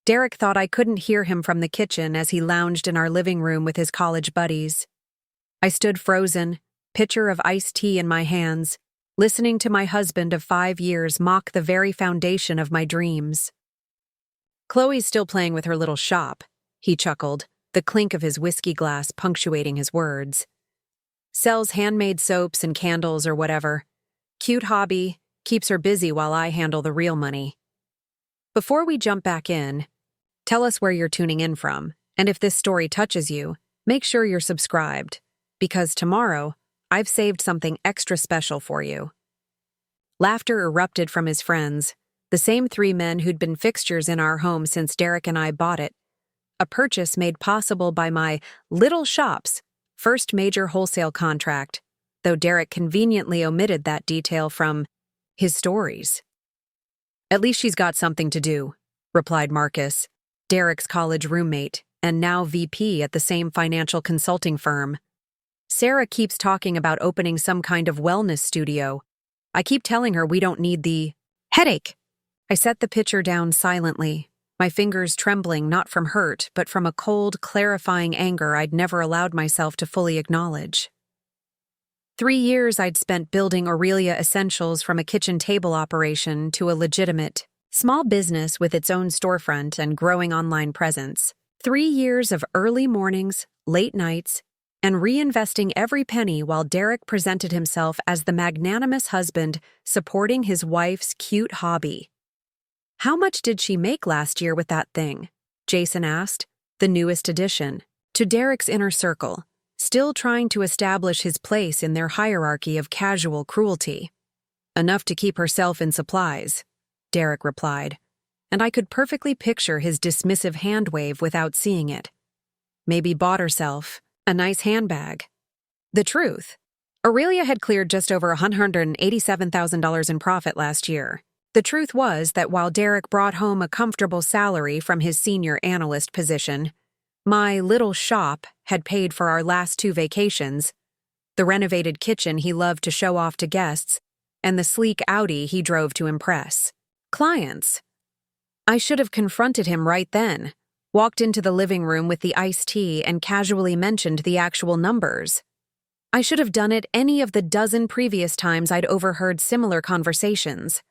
Derek thought I couldn't hear him from the kitchen as he lounged in our living room with his college buddies. I stood frozen, pitcher of iced tea in my hands, listening to my husband of 5 years mock the very foundation of my dreams. "Chloe's still playing with her little shop," he chuckled, the clink of his whiskey glass punctuating his words. "Sells handmade soaps and candles or whatever. Cute hobby, keeps her busy while I handle the real money." Before we jump back in, tell us where you're tuning in from, and if this story touches you, make sure you're subscribed, because tomorrow, I've saved something extra special for you. Laughter erupted from his friends, the same 3 men who'd been fixtures in our home since Derek and I bought it, a purchase made possible by my little shop's first major wholesale contract, though Derek conveniently omitted that detail from his stories. "At least she's got something to do," replied Marcus, Derek's college roommate, and now VP at the same financial consulting firm. "Sarah keeps talking about opening some kind of wellness studio. I keep telling her we don't need the headache." I set the pitcher down silently, my fingers trembling not from hurt, but from a cold, clarifying anger I'd never allowed myself to fully acknowledge. 3 years I'd spent building Aurelia Essentials from a kitchen table operation to a legitimate, small business with its own storefront and growing online presence. 3 years of early mornings, late nights, and reinvesting every penny while Derek presented himself as the magnanimous husband supporting his wife's cute hobby. "How much did she make last year with that thing?" Jason asked, the newest addition to Derek's inner circle, still trying to establish his place in their hierarchy of casual cruelty. "Enough to keep herself in supplies," Derek replied, and I could perfectly picture his dismissive hand wave without seeing it. "Maybe bought herself a nice handbag." The truth, Aurelia had cleared just over $187,000 in profit last year. The truth was that while Derek brought home a comfortable salary from his senior analyst position, my little shop had paid for our last 2 vacations, the renovated kitchen he loved to show off to guests, and the sleek Audi he drove to impress clients. I should have confronted him right then, walked into the living room with the iced tea and casually mentioned the actual numbers. I should have done it any of the dozen previous times I'd overheard similar conversations.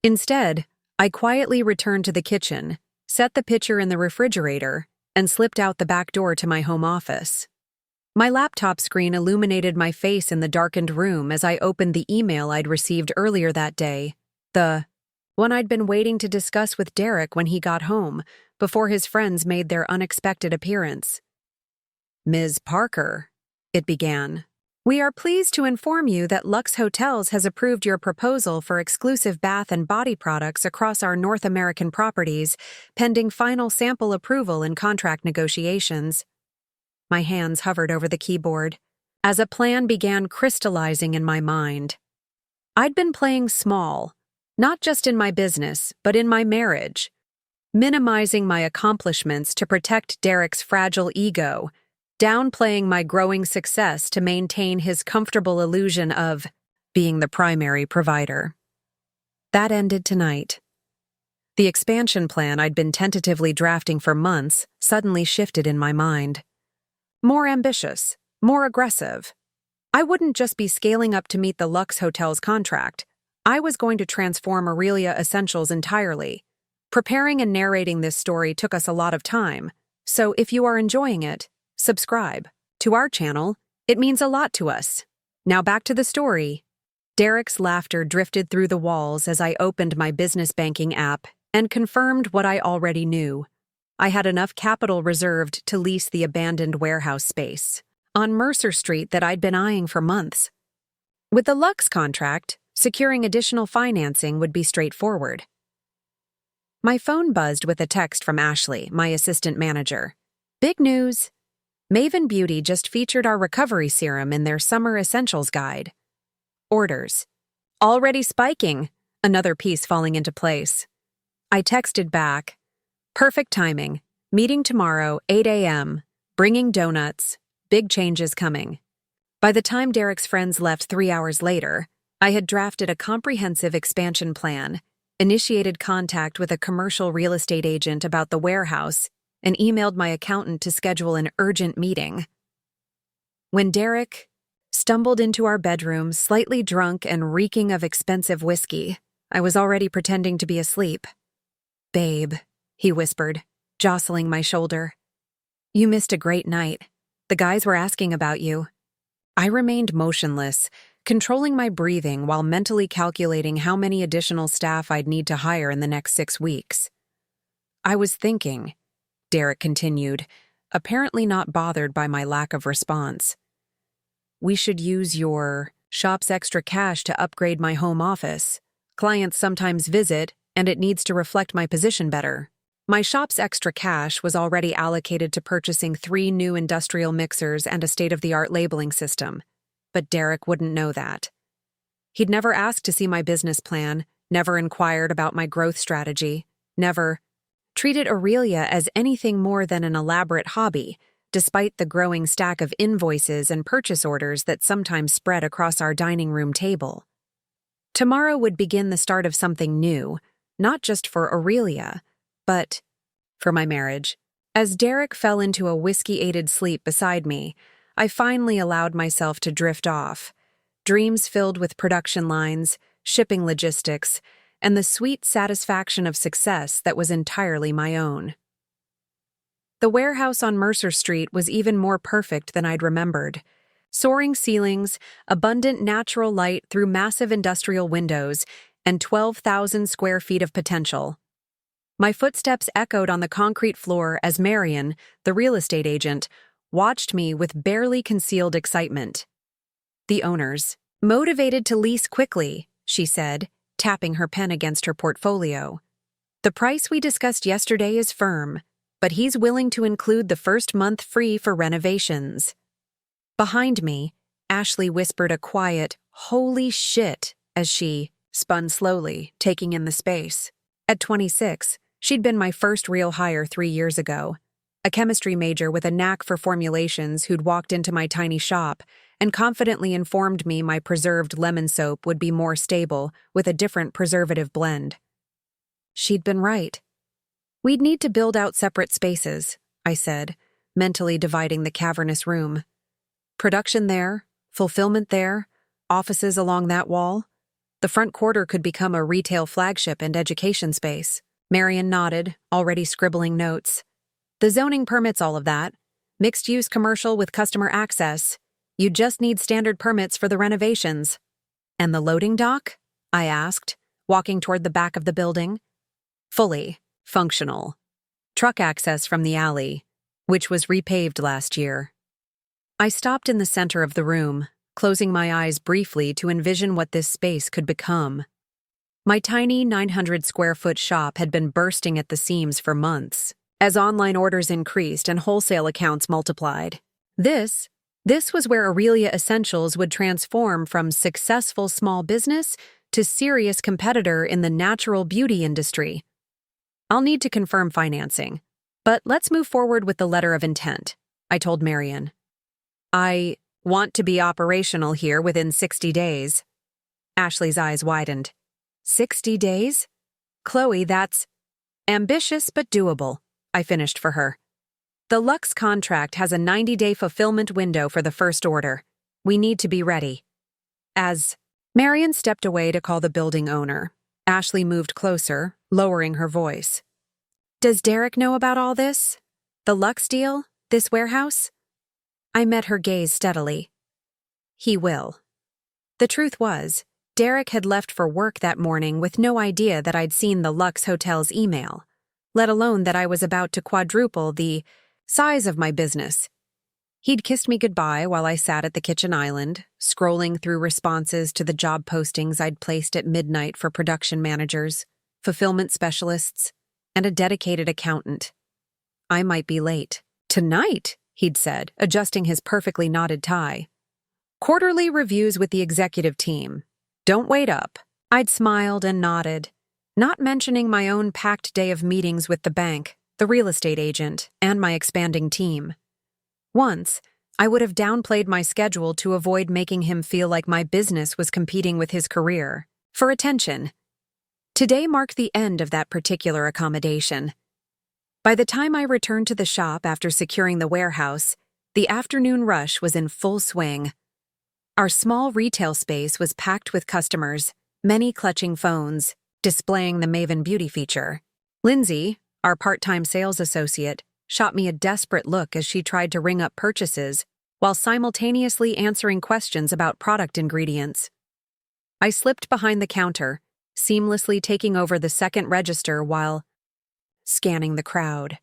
Instead, I quietly returned to the kitchen, set the pitcher in the refrigerator, and slipped out the back door to my home office. My laptop screen illuminated my face in the darkened room as I opened the email I'd received earlier that day, the one I'd been waiting to discuss with Derek when he got home, before his friends made their unexpected appearance. "Ms. Parker," it began, "we are pleased to inform you that Lux Hotels has approved your proposal for exclusive bath and body products across our North American properties, pending final sample approval and contract negotiations." My hands hovered over the keyboard as a plan began crystallizing in my mind. I'd been playing small, not just in my business, but in my marriage, minimizing my accomplishments to protect Derek's fragile ego, downplaying my growing success to maintain his comfortable illusion of being the primary provider. That ended tonight. The expansion plan I'd been tentatively drafting for months suddenly shifted in my mind. More ambitious, more aggressive. I wouldn't just be scaling up to meet the Lux Hotels contract. I was going to transform Aurelia Essentials entirely. Preparing and narrating this story took us a lot of time, so if you are enjoying it, subscribe to our channel. It means a lot to us. Now back to the story. Derek's laughter drifted through the walls as I opened my business banking app and confirmed what I already knew. I had enough capital reserved to lease the abandoned warehouse space on Mercer Street that I'd been eyeing for months. With the Lux contract, securing additional financing would be straightforward. My phone buzzed with a text from Ashley, my assistant manager. "Big news! Maven Beauty just featured our recovery serum in their summer essentials guide. Orders already spiking," another piece falling into place. I texted back, "Perfect timing. Meeting tomorrow, 8 a.m. Bringing donuts. Big changes coming." By the time Derek's friends left 3 hours later, I had drafted a comprehensive expansion plan, initiated contact with a commercial real estate agent about the warehouse, and emailed my accountant to schedule an urgent meeting. When Derek stumbled into our bedroom, slightly drunk and reeking of expensive whiskey, I was already pretending to be asleep. "Babe," he whispered, jostling my shoulder. "You missed a great night. The guys were asking about you." I remained motionless, controlling my breathing while mentally calculating how many additional staff I'd need to hire in the next 6 weeks. "I was thinking," Derek continued, apparently not bothered by my lack of response, "we should use your shop's extra cash to upgrade my home office. Clients sometimes visit, and it needs to reflect my position better." My shop's extra cash was already allocated to purchasing 3 new industrial mixers and a state-of-the-art labeling system, but Derek wouldn't know that. He'd never asked to see my business plan, never inquired about my growth strategy, never treated Aurelia as anything more than an elaborate hobby, despite the growing stack of invoices and purchase orders that sometimes spread across our dining room table. Tomorrow would begin the start of something new, not just for Aurelia, but for my marriage. As Derek fell into a whiskey-aided sleep beside me, I finally allowed myself to drift off, dreams filled with production lines, shipping logistics, and the sweet satisfaction of success that was entirely my own. The warehouse on Mercer Street was even more perfect than I'd remembered. Soaring ceilings, abundant natural light through massive industrial windows, and 12,000 square feet of potential. My footsteps echoed on the concrete floor as Marion, the real estate agent, watched me with barely concealed excitement. "The owners, motivated to lease quickly," she said, tapping her pen against her portfolio. "The price we discussed yesterday is firm, but he's willing to include the first month free for renovations." Behind me, Ashley whispered a quiet, "Holy shit," as she spun slowly, taking in the space. At 26, she'd been my first real hire 3 years ago. A chemistry major with a knack for formulations who'd walked into my tiny shop and confidently informed me my preserved lemon soap would be more stable with a different preservative blend. She'd been right. "We'd need to build out separate spaces," I said, mentally dividing the cavernous room. "Production there, fulfillment there, offices along that wall. The front quarter could become a retail flagship and education space." Marion nodded, already scribbling notes. "The zoning permits all of that. Mixed-use commercial with customer access. You just need standard permits for the renovations." "And the loading dock?" I asked, walking toward the back of the building. "Fully functional. Truck access from the alley, which was repaved last year." I stopped in the center of the room, closing my eyes briefly to envision what this space could become. My tiny 900-square-foot shop had been bursting at the seams for months, as online orders increased and wholesale accounts multiplied. This was where Aurelia Essentials would transform from successful small business to serious competitor in the natural beauty industry. "I'll need to confirm financing, but let's move forward with the letter of intent," I told Marion. "I want to be operational here within 60 days. Ashley's eyes widened. 60 days? Chloe, that's ambitious but doable, I finished for her. The Lux contract has a 90-day fulfillment window for the first order. We need to be ready. As Marion stepped away to call the building owner, Ashley moved closer, lowering her voice. "Does Derek know about all this? The Lux deal? This warehouse?" I met her gaze steadily. "He will." The truth was, Derek had left for work that morning with no idea that I'd seen the Lux Hotel's email, let alone that I was about to quadruple the size of my business. He'd kissed me goodbye while I sat at the kitchen island, scrolling through responses to the job postings I'd placed at midnight for production managers, fulfillment specialists, and a dedicated accountant. I might be late. "Tonight," he'd said, adjusting his perfectly knotted tie. "Quarterly reviews with the executive team. Don't wait up." I'd smiled and nodded, not mentioning my own packed day of meetings with the bank, the real estate agent, and my expanding team. Once, I would have downplayed my schedule to avoid making him feel like my business was competing with his career for attention. Today marked the end of that particular accommodation. By the time I returned to the shop after securing the warehouse, the afternoon rush was in full swing. Our small retail space was packed with customers, many clutching phones, displaying the Maven Beauty feature. Lindsay, our part-time sales associate, shot me a desperate look as she tried to ring up purchases while simultaneously answering questions about product ingredients. I slipped behind the counter, seamlessly taking over the second register while scanning the crowd.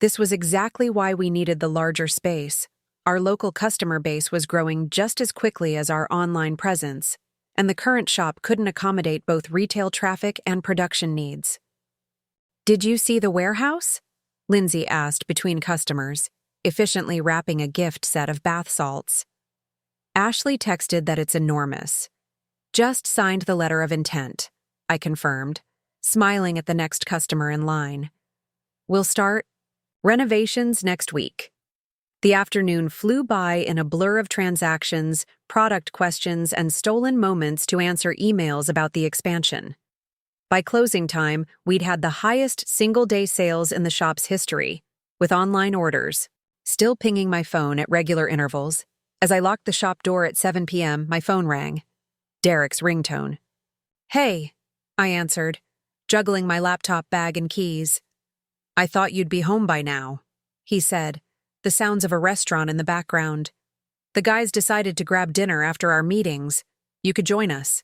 This was exactly why we needed the larger space. Our local customer base was growing just as quickly as our online presence, and the current shop couldn't accommodate both retail traffic and production needs. "Did you see the warehouse?" Lindsay asked between customers, efficiently wrapping a gift set of bath salts. Ashley texted that it's enormous. "Just signed the letter of intent," I confirmed, smiling at the next customer in line. "We'll start renovations next week." The afternoon flew by in a blur of transactions, product questions, and stolen moments to answer emails about the expansion. By closing time, we'd had the highest single-day sales in the shop's history, with online orders still pinging my phone at regular intervals. As I locked the shop door at 7 p.m., my phone rang. Derek's ringtone. "Hey," I answered, juggling my laptop bag and keys. "I thought you'd be home by now," he said, the sounds of a restaurant in the background. "The guys decided to grab dinner after our meetings. You could join us."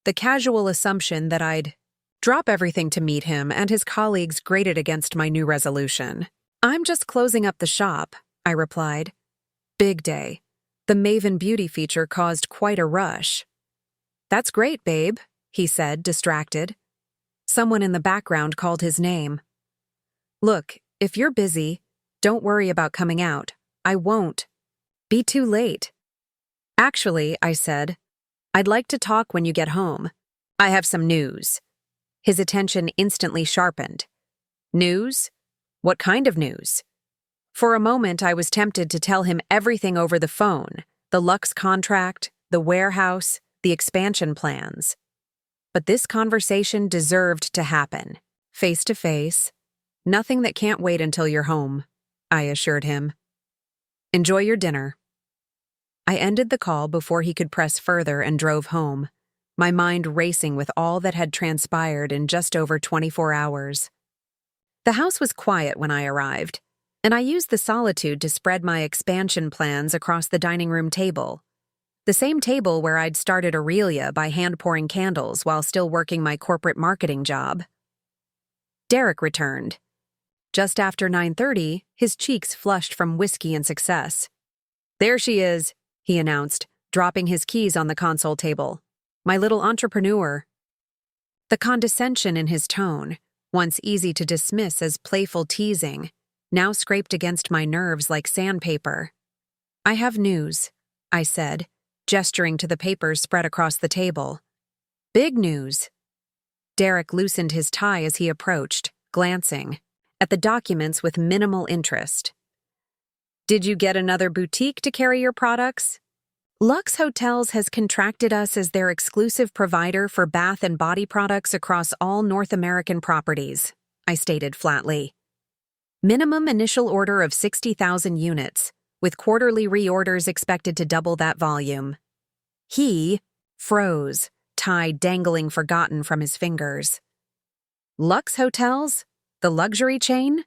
The casual assumption that I'd drop everything to meet him and his colleagues grated against my new resolution. "I'm just closing up the shop," I replied. "Big day. The Maven Beauty feature caused quite a rush." "That's great, babe," he said, distracted. Someone in the background called his name. "Look, if you're busy, don't worry about coming out. I won't be too late." "Actually," I said, "I'd like to talk when you get home. I have some news." His attention instantly sharpened. "News? What kind of news?" For a moment, I was tempted to tell him everything over the phone, the Lux contract, the warehouse, the expansion plans. But this conversation deserved to happen, face to face. "Nothing that can't wait until you're home," I assured him. "Enjoy your dinner." I ended the call before he could press further and drove home, my mind racing with all that had transpired in just over 24 hours. The house was quiet when I arrived, and I used the solitude to spread my expansion plans across the dining room table. The same table where I'd started Aurelia by hand-pouring candles while still working my corporate marketing job. Derek returned. Just after 9:30, his cheeks flushed from whiskey and success. "There she is," he announced, dropping his keys on the console table. "My little entrepreneur." The condescension in his tone, once easy to dismiss as playful teasing, now scraped against my nerves like sandpaper. "I have news," I said, gesturing to the papers spread across the table. "Big news." Derek loosened his tie as he approached, glancing at the documents with minimal interest. "Did you get another boutique to carry your products?" "Lux Hotels has contracted us as their exclusive provider for bath and body products across all North American properties," I stated flatly. "Minimum initial order of 60,000 units, with quarterly reorders expected to double that volume." He froze, tie dangling forgotten from his fingers. "Lux Hotels? The luxury chain?"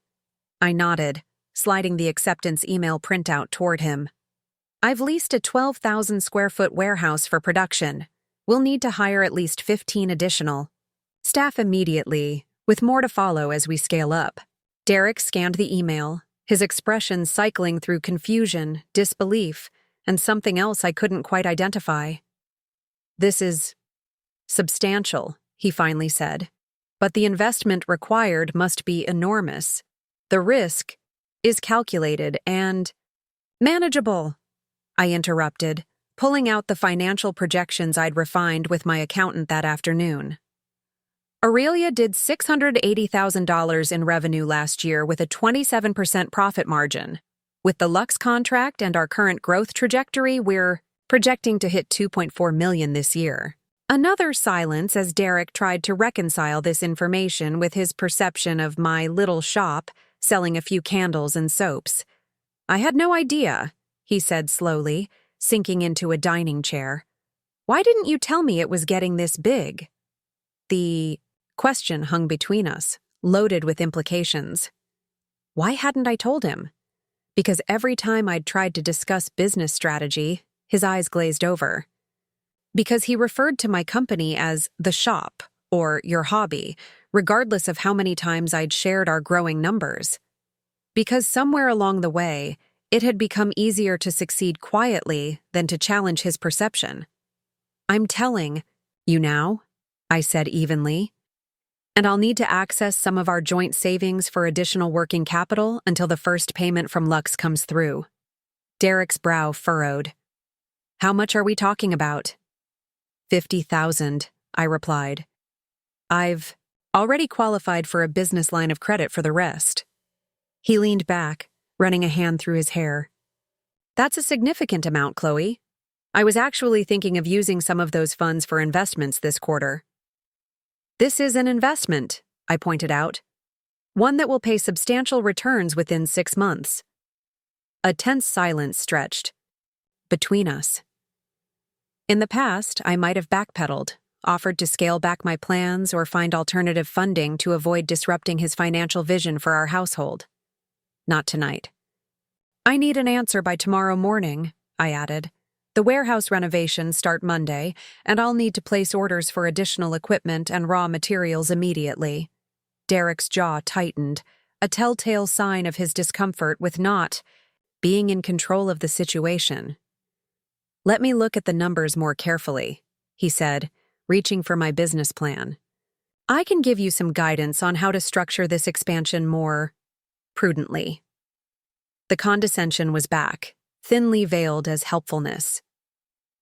I nodded, sliding the acceptance email printout toward him. "I've leased a 12,000 square foot warehouse for production. We'll need to hire at least 15 additional staff immediately, with more to follow as we scale up." Derek scanned the email, his expression cycling through confusion, disbelief, and something else I couldn't quite identify. "This is substantial," he finally said, "but the investment required must be enormous. The risk is calculated and manageable," I interrupted, pulling out the financial projections I'd refined with my accountant that afternoon. "Aurelia did $680,000 in revenue last year with a 27% profit margin. With the Lux contract and our current growth trajectory, we're projecting to hit $2.4 million this year." Another silence as Derek tried to reconcile this information with his perception of my little shop selling a few candles and soaps. "I had no idea," he said slowly, sinking into a dining chair. "Why didn't you tell me it was getting this big?" The question hung between us, loaded with implications. Why hadn't I told him? Because every time I'd tried to discuss business strategy, his eyes glazed over. Because he referred to my company as the shop, or your hobby, regardless of how many times I'd shared our growing numbers. Because somewhere along the way, it had become easier to succeed quietly than to challenge his perception. "I'm telling you now," I said evenly. "And I'll need to access some of our joint savings for additional working capital until the first payment from Lux comes through." Derek's brow furrowed. "How much are we talking about?" 50,000, I replied. "I've already qualified for a business line of credit for the rest." He leaned back, running a hand through his hair. "That's a significant amount, Chloe. I was actually thinking of using some of those funds for investments this quarter." "This is an investment," I pointed out. "One that will pay substantial returns within 6 months." A tense silence stretched between us. In the past, I might have backpedaled, offered to scale back my plans or find alternative funding to avoid disrupting his financial vision for our household. Not tonight. "I need an answer by tomorrow morning," I added. "The warehouse renovations start Monday, and I'll need to place orders for additional equipment and raw materials immediately." Derek's jaw tightened, a telltale sign of his discomfort with not being in control of the situation. "Let me look at the numbers more carefully," he said, reaching for my business plan. "I can give you some guidance on how to structure this expansion more prudently." The condescension was back, thinly veiled as helpfulness.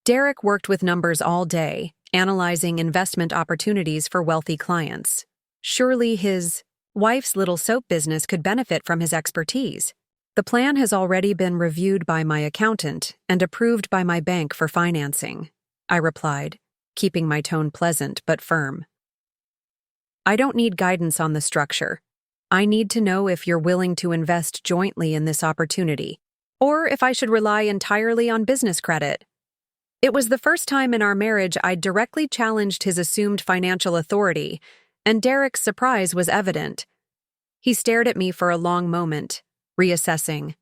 Derek worked with numbers all day, analyzing investment opportunities for wealthy clients. Surely his wife's little soap business could benefit from his expertise. "The plan has already been reviewed by my accountant and approved by my bank for financing," I replied, keeping my tone pleasant but firm. "I don't need guidance on the structure. I need to know if you're willing to invest jointly in this opportunity, or if I should rely entirely on business credit." It was the first time in our marriage I'd directly challenged his assumed financial authority, and Derek's surprise was evident. He stared at me for a long moment, reassessing.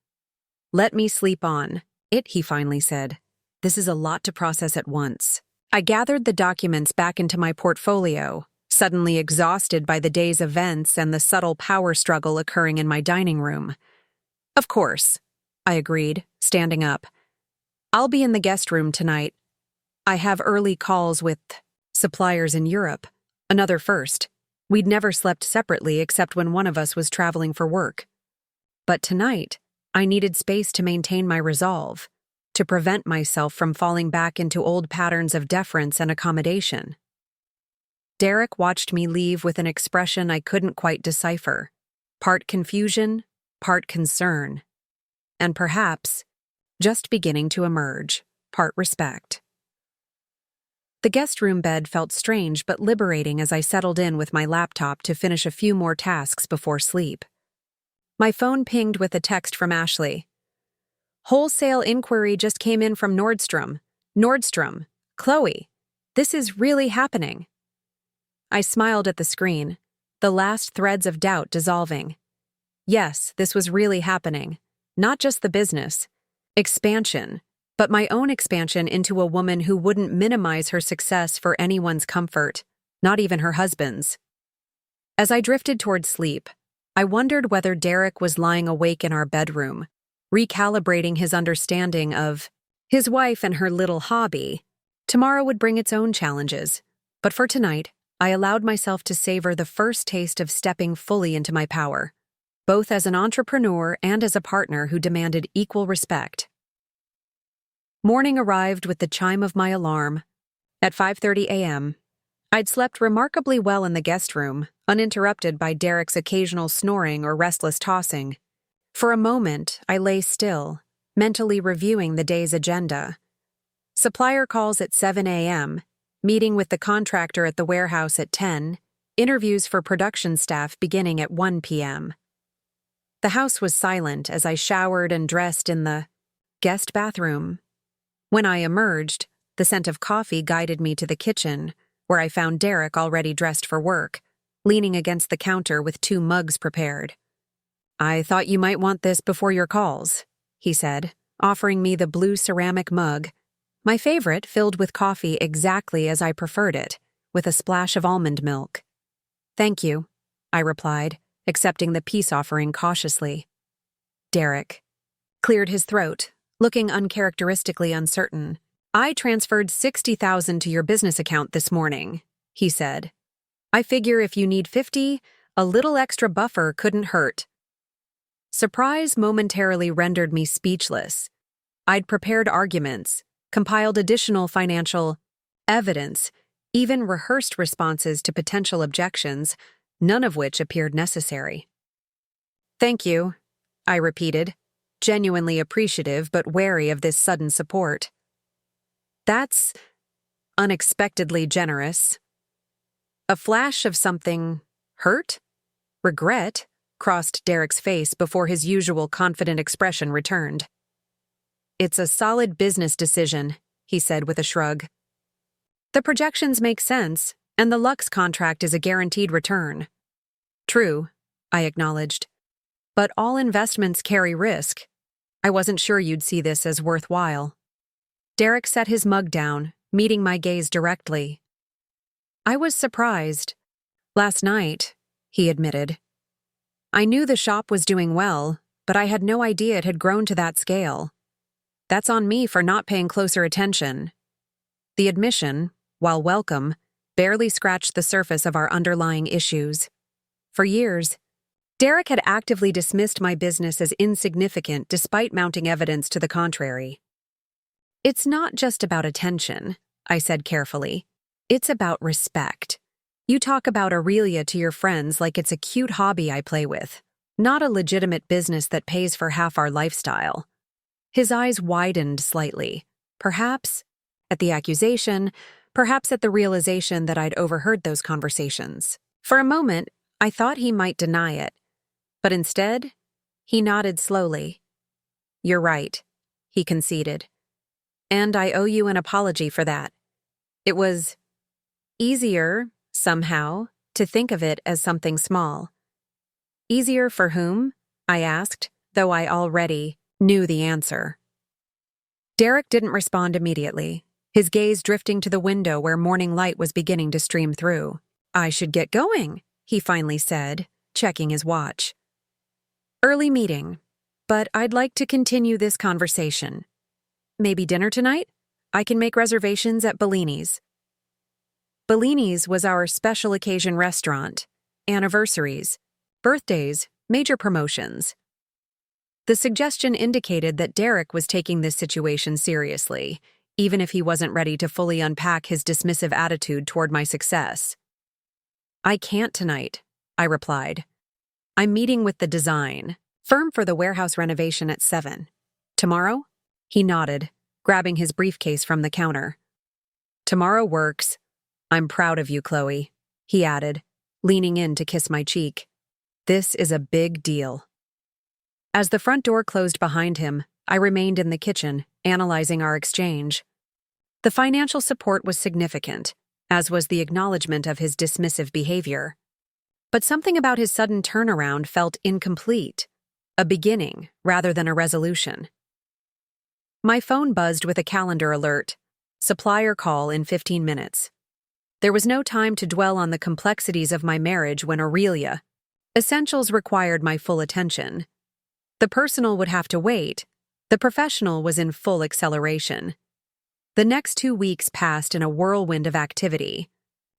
"Let me sleep on it," he finally said. "This is a lot to process at once." I gathered the documents back into my portfolio, suddenly exhausted by the day's events and the subtle power struggle occurring in my dining room. "Of course," I agreed, standing up. "I'll be in the guest room tonight. I have early calls with suppliers in Europe. Another first. We'd never slept separately except when one of us was traveling for work. But tonight, I needed space to maintain my resolve, to prevent myself from falling back into old patterns of deference and accommodation." Derek watched me leave with an expression I couldn't quite decipher, part confusion, part concern, and perhaps, just beginning to emerge, part respect. The guest room bed felt strange but liberating as I settled in with my laptop to finish a few more tasks before sleep. My phone pinged with a text from Ashley. "Wholesale inquiry just came in from Nordstrom. Nordstrom. Chloe. This is really happening." I smiled at the screen, the last threads of doubt dissolving. Yes, this was really happening. Not just the business expansion, but my own expansion into a woman who wouldn't minimize her success for anyone's comfort, not even her husband's. As I drifted toward sleep, I wondered whether Derek was lying awake in our bedroom, recalibrating his understanding of his wife and her little hobby. Tomorrow would bring its own challenges, but for tonight, I allowed myself to savor the first taste of stepping fully into my power, both as an entrepreneur and as a partner who demanded equal respect. Morning arrived with the chime of my alarm. At 5:30 a.m., I'd slept remarkably well in the guest room, uninterrupted by Derek's occasional snoring or restless tossing. For a moment, I lay still, mentally reviewing the day's agenda. Supplier calls at 7 a.m., meeting with the contractor at the warehouse at 10, interviews for production staff beginning at 1 p.m. The house was silent as I showered and dressed in the guest bathroom. When I emerged, the scent of coffee guided me to the kitchen, where I found Derek already dressed for work, leaning against the counter with 2 mugs prepared. "I thought you might want this before your calls," he said, offering me the blue ceramic mug, my favorite, filled with coffee exactly as I preferred it, with a splash of almond milk. "Thank you," I replied, accepting the peace offering cautiously. Derek cleared his throat, looking uncharacteristically uncertain. "I transferred $60,000 to your business account this morning," he said. "I figure if you need 50, a little extra buffer couldn't hurt." Surprise momentarily rendered me speechless. I'd prepared arguments, compiled additional financial evidence, even rehearsed responses to potential objections, none of which appeared necessary. "Thank you," I repeated, genuinely appreciative but wary of this sudden support. "That's unexpectedly generous." A flash of something hurt? Regret? Crossed Derek's face before his usual confident expression returned. "It's a solid business decision," he said with a shrug. "The projections make sense, and the Lux contract is a guaranteed return." "True," I acknowledged. "But all investments carry risk. I wasn't sure you'd see this as worthwhile." Derek set his mug down, meeting my gaze directly. "I was surprised. Last night," he admitted. "I knew the shop was doing well, but I had no idea it had grown to that scale. That's on me for not paying closer attention." The admission, while welcome, barely scratched the surface of our underlying issues. For years, Derek had actively dismissed my business as insignificant despite mounting evidence to the contrary. "It's not just about attention," I said carefully. "It's about respect. You talk about Aurelia to your friends like it's a cute hobby I play with, not a legitimate business that pays for half our lifestyle." His eyes widened slightly, perhaps at the accusation, perhaps at the realization that I'd overheard those conversations. For a moment, I thought he might deny it, but instead, he nodded slowly. "You're right," he conceded. "And I owe you an apology for that. It was easier, somehow, to think of it as something small." "Easier for whom?" I asked, though I already knew the answer. Derek didn't respond immediately, his gaze drifting to the window where morning light was beginning to stream through. "I should get going," he finally said, checking his watch. "Early meeting, but I'd like to continue this conversation. Maybe dinner tonight? I can make reservations at Bellini's." Bellini's was our special occasion restaurant, anniversaries, birthdays, major promotions. The suggestion indicated that Derek was taking this situation seriously, even if he wasn't ready to fully unpack his dismissive attitude toward my success. "I can't tonight," I replied. "I'm meeting with the design firm for the warehouse renovation at 7. Tomorrow?" He nodded, grabbing his briefcase from the counter. "Tomorrow works. I'm proud of you, Chloe," he added, leaning in to kiss my cheek. "This is a big deal." As the front door closed behind him, I remained in the kitchen, analyzing our exchange. The financial support was significant, as was the acknowledgement of his dismissive behavior. But something about his sudden turnaround felt incomplete, a beginning rather than a resolution. My phone buzzed with a calendar alert. Supplier call in 15 minutes. There was no time to dwell on the complexities of my marriage when Aurelia. Essentials required my full attention. The personal would have to wait. The professional was in full acceleration. The next 2 weeks passed in a whirlwind of activity.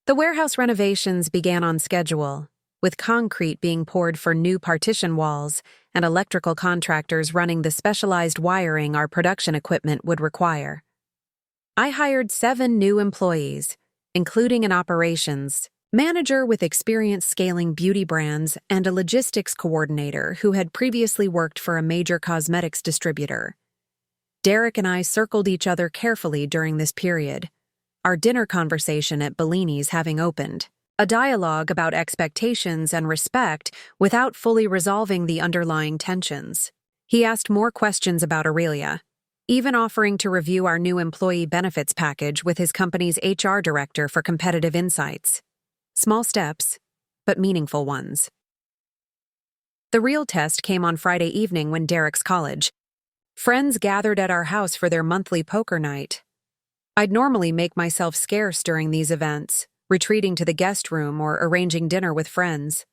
The warehouse renovations began on schedule, with concrete being poured for new partition walls and electrical contractors running the specialized wiring our production equipment would require. I hired 7 new employees, including an operations manager with experience scaling beauty brands and a logistics coordinator who had previously worked for a major cosmetics distributor. Derek and I circled each other carefully during this period, our dinner conversation at Bellini's having opened. A dialogue about expectations and respect without fully resolving the underlying tensions. He asked more questions about Aurelia, even offering to review our new employee benefits package with his company's HR director for competitive insights. Small steps, but meaningful ones. The real test came on Friday evening when Derek's college. Friends gathered at our house for their monthly poker night. I'd normally make myself scarce during these events, retreating to the guest room or arranging dinner with friends.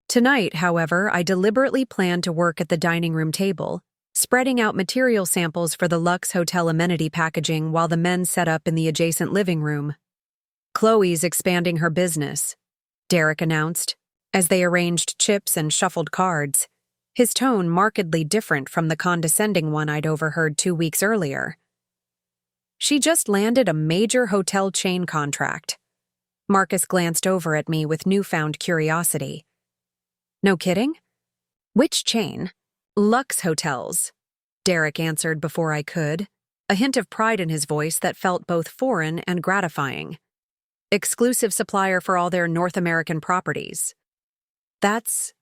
Tonight, however, I deliberately planned to work at the dining room table, spreading out material samples for the Lux Hotel amenity packaging while the men set up in the adjacent living room. "Chloe's expanding her business," Derek announced, as they arranged chips and shuffled cards, his tone markedly different from the condescending one I'd overheard 2 weeks earlier. "She just landed a major hotel chain contract." Marcus glanced over at me with newfound curiosity. "No kidding? Which chain?" "Lux Hotels," Derek answered before I could, a hint of pride in his voice that felt both foreign and gratifying. "Exclusive supplier for all their North American properties." "That's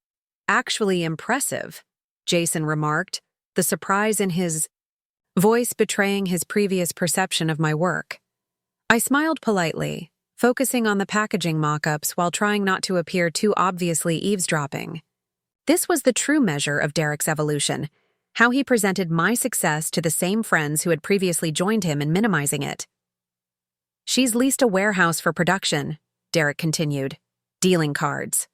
actually impressive," Jason remarked, the surprise in his voice betraying his previous perception of my work. I smiled politely, focusing on the packaging mock-ups while trying not to appear too obviously eavesdropping. This was the true measure of Derek's evolution, how he presented my success to the same friends who had previously joined him in minimizing it. "She's leased a warehouse for production," Derek continued, dealing cards.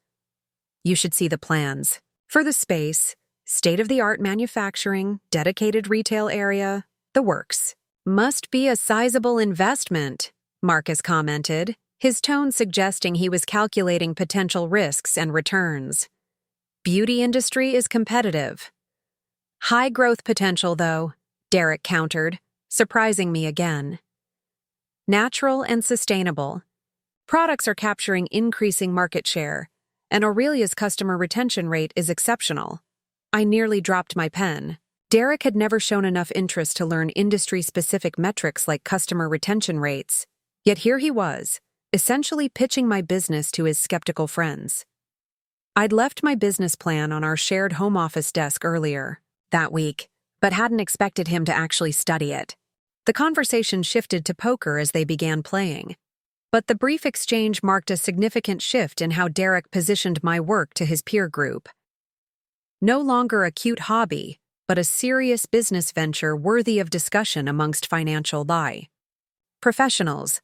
"You should see the plans. For the space, state-of-the-art manufacturing, dedicated retail area, the works. Must be a sizable investment," Marcus commented, his tone suggesting he was calculating potential risks and returns. "Beauty industry is competitive." "High growth potential, though," Derek countered, surprising me again. "Natural and sustainable. Products are capturing increasing market share, and Aurelia's customer retention rate is exceptional." I nearly dropped my pen. Derek had never shown enough interest to learn industry-specific metrics like customer retention rates, yet here he was, essentially pitching my business to his skeptical friends. I'd left my business plan on our shared home office desk earlier that week, but hadn't expected him to actually study it. The conversation shifted to poker as they began playing, but the brief exchange marked a significant shift in how Derek positioned my work to his peer group. No longer a cute hobby, but a serious business venture worthy of discussion amongst financial professionals.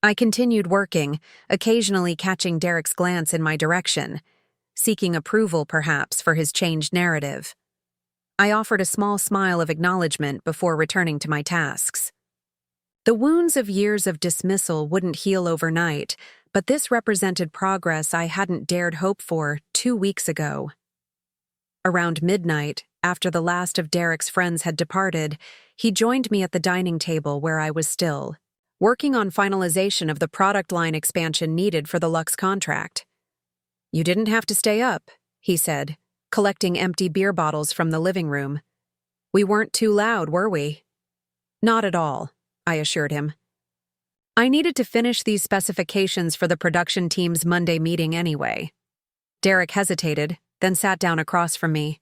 I continued working, occasionally catching Derek's glance in my direction, seeking approval perhaps for his changed narrative. I offered a small smile of acknowledgement before returning to my tasks. The wounds of years of dismissal wouldn't heal overnight, but this represented progress I hadn't dared hope for 2 weeks ago. Around midnight, after the last of Derek's friends had departed, he joined me at the dining table where I was still, working on finalization of the product line expansion needed for the Lux contract. "You didn't have to stay up," he said, collecting empty beer bottles from the living room. "We weren't too loud, were we?" "Not at all," I assured him. "I needed to finish these specifications for the production team's Monday meeting anyway." Derek hesitated, then sat down across from me.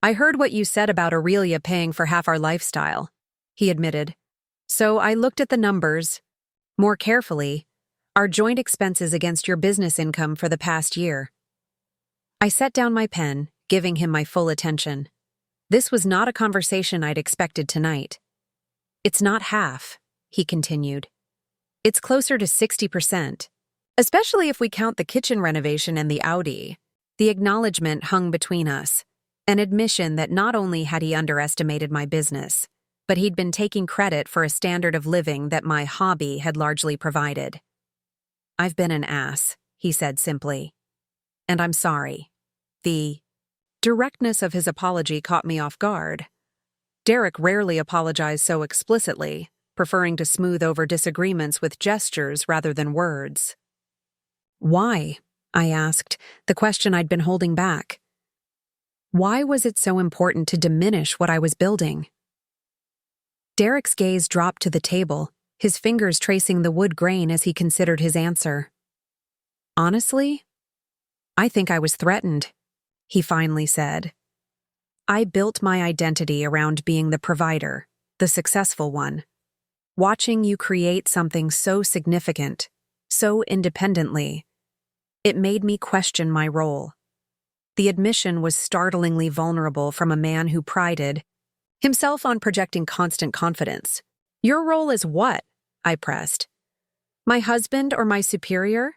"I heard what you said about Aurelia paying for half our lifestyle," he admitted. "So I looked at the numbers more carefully, our joint expenses against your business income for the past year." I set down my pen, giving him my full attention. This was not a conversation I'd expected tonight. "It's not half," he continued. "It's closer to 60%, especially if we count the kitchen renovation and the Audi." The acknowledgement hung between us, an admission that not only had he underestimated my business, but he'd been taking credit for a standard of living that my hobby had largely provided. "I've been an ass," he said simply. "And I'm sorry." The directness of his apology caught me off guard. Derek rarely apologized so explicitly, preferring to smooth over disagreements with gestures rather than words. "Why?" I asked, the question I'd been holding back. Why was it so important to diminish what I was building? Derek's gaze dropped to the table, his fingers tracing the wood grain as he considered his answer. Honestly, I think I was threatened, he finally said. I built my identity around being the provider, the successful one. Watching you create something so significant, so independently, it made me question my role. The admission was startlingly vulnerable from a man who prided himself on projecting constant confidence. Your role is what? I pressed. My husband or my superior?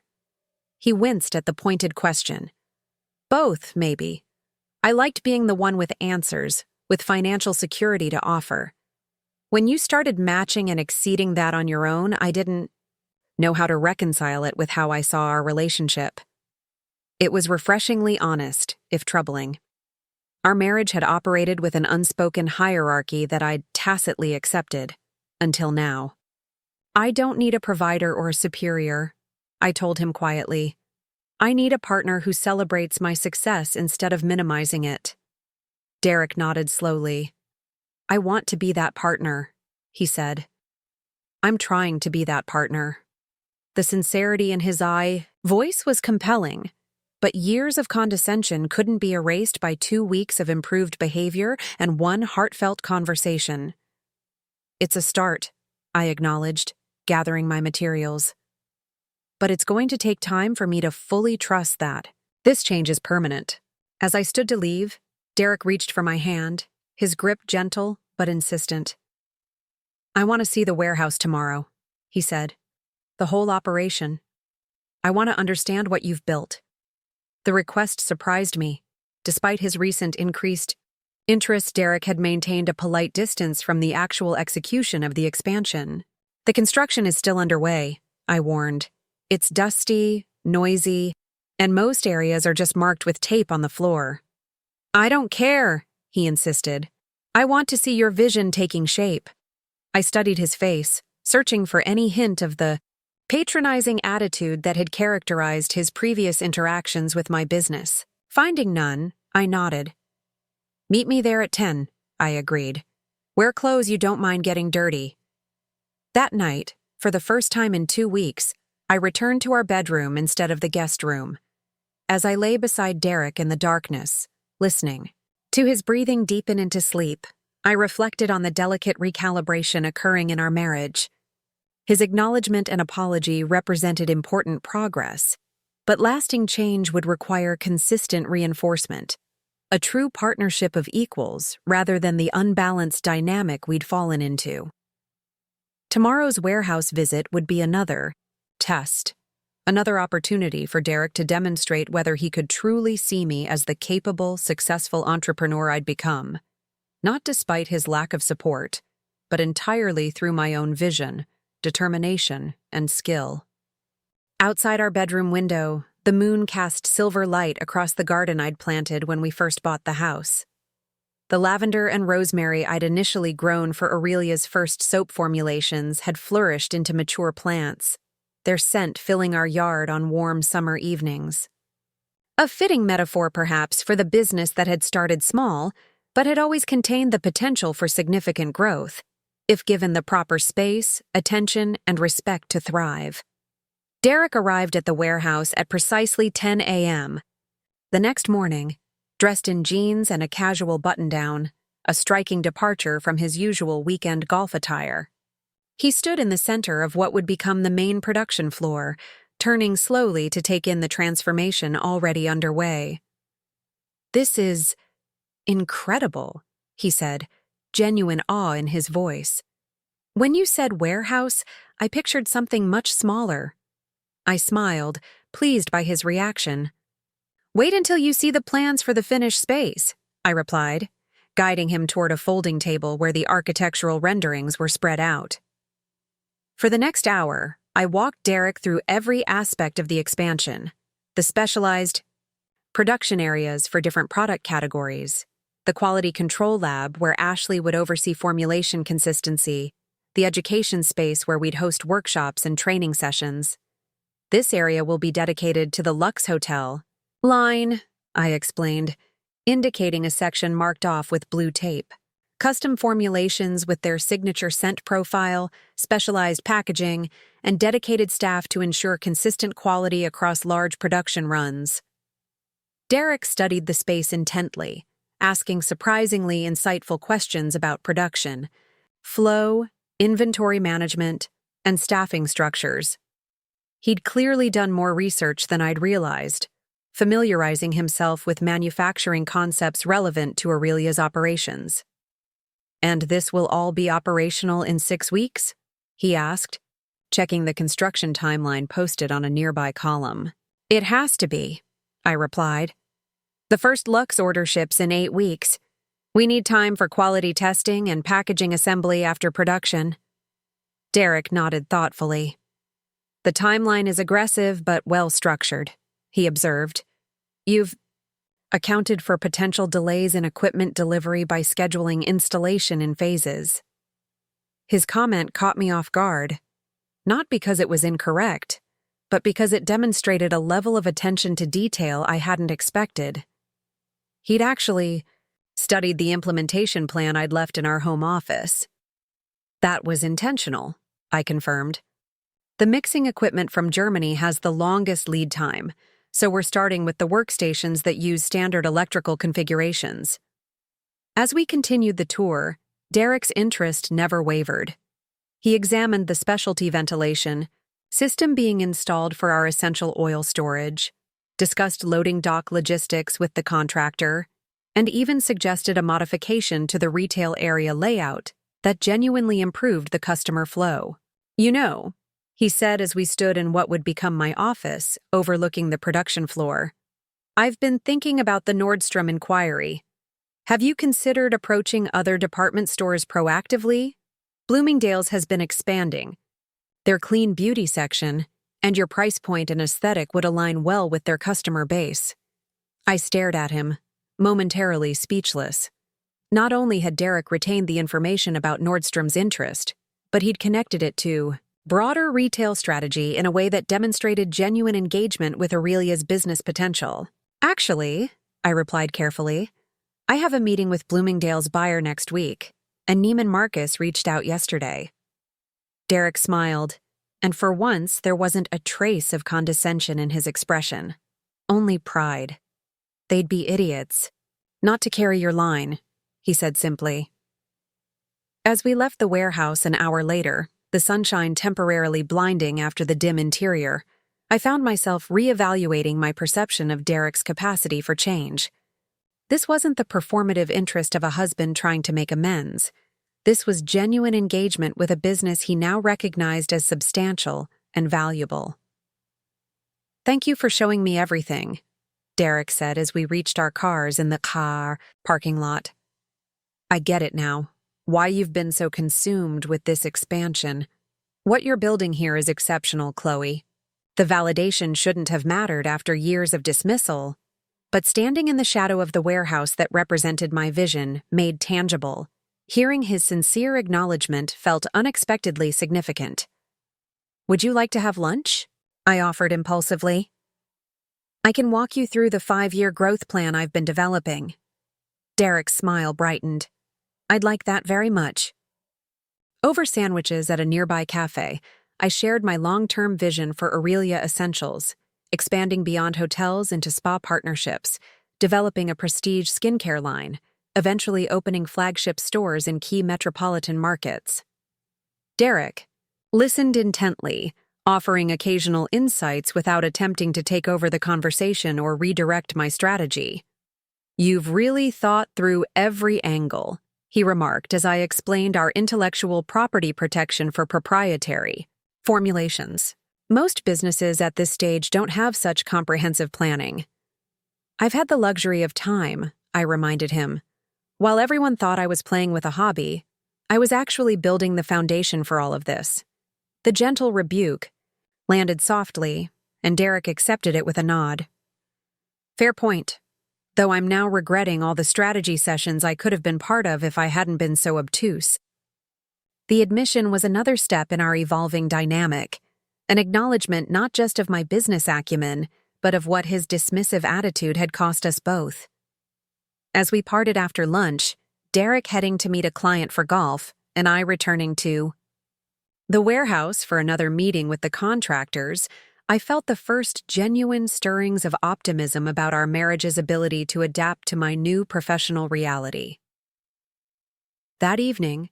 He winced at the pointed question. Both, maybe. I liked being the one with answers, with financial security to offer. When you started matching and exceeding that on your own, I didn't know how to reconcile it with how I saw our relationship. It was refreshingly honest, if troubling. Our marriage had operated with an unspoken hierarchy that I'd tacitly accepted, until now. I don't need a provider or a superior, I told him quietly. I need a partner who celebrates my success instead of minimizing it. Derek nodded slowly. I want to be that partner, he said. I'm trying to be that partner. The sincerity in his voice was compelling, but years of condescension couldn't be erased by 2 weeks of improved behavior and one heartfelt conversation. It's a start, I acknowledged, gathering my materials. But it's going to take time for me to fully trust that. This change is permanent. As I stood to leave, Derek reached for my hand, his grip gentle but insistent. I want to see the warehouse tomorrow, he said. The whole operation. I want to understand what you've built. The request surprised me. Despite his recent increased interest, Derek had maintained a polite distance from the actual execution of the expansion. The construction is still underway, I warned. It's dusty, noisy, and most areas are just marked with tape on the floor. I don't care, he insisted. I want to see your vision taking shape. I studied his face, searching for any hint of the patronizing attitude that had characterized his previous interactions with my business. Finding none, I nodded. Meet me there at 10, I agreed. Wear clothes you don't mind getting dirty. That night, for the first time in 2 weeks, I returned to our bedroom instead of the guest room. As I lay beside Derek in the darkness, listening to his breathing deepen into sleep, I reflected on the delicate recalibration occurring in our marriage. His acknowledgement and apology represented important progress, but lasting change would require consistent reinforcement, a true partnership of equals rather than the unbalanced dynamic we'd fallen into. Tomorrow's warehouse visit would be another test, another opportunity for Derek to demonstrate whether he could truly see me as the capable, successful entrepreneur I'd become, not despite his lack of support, but entirely through my own vision, determination, and skill. Outside our bedroom window, the moon cast silver light across the garden I'd planted when we first bought the house. The lavender and rosemary I'd initially grown for Aurelia's first soap formulations had flourished into mature plants, their scent filling our yard on warm summer evenings. A fitting metaphor, perhaps, for the business that had started small, but had always contained the potential for significant growth, if given the proper space, attention, and respect to thrive. Derek arrived at the warehouse at precisely 10 a.m. The next morning, dressed in jeans and a casual button-down, a striking departure from his usual weekend golf attire. He stood in the center of what would become the main production floor, turning slowly to take in the transformation already underway. This is incredible, he said, genuine awe in his voice. When you said warehouse, I pictured something much smaller. I smiled, pleased by his reaction. Wait until you see the plans for the finished space, I replied, guiding him toward a folding table where the architectural renderings were spread out. For the next hour, I walked Derek through every aspect of the expansion, the specialized production areas for different product categories, the quality control lab where Ashley would oversee formulation consistency, the education space where we'd host workshops and training sessions. This area will be dedicated to the Lux Hotel line, I explained, indicating a section marked off with blue tape. Custom formulations with their signature scent profile, specialized packaging, and dedicated staff to ensure consistent quality across large production runs. Derek studied the space intently, asking surprisingly insightful questions about production, flow, inventory management, and staffing structures. He'd clearly done more research than I'd realized, familiarizing himself with manufacturing concepts relevant to Aurelia's operations. "And this will all be operational in 6 weeks?" he asked, checking the construction timeline posted on a nearby column. "It has to be," I replied. "The first Lux order ships in 8 weeks. We need time for quality testing and packaging assembly after production." Derek nodded thoughtfully. "The timeline is aggressive but well-structured," he observed. "You've accounted for potential delays in equipment delivery by scheduling installation in phases." His comment caught me off guard, not because it was incorrect, but because it demonstrated a level of attention to detail I hadn't expected. He'd actually studied the implementation plan I'd left in our home office. "That was intentional," I confirmed. "The mixing equipment from Germany has the longest lead time, so we're starting with the workstations that use standard electrical configurations." As we continued the tour, Derek's interest never wavered. He examined the specialty ventilation system being installed for our essential oil storage, discussed loading dock logistics with the contractor, and even suggested a modification to the retail area layout that genuinely improved the customer flow. "You know," he said as we stood in what would become my office, overlooking the production floor, "I've been thinking about the Nordstrom inquiry. Have you considered approaching other department stores proactively? Bloomingdale's has been expanding. Their clean beauty section and your price point and aesthetic would align well with their customer base." I stared at him, momentarily speechless. Not only had Derek retained the information about Nordstrom's interest, but he'd connected it to broader retail strategy in a way that demonstrated genuine engagement with Aurelia's business potential. "Actually," I replied carefully, "I have a meeting with Bloomingdale's buyer next week, and Neiman Marcus reached out yesterday." Derek smiled, and for once there wasn't a trace of condescension in his expression, only pride. "They'd be idiots not to carry your line," he said simply. As we left the warehouse an hour later, the sunshine temporarily blinding after the dim interior, I found myself reevaluating my perception of Derek's capacity for change. This wasn't the performative interest of a husband trying to make amends. This was genuine engagement with a business he now recognized as substantial and valuable. "Thank you for showing me everything," Derek said as we reached our cars in the car parking lot. "I get it now. Why you've been so consumed with this expansion. What you're building here is exceptional, Chloe. The validation shouldn't have mattered after years of dismissal, but standing in the shadow of the warehouse that represented my vision made tangible. Hearing his sincere acknowledgement felt unexpectedly significant. "Would you like to have lunch?" I offered impulsively. "I can walk you through the 5-year growth plan I've been developing." Derek's smile brightened. "I'd like that very much." Over sandwiches at a nearby cafe, I shared my long-term vision for Aurelia Essentials, expanding beyond hotels into spa partnerships, developing a prestige skincare line, eventually opening flagship stores in key metropolitan markets. Derek listened intently, offering occasional insights without attempting to take over the conversation or redirect my strategy. "You've really thought through every angle," he remarked as I explained our intellectual property protection for proprietary formulations. "Most businesses at this stage don't have such comprehensive planning." "I've had the luxury of time," I reminded him. "While everyone thought I was playing with a hobby, I was actually building the foundation for all of this." The gentle rebuke landed softly, and Derek accepted it with a nod. "Fair point. Though I'm now regretting all the strategy sessions I could have been part of if I hadn't been so obtuse." The admission was another step in our evolving dynamic, an acknowledgement not just of my business acumen, but of what his dismissive attitude had cost us both. As we parted after lunch, Derek heading to meet a client for golf, and I returning to the warehouse for another meeting with the contractors. I felt the first genuine stirrings of optimism about our marriage's ability to adapt to my new professional reality. That evening,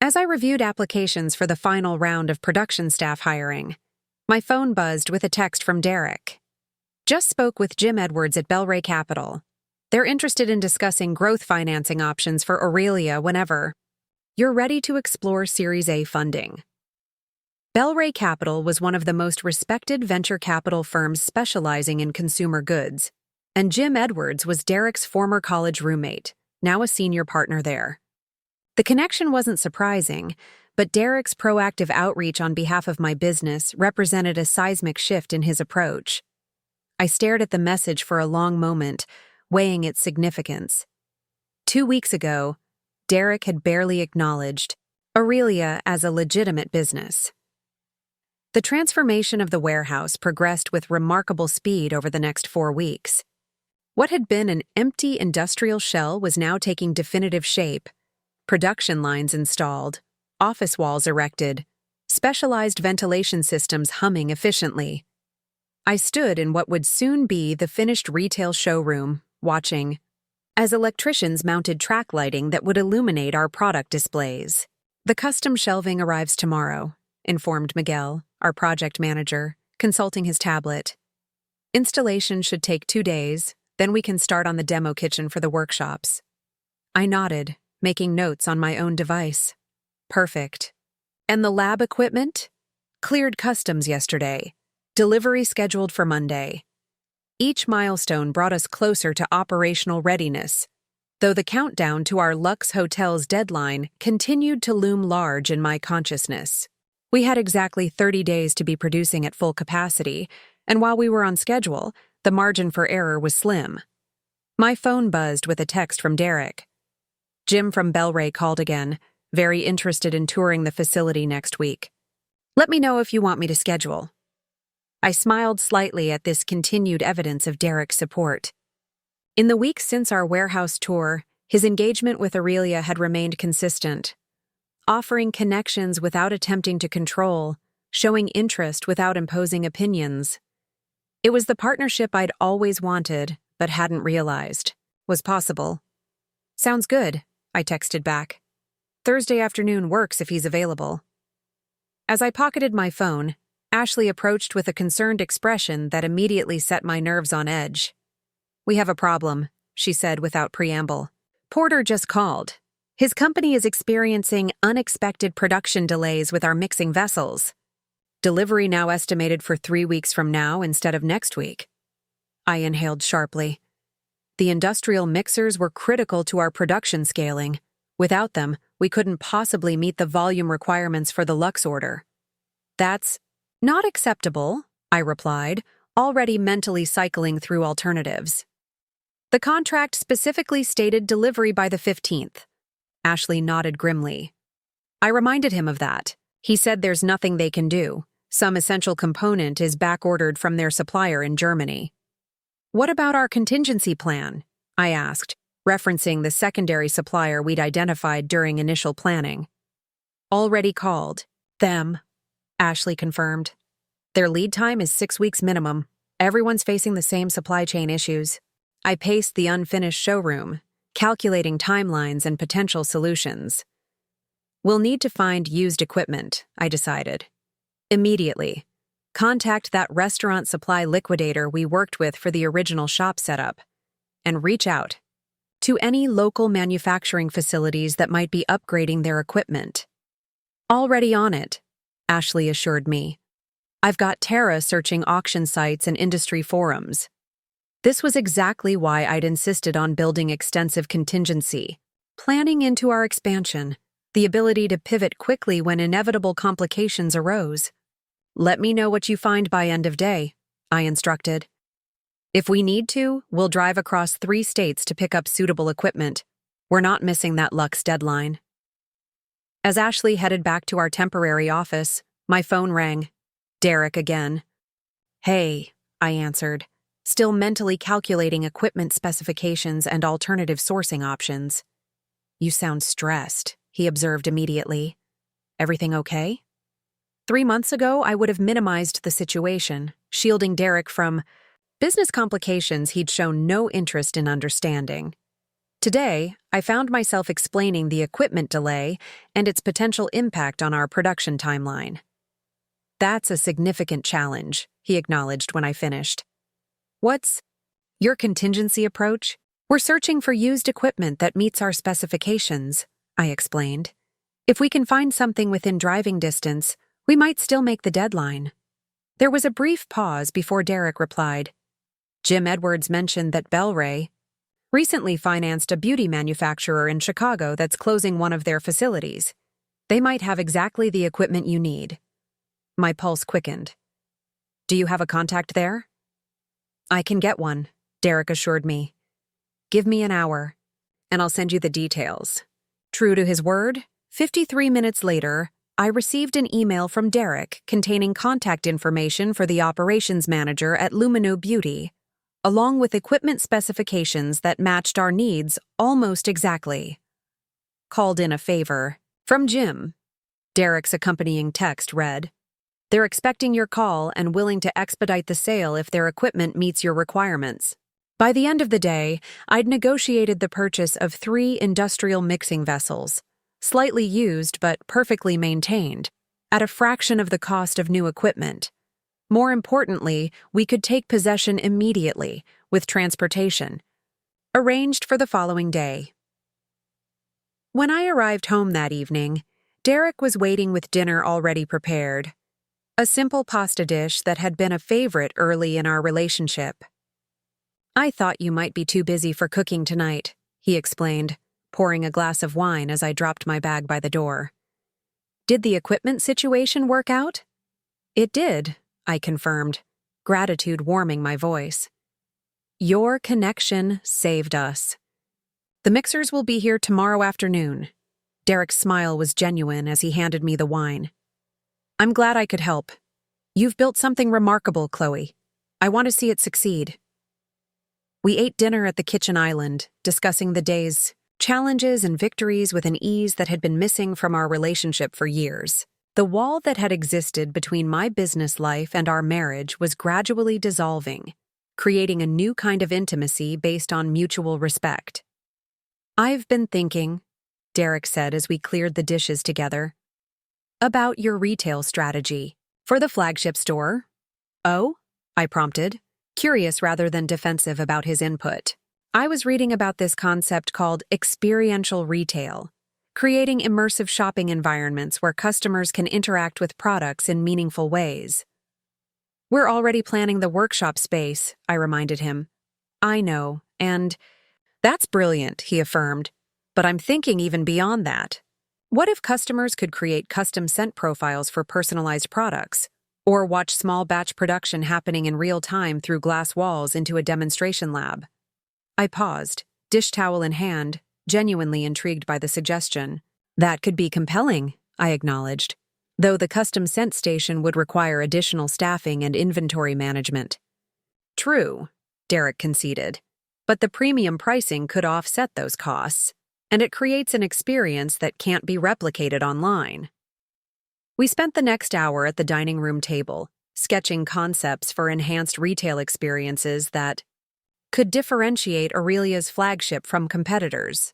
as I reviewed applications for the final round of production staff hiring, my phone buzzed with a text from Derek. Just spoke with Jim Edwards at Bellray Capital. They're interested in discussing growth financing options for Aurelia whenever you're ready to explore Series A funding. Bellray Capital was one of the most respected venture capital firms specializing in consumer goods, and Jim Edwards was Derek's former college roommate, now a senior partner there. The connection wasn't surprising, but Derek's proactive outreach on behalf of my business represented a seismic shift in his approach. I stared at the message for a long moment, weighing its significance. 2 weeks ago, Derek had barely acknowledged Aurelia as a legitimate business. The transformation of the warehouse progressed with remarkable speed over the next 4 weeks. What had been an empty industrial shell was now taking definitive shape. Production lines installed, office walls erected, specialized ventilation systems humming efficiently. I stood in what would soon be the finished retail showroom, watching as electricians mounted track lighting that would illuminate our product displays. "The custom shelving arrives tomorrow," informed Miguel, our project manager, consulting his tablet. "Installation should take 2 days, then we can start on the demo kitchen for the workshops." I nodded, making notes on my own device. "Perfect. And the lab equipment?" "Cleared customs yesterday. Delivery scheduled for Monday." Each milestone brought us closer to operational readiness, though the countdown to our Lux Hotel's deadline continued to loom large in my consciousness. We had exactly 30 days to be producing at full capacity, and while we were on schedule, the margin for error was slim. My phone buzzed with a text from Derek. Jim from Bellray called again, very interested in touring the facility next week. "Let me know if you want me to schedule." I smiled slightly at this continued evidence of Derek's support. In the weeks since our warehouse tour, his engagement with Aurelia had remained consistent, offering connections without attempting to control, showing interest without imposing opinions. It was the partnership I'd always wanted, but hadn't realized was possible. "Sounds good," I texted back. "Thursday afternoon works if he's available." As I pocketed my phone, Ashley approached with a concerned expression that immediately set my nerves on edge. "We have a problem," she said without preamble. "Porter just called. His company is experiencing unexpected production delays with our mixing vessels. Delivery now estimated for 3 weeks from now instead of next week." I inhaled sharply. The industrial mixers were critical to our production scaling. Without them, we couldn't possibly meet the volume requirements for the Lux order. "That's not acceptable," I replied, already mentally cycling through alternatives. "The contract specifically stated delivery by the 15th. Ashley nodded grimly. I reminded him of that. He said there's nothing they can do. Some essential component is back-ordered from their supplier in Germany. "What about our contingency plan?" I asked, referencing the secondary supplier we'd identified during initial planning. "Already called. Them," Ashley confirmed. "Their lead time is 6 weeks minimum. Everyone's facing the same supply chain issues." I paced the unfinished showroom, calculating timelines and potential solutions. "We'll need to find used equipment," I decided. "Immediately. Contact that restaurant supply liquidator we worked with for the original shop setup, and reach out to any local manufacturing facilities that might be upgrading their equipment." "Already on it," Ashley assured me. "I've got Tara searching auction sites and industry forums." This was exactly why I'd insisted on building extensive contingency, planning into our expansion, the ability to pivot quickly when inevitable complications arose. "Let me know what you find by end of day," I instructed. "If we need to, we'll drive across 3 states to pick up suitable equipment. We're not missing that Lux deadline." As Ashley headed back to our temporary office, my phone rang. Derek again. "Hey," I answered, still mentally calculating equipment specifications and alternative sourcing options. You sound stressed, he observed immediately. Everything okay? 3 months ago, I would have minimized the situation, shielding Derek from business complications he'd shown no interest in understanding. Today, I found myself explaining the equipment delay and its potential impact on our production timeline. That's a significant challenge, he acknowledged when I finished. What's your contingency approach? We're searching for used equipment that meets our specifications, I explained. If we can find something within driving distance, we might still make the deadline. There was a brief pause before Derek replied. Jim Edwards mentioned that Bel-Ray recently financed a beauty manufacturer in Chicago that's closing one of their facilities. They might have exactly the equipment you need. My pulse quickened. Do you have a contact there? I can get one, Derek assured me. Give me an hour, and I'll send you the details. True to his word, 53 minutes later, I received an email from Derek containing contact information for the operations manager at Lumino Beauty, along with equipment specifications that matched our needs almost exactly. Called in a favor. From Jim. Derek's accompanying text read, They're expecting your call and willing to expedite the sale if their equipment meets your requirements. By the end of the day, I'd negotiated the purchase of 3 industrial mixing vessels, slightly used but perfectly maintained, at a fraction of the cost of new equipment. More importantly, we could take possession immediately, with transportation. Arranged for the following day. When I arrived home that evening, Derek was waiting with dinner already prepared. A simple pasta dish that had been a favorite early in our relationship. I thought you might be too busy for cooking tonight, he explained, pouring a glass of wine as I dropped my bag by the door. Did the equipment situation work out? It did, I confirmed, gratitude warming my voice. Your connection saved us. The mixers will be here tomorrow afternoon. Derek's smile was genuine as he handed me the wine. I'm glad I could help. You've built something remarkable, Chloe. I want to see it succeed. We ate dinner at the kitchen island, discussing the day's challenges and victories with an ease that had been missing from our relationship for years. The wall that had existed between my business life and our marriage was gradually dissolving, creating a new kind of intimacy based on mutual respect. I've been thinking, Derek said as we cleared the dishes together, about your retail strategy. For the flagship store? Oh? I prompted, curious rather than defensive about his input. I was reading about this concept called experiential retail, creating immersive shopping environments where customers can interact with products in meaningful ways. We're already planning the workshop space, I reminded him. I know, and that's brilliant, he affirmed, but I'm thinking even beyond that. What if customers could create custom scent profiles for personalized products, or watch small batch production happening in real time through glass walls into a demonstration lab? I paused, dish towel in hand, genuinely intrigued by the suggestion. That could be compelling, I acknowledged, though the custom scent station would require additional staffing and inventory management. True, Derek conceded, but the premium pricing could offset those costs, and it creates an experience that can't be replicated online. We spent the next hour at the dining room table, sketching concepts for enhanced retail experiences that could differentiate Aurelia's flagship from competitors.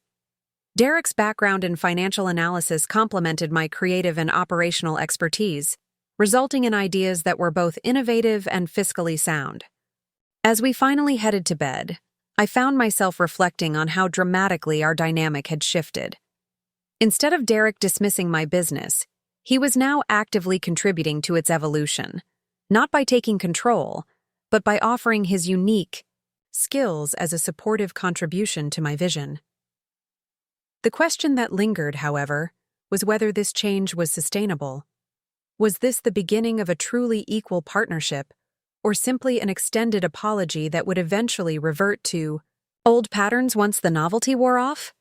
Derek's background in financial analysis complemented my creative and operational expertise, resulting in ideas that were both innovative and fiscally sound. As we finally headed to bed, I found myself reflecting on how dramatically our dynamic had shifted. Instead of Derek dismissing my business, he was now actively contributing to its evolution, not by taking control, but by offering his unique skills as a supportive contribution to my vision. The question that lingered, however, was whether this change was sustainable. Was this the beginning of a truly equal partnership, or simply an extended apology that would eventually revert to old patterns once the novelty wore off?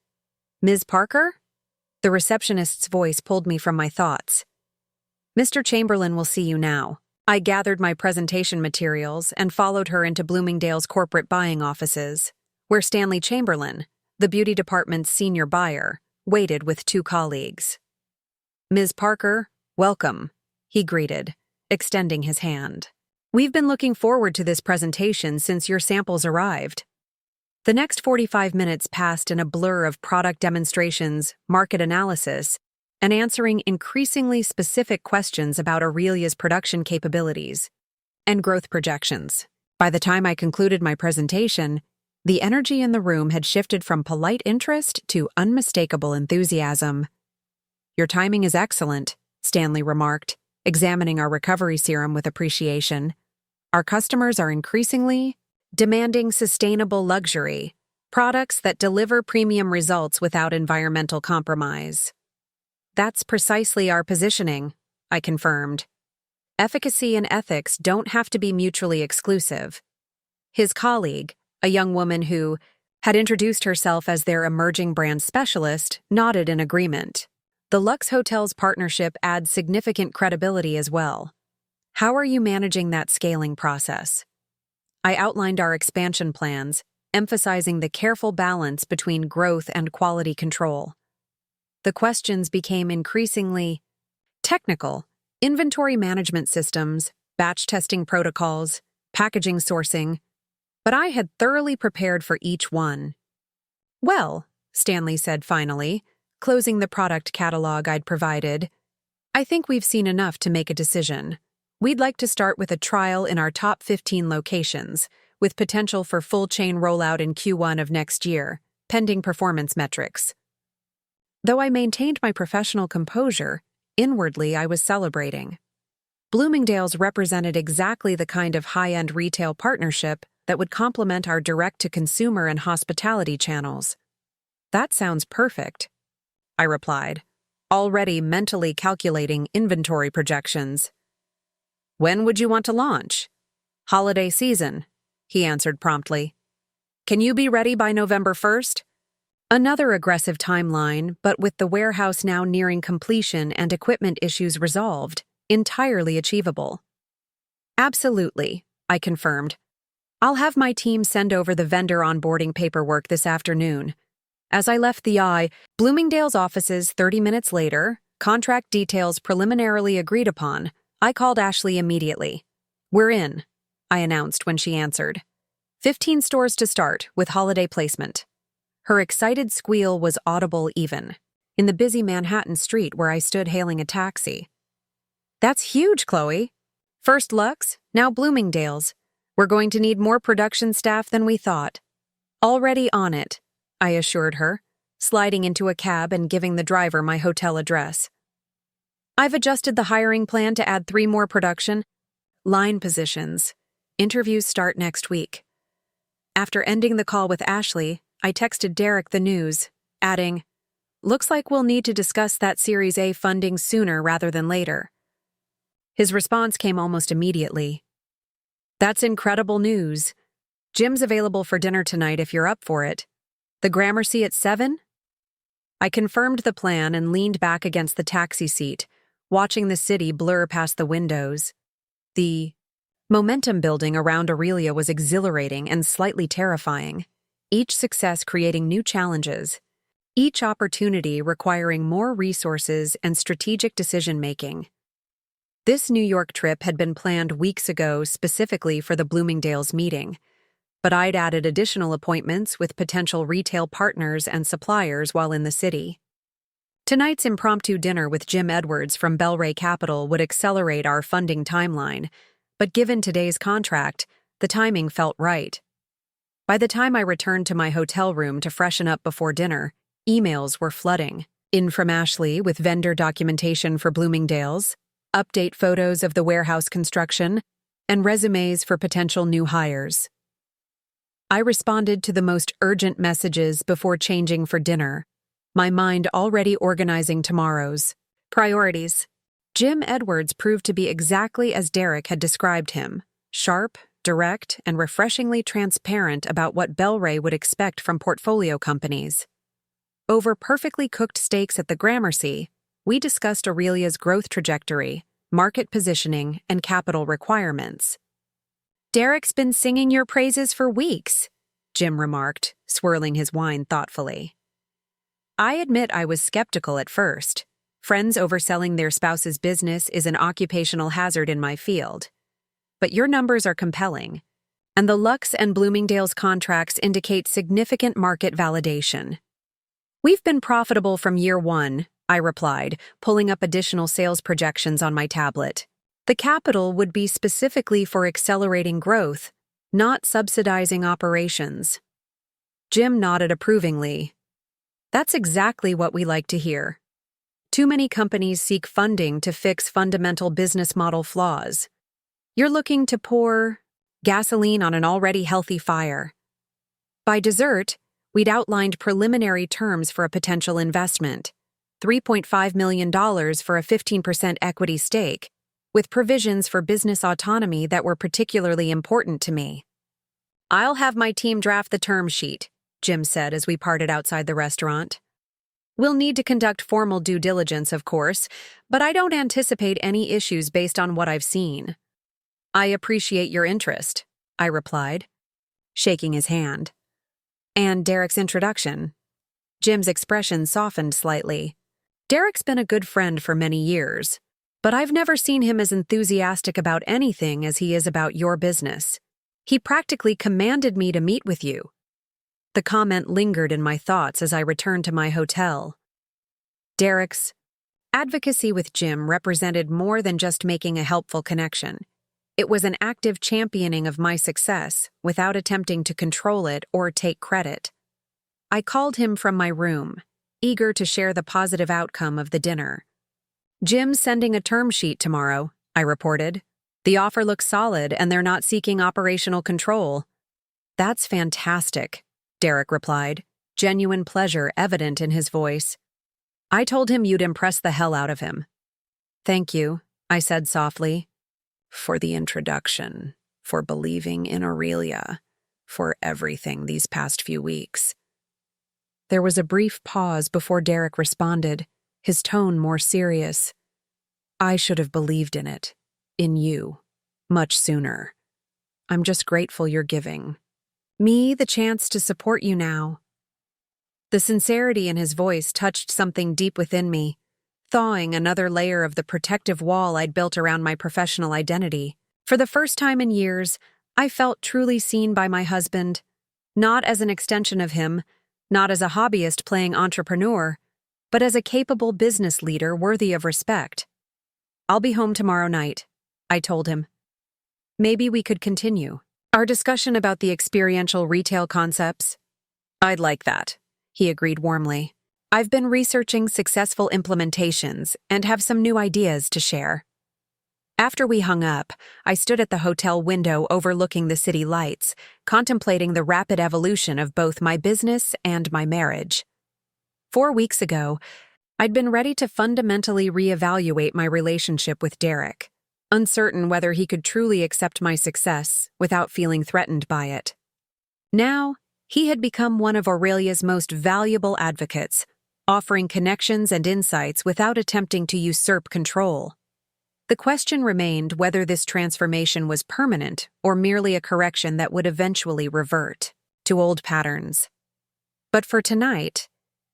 Ms. Parker? The receptionist's voice pulled me from my thoughts. Mr. Chamberlain will see you now. I gathered my presentation materials and followed her into Bloomingdale's corporate buying offices, where Stanley Chamberlain, the beauty department's senior buyer, waited with two colleagues. "Ms. Parker, welcome," he greeted, extending his hand. "We've been looking forward to this presentation since your samples arrived." The next 45 minutes passed in a blur of product demonstrations, market analysis, and answering increasingly specific questions about Aurelia's production capabilities and growth projections. By the time I concluded my presentation, the energy in the room had shifted from polite interest to unmistakable enthusiasm. "Your timing is excellent," Stanley remarked, examining our recovery serum with appreciation. "Our customers are increasingly demanding sustainable luxury, products that deliver premium results without environmental compromise." "That's precisely our positioning," I confirmed. "Efficacy and ethics don't have to be mutually exclusive." His colleague, a young woman who had introduced herself as their emerging brand specialist, nodded in agreement. "The Lux Hotels partnership adds significant credibility as well. How are you managing that scaling process?" I outlined our expansion plans, emphasizing the careful balance between growth and quality control. The questions became increasingly technical: inventory management systems, batch testing protocols, packaging sourcing, but I had thoroughly prepared for each one. "Well," Stanley said finally, closing the product catalog I'd provided, "I think we've seen enough to make a decision. We'd like to start with a trial in our top 15 locations, with potential for full chain rollout in Q1 of next year, pending performance metrics." Though I maintained my professional composure, inwardly I was celebrating. Bloomingdale's represented exactly the kind of high-end retail partnership that would complement our direct-to-consumer and hospitality channels. "That sounds perfect," I replied, already mentally calculating inventory projections. "When would you want to launch?" "Holiday season," he answered promptly. "Can you be ready by November 1st? Another aggressive timeline, but with the warehouse now nearing completion and equipment issues resolved, entirely achievable. "Absolutely," I confirmed. "I'll have my team send over the vendor onboarding paperwork this afternoon." As I left the Bloomingdale's offices 30 minutes later, contract details preliminarily agreed upon, I called Ashley immediately. "We're in," I announced when she answered. 15 stores to start, with holiday placement." Her excited squeal was audible even in the busy Manhattan street where I stood hailing a taxi. "That's huge, Chloe. First Lux, now Bloomingdale's. We're going to need more production staff than we thought." "Already on it," I assured her, sliding into a cab and giving the driver my hotel address. "I've adjusted the hiring plan to add 3 more production line positions. Interviews start next week." After ending the call with Ashley, I texted Derek the news, adding, "Looks like we'll need to discuss that Series A funding sooner rather than later." His response came almost immediately. "That's incredible news. Jim's available for dinner tonight if you're up for it. The Gramercy at 7? I confirmed the plan and leaned back against the taxi seat, watching the city blur past the windows. The momentum building around Aurelia was exhilarating and slightly terrifying, each success creating new challenges, each opportunity requiring more resources and strategic decision-making. This New York trip had been planned weeks ago specifically for the Bloomingdale's meeting, but I'd added additional appointments with potential retail partners and suppliers while in the city. Tonight's impromptu dinner with Jim Edwards from Bellray Capital would accelerate our funding timeline, but given today's contract, the timing felt right. By the time I returned to my hotel room to freshen up before dinner, emails were flooding. In from Ashley with vendor documentation for Bloomingdale's, update photos of the warehouse construction, and resumes for potential new hires. I responded to the most urgent messages before changing for dinner, my mind already organizing tomorrow's priorities. Jim Edwards proved to be exactly as Derek had described him, sharp, direct, and refreshingly transparent about what Bellray would expect from portfolio companies. Over perfectly cooked steaks at the Gramercy, we discussed Aurelia's growth trajectory, market positioning, and capital requirements. "Derek's been singing your praises for weeks," Jim remarked, swirling his wine thoughtfully. I admit I was skeptical at first. Friends overselling their spouse's business is an occupational hazard in my field. But your numbers are compelling, and the Lux and Bloomingdale's contracts indicate significant market validation. We've been profitable from year one, I replied, pulling up additional sales projections on my tablet. The capital would be specifically for accelerating growth, not subsidizing operations. Jim nodded approvingly. That's exactly what we like to hear. Too many companies seek funding to fix fundamental business model flaws. You're looking to pour gasoline on an already healthy fire. By dessert, we'd outlined preliminary terms for a potential investment, $3.5 million for a 15% equity stake, with provisions for business autonomy that were particularly important to me. I'll have my team draft the term sheet, Jim said as we parted outside the restaurant. We'll need to conduct formal due diligence, of course, but I don't anticipate any issues based on what I've seen. I appreciate your interest, I replied, shaking his hand. And Derek's introduction. Jim's expression softened slightly. Derek's been a good friend for many years, but I've never seen him as enthusiastic about anything as he is about your business. He practically commanded me to meet with you. The comment lingered in my thoughts as I returned to my hotel. Derek's advocacy with Jim represented more than just making a helpful connection. It was an active championing of my success without attempting to control it or take credit. I called him from my room, eager to share the positive outcome of the dinner. Jim's sending a term sheet tomorrow, I reported. The offer looks solid and they're not seeking operational control. That's fantastic, Derek replied, genuine pleasure evident in his voice. I told him you'd impress the hell out of him. Thank you, I said softly. For the introduction, for believing in Aurelia, for everything these past few weeks. There was a brief pause before Derek responded, his tone more serious. I should have believed in it, in you, much sooner. I'm just grateful you're giving me the chance to support you now. The sincerity in his voice touched something deep within me, thawing another layer of the protective wall I'd built around my professional identity. For the first time in years, I felt truly seen by my husband, not as an extension of him, not as a hobbyist playing entrepreneur, but as a capable business leader worthy of respect. I'll be home tomorrow night, I told him. Maybe we could continue our discussion about the experiential retail concepts. I'd like that, he agreed warmly. I've been researching successful implementations and have some new ideas to share. After we hung up, I stood at the hotel window overlooking the city lights, contemplating the rapid evolution of both my business and my marriage. 4 weeks ago, I'd been ready to fundamentally reevaluate my relationship with Derek, uncertain whether he could truly accept my success without feeling threatened by it. Now, he had become one of Aurelia's most valuable advocates, offering connections and insights without attempting to usurp control. The question remained whether this transformation was permanent or merely a correction that would eventually revert to old patterns. But for tonight,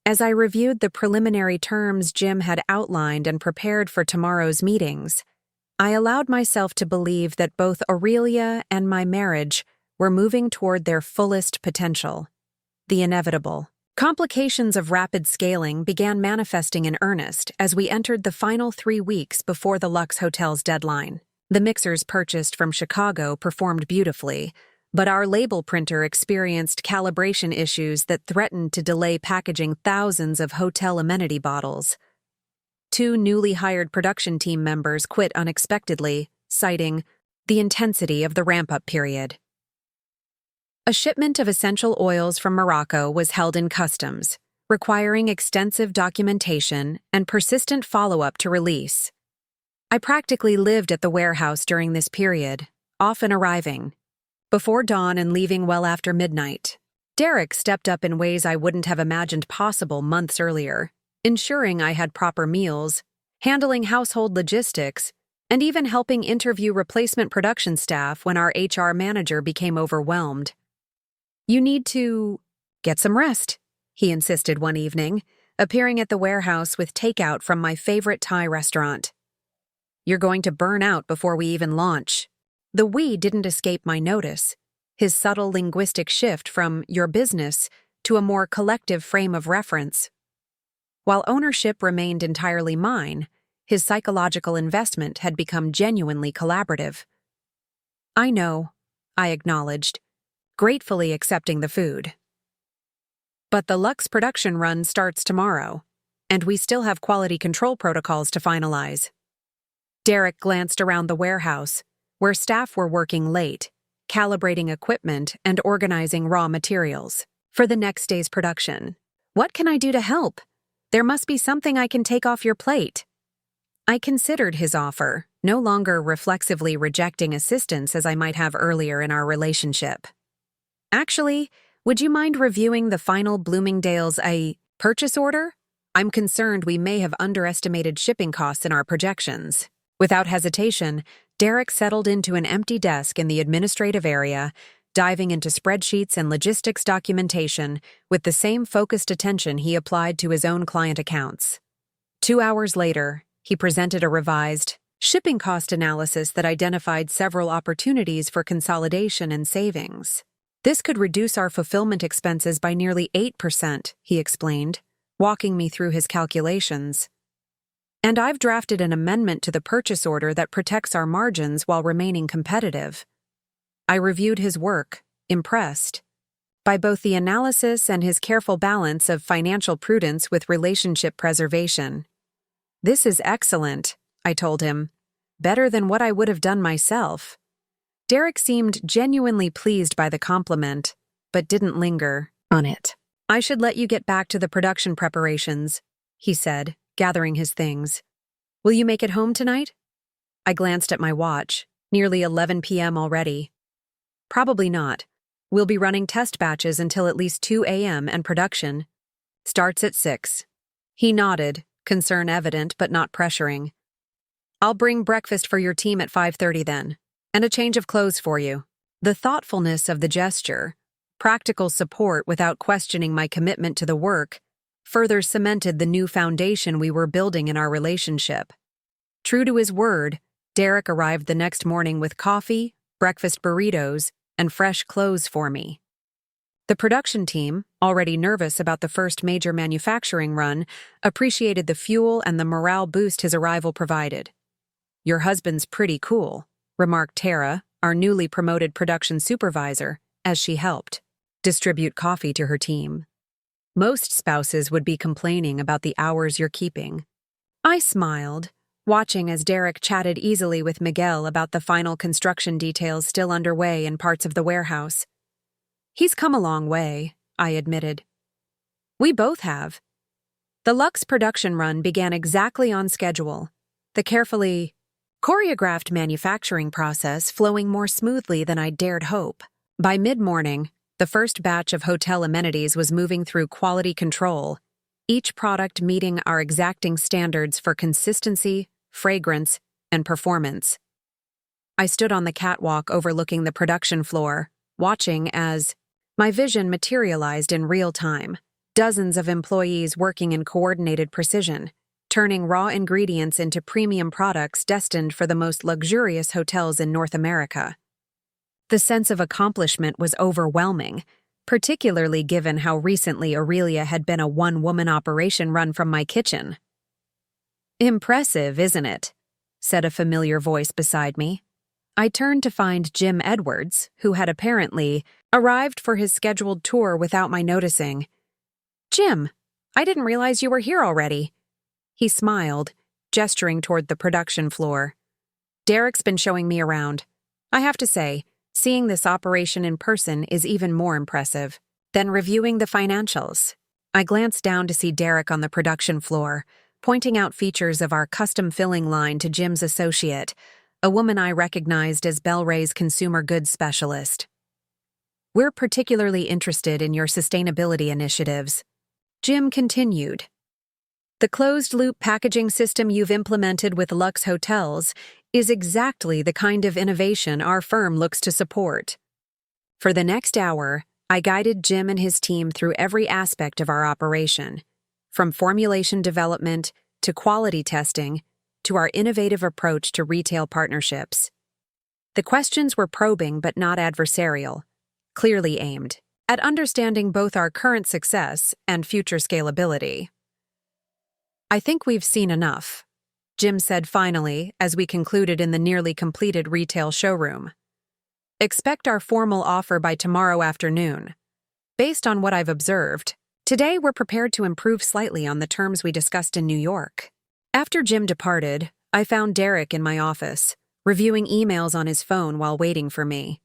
as I reviewed the preliminary terms Jim had outlined and prepared for tomorrow's meetings, I allowed myself to believe that both Aurelia and my marriage were moving toward their fullest potential, the inevitable. Complications of rapid scaling began manifesting in earnest as we entered the final 3 weeks before the Lux Hotel's deadline. The mixers purchased from Chicago performed beautifully, but our label printer experienced calibration issues that threatened to delay packaging thousands of hotel amenity bottles. 2 newly hired production team members quit unexpectedly, citing the intensity of the ramp-up period. A shipment of essential oils from Morocco was held in customs, requiring extensive documentation and persistent follow-up to release. I practically lived at the warehouse during this period, often arriving before dawn and leaving well after midnight. Derek stepped up in ways I wouldn't have imagined possible months earlier, ensuring I had proper meals, handling household logistics, and even helping interview replacement production staff when our HR manager became overwhelmed. You need to get some rest, he insisted one evening, appearing at the warehouse with takeout from my favorite Thai restaurant. You're going to burn out before we even launch. The "we" didn't escape my notice. His subtle linguistic shift from "your business" to a more collective frame of reference. While ownership remained entirely mine, his psychological investment had become genuinely collaborative. I know, I acknowledged, gratefully accepting the food. But the Lux production run starts tomorrow, and we still have quality control protocols to finalize. Derek glanced around the warehouse, where staff were working late, calibrating equipment and organizing raw materials for the next day's production. What can I do to help? There must be something I can take off your plate. I considered his offer, no longer reflexively rejecting assistance as I might have earlier in our relationship. Actually, would you mind reviewing the final Bloomingdale's purchase order? I'm concerned we may have underestimated shipping costs in our projections. Without hesitation, Derek settled into an empty desk in the administrative area, diving into spreadsheets and logistics documentation with the same focused attention he applied to his own client accounts. 2 hours later, he presented a revised shipping cost analysis that identified several opportunities for consolidation and savings. This could reduce our fulfillment expenses by nearly 8%, he explained, walking me through his calculations. And I've drafted an amendment to the purchase order that protects our margins while remaining competitive. I reviewed his work, impressed by both the analysis and his careful balance of financial prudence with relationship preservation. This is excellent, I told him. Better than what I would have done myself. Derek seemed genuinely pleased by the compliment, but didn't linger on it. I should let you get back to the production preparations, he said, gathering his things. Will you make it home tonight? I glanced at my watch, nearly 11 p.m. already. Probably not. We'll be running test batches until at least 2 a.m. and production starts at 6. He nodded, concern evident but not pressuring. I'll bring breakfast for your team at 5:30 then, and a change of clothes for you. The thoughtfulness of the gesture, practical support without questioning my commitment to the work, further cemented the new foundation we were building in our relationship. True to his word, Derek arrived the next morning with coffee, breakfast burritos, and fresh clothes for me. The production team, already nervous about the first major manufacturing run, appreciated the fuel and the morale boost his arrival provided. Your husband's pretty cool, remarked Tara, our newly promoted production supervisor, as she helped distribute coffee to her team. Most spouses would be complaining about the hours you're keeping. I smiled, watching as Derek chatted easily with Miguel about the final construction details still underway in parts of the warehouse. He's come a long way, I admitted. We both have. The Lux production run began exactly on schedule, the carefully choreographed manufacturing process flowing more smoothly than I dared hope. By mid-morning, the first batch of hotel amenities was moving through quality control, each product meeting our exacting standards for consistency, fragrance, and performance. I stood on the catwalk overlooking the production floor, watching as my vision materialized in real time, dozens of employees working in coordinated precision, turning raw ingredients into premium products destined for the most luxurious hotels in North America. The sense of accomplishment was overwhelming, particularly given how recently Aurelia had been a one-woman operation run from my kitchen. Impressive, isn't it? Said a familiar voice beside me. I turned to find Jim Edwards, who had apparently arrived for his scheduled tour without my noticing. Jim, I didn't realize you were here already. He smiled, gesturing toward the production floor. Derek's been showing me around. I have to say, seeing this operation in person is even more impressive than reviewing the financials. I glanced down to see Derek on the production floor, pointing out features of our custom filling line to Jim's associate, a woman I recognized as Bel-Ray's consumer goods specialist. We're particularly interested in your sustainability initiatives. Jim continued. The closed-loop packaging system you've implemented with Lux Hotels is exactly the kind of innovation our firm looks to support. For the next hour, I guided Jim and his team through every aspect of our operation, from formulation development to quality testing to our innovative approach to retail partnerships. The questions were probing but not adversarial, clearly aimed at understanding both our current success and future scalability. "I think we've seen enough," Jim said finally as we concluded in the nearly completed retail showroom. "Expect our formal offer by tomorrow afternoon. Based on what I've observed, today we're prepared to improve slightly on the terms we discussed in New York." After Jim departed, I found Derek in my office, reviewing emails on his phone while waiting for me.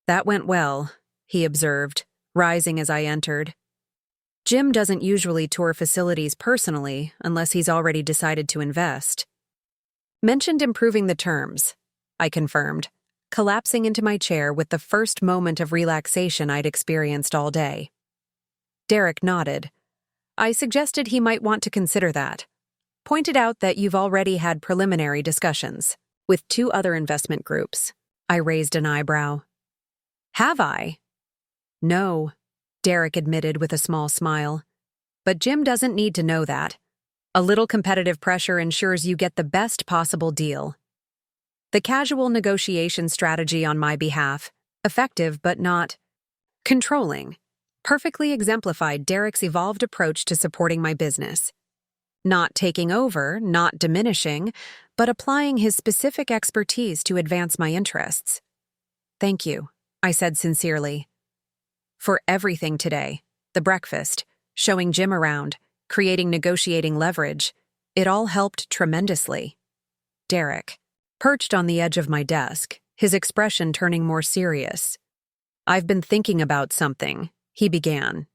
"That went well," he observed, rising as I entered. "Jim doesn't usually tour facilities personally unless he's already decided to invest." "Mentioned improving the terms," I confirmed, collapsing into my chair with the first moment of relaxation I'd experienced all day. Derek nodded. "I suggested he might want to consider that. Pointed out that you've already had preliminary discussions with 2 other investment groups." I raised an eyebrow. "Have I?" "No," Derek admitted with a small smile. "But Jim doesn't need to know that. A little competitive pressure ensures you get the best possible deal." The casual negotiation strategy on my behalf, effective but not controlling, perfectly exemplified Derek's evolved approach to supporting my business. Not taking over, not diminishing, but applying his specific expertise to advance my interests. "Thank you," I said sincerely. "For everything today, the breakfast, showing Jim around, creating negotiating leverage, it all helped tremendously." Derek, perched on the edge of my desk, his expression turning more serious. "I've been thinking about something," he began.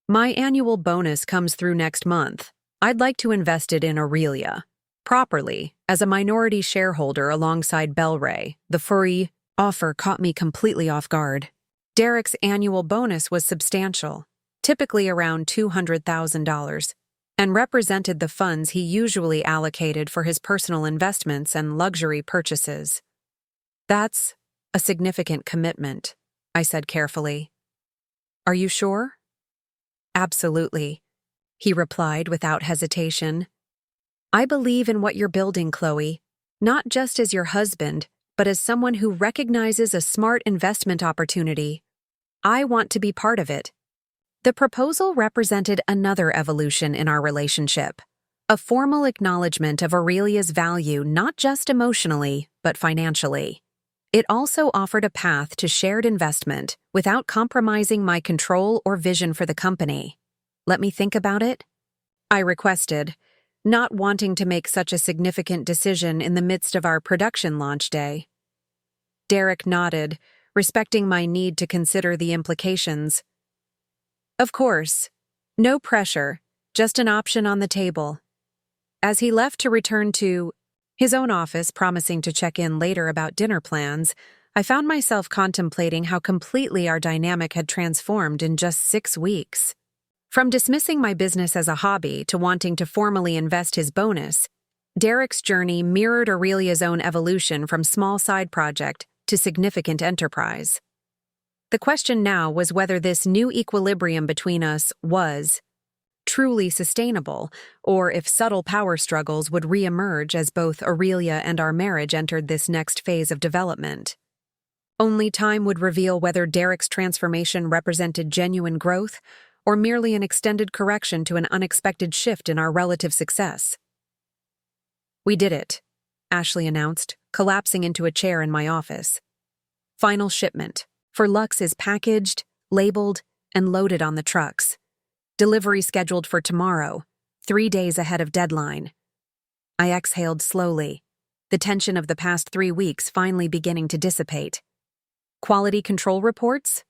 "My annual bonus comes through next month. I'd like to invest it in Aurelia, properly, as a minority shareholder alongside Bel-Ray." The furry offer caught me completely off guard. Derek's annual bonus was substantial, typically around $200,000, and represented the funds he usually allocated for his personal investments and luxury purchases. "That's a significant commitment," I said carefully. "Are you sure?" "Absolutely," he replied without hesitation. "I believe in what you're building, Chloe, not just as your husband, but as someone who recognizes a smart investment opportunity. I want to be part of it." The proposal represented another evolution in our relationship, a formal acknowledgement of Aurelia's value not just emotionally, but financially. It also offered a path to shared investment without compromising my control or vision for the company. "Let me think about it," I requested, not wanting to make such a significant decision in the midst of our production launch day. Derek nodded, respecting my need to consider the implications. "Of course. No pressure, just an option on the table." As he left to return to his own office, promising to check in later about dinner plans, I found myself contemplating how completely our dynamic had transformed in just 6 weeks. From dismissing my business as a hobby to wanting to formally invest his bonus, Derek's journey mirrored Aurelia's own evolution from small side project to significant enterprise. The question now was whether this new equilibrium between us was truly sustainable, or if subtle power struggles would re-emerge as both Aurelia and our marriage entered this next phase of development. Only time would reveal whether Derek's transformation represented genuine growth or merely an extended correction to an unexpected shift in our relative success. "We did it," Ashley announced, collapsing into a chair in my office. "Final shipment for Lux is packaged, labeled, and loaded on the trucks. Delivery scheduled for tomorrow, 3 days ahead of deadline." I exhaled slowly, the tension of the past 3 weeks finally beginning to dissipate. "Quality control reports?"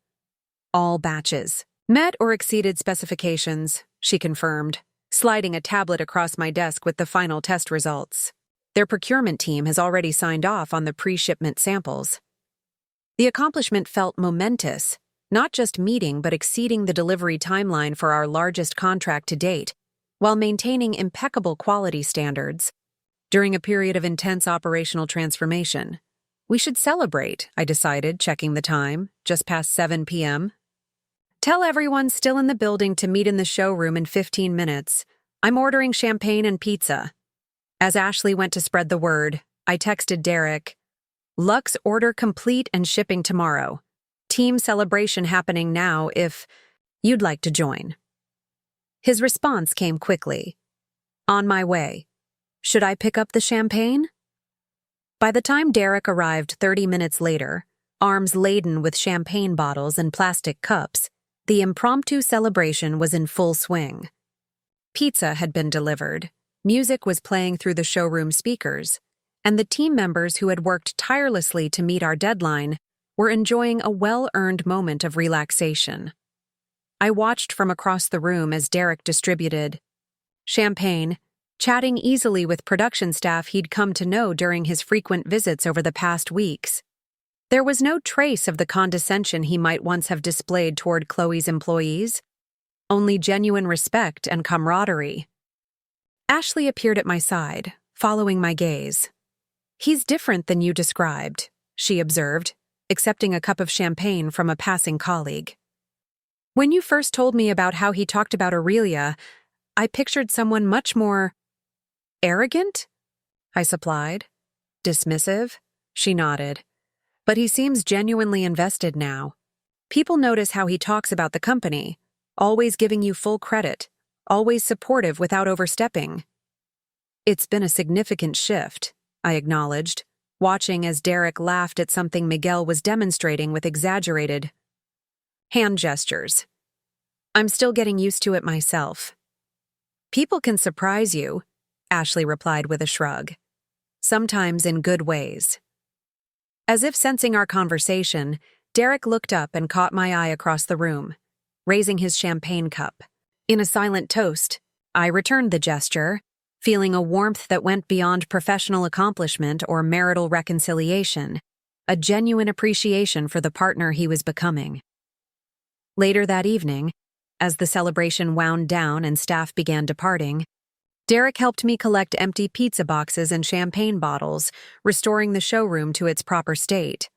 "All batches met or exceeded specifications," she confirmed, sliding a tablet across my desk with the final test results. "Their procurement team has already signed off on the pre-shipment samples." The accomplishment felt momentous, not just meeting but exceeding the delivery timeline for our largest contract to date, while maintaining impeccable quality standards. During a period of intense operational transformation, we should celebrate, I decided, checking the time, just past 7 p.m. Tell everyone still in the building to meet in the showroom in 15 minutes. I'm ordering champagne and pizza. As Ashley went to spread the word, I texted Derek, Lux order complete and shipping tomorrow. Team celebration happening now if you'd like to join. His response came quickly. On my way. Should I pick up the champagne? By the time Derek arrived 30 minutes later, arms laden with champagne bottles and plastic cups, the impromptu celebration was in full swing. Pizza had been delivered, music was playing through the showroom speakers, and the team members who had worked tirelessly to meet our deadline were enjoying a well-earned moment of relaxation. I watched from across the room as Derek distributed champagne, chatting easily with production staff he'd come to know during his frequent visits over the past weeks. There was no trace of the condescension he might once have displayed toward Chloe's employees, only genuine respect and camaraderie. Ashley appeared at my side, following my gaze. He's different than you described, she observed, accepting a cup of champagne from a passing colleague. When you first told me about how he talked about Aurelia, I pictured someone much more arrogant? I supplied. Dismissive? She nodded. But he seems genuinely invested now. People notice how he talks about the company, always giving you full credit, always supportive without overstepping. It's been a significant shift, I acknowledged, watching as Derek laughed at something Miguel was demonstrating with exaggerated hand gestures. I'm still getting used to it myself. People can surprise you, Ashley replied with a shrug. Sometimes in good ways. As if sensing our conversation, Derek looked up and caught my eye across the room, raising his champagne cup. In a silent toast, I returned the gesture, feeling a warmth that went beyond professional accomplishment or marital reconciliation, a genuine appreciation for the partner he was becoming. Later that evening, as the celebration wound down and staff began departing, Derek helped me collect empty pizza boxes and champagne bottles, restoring the showroom to its proper state.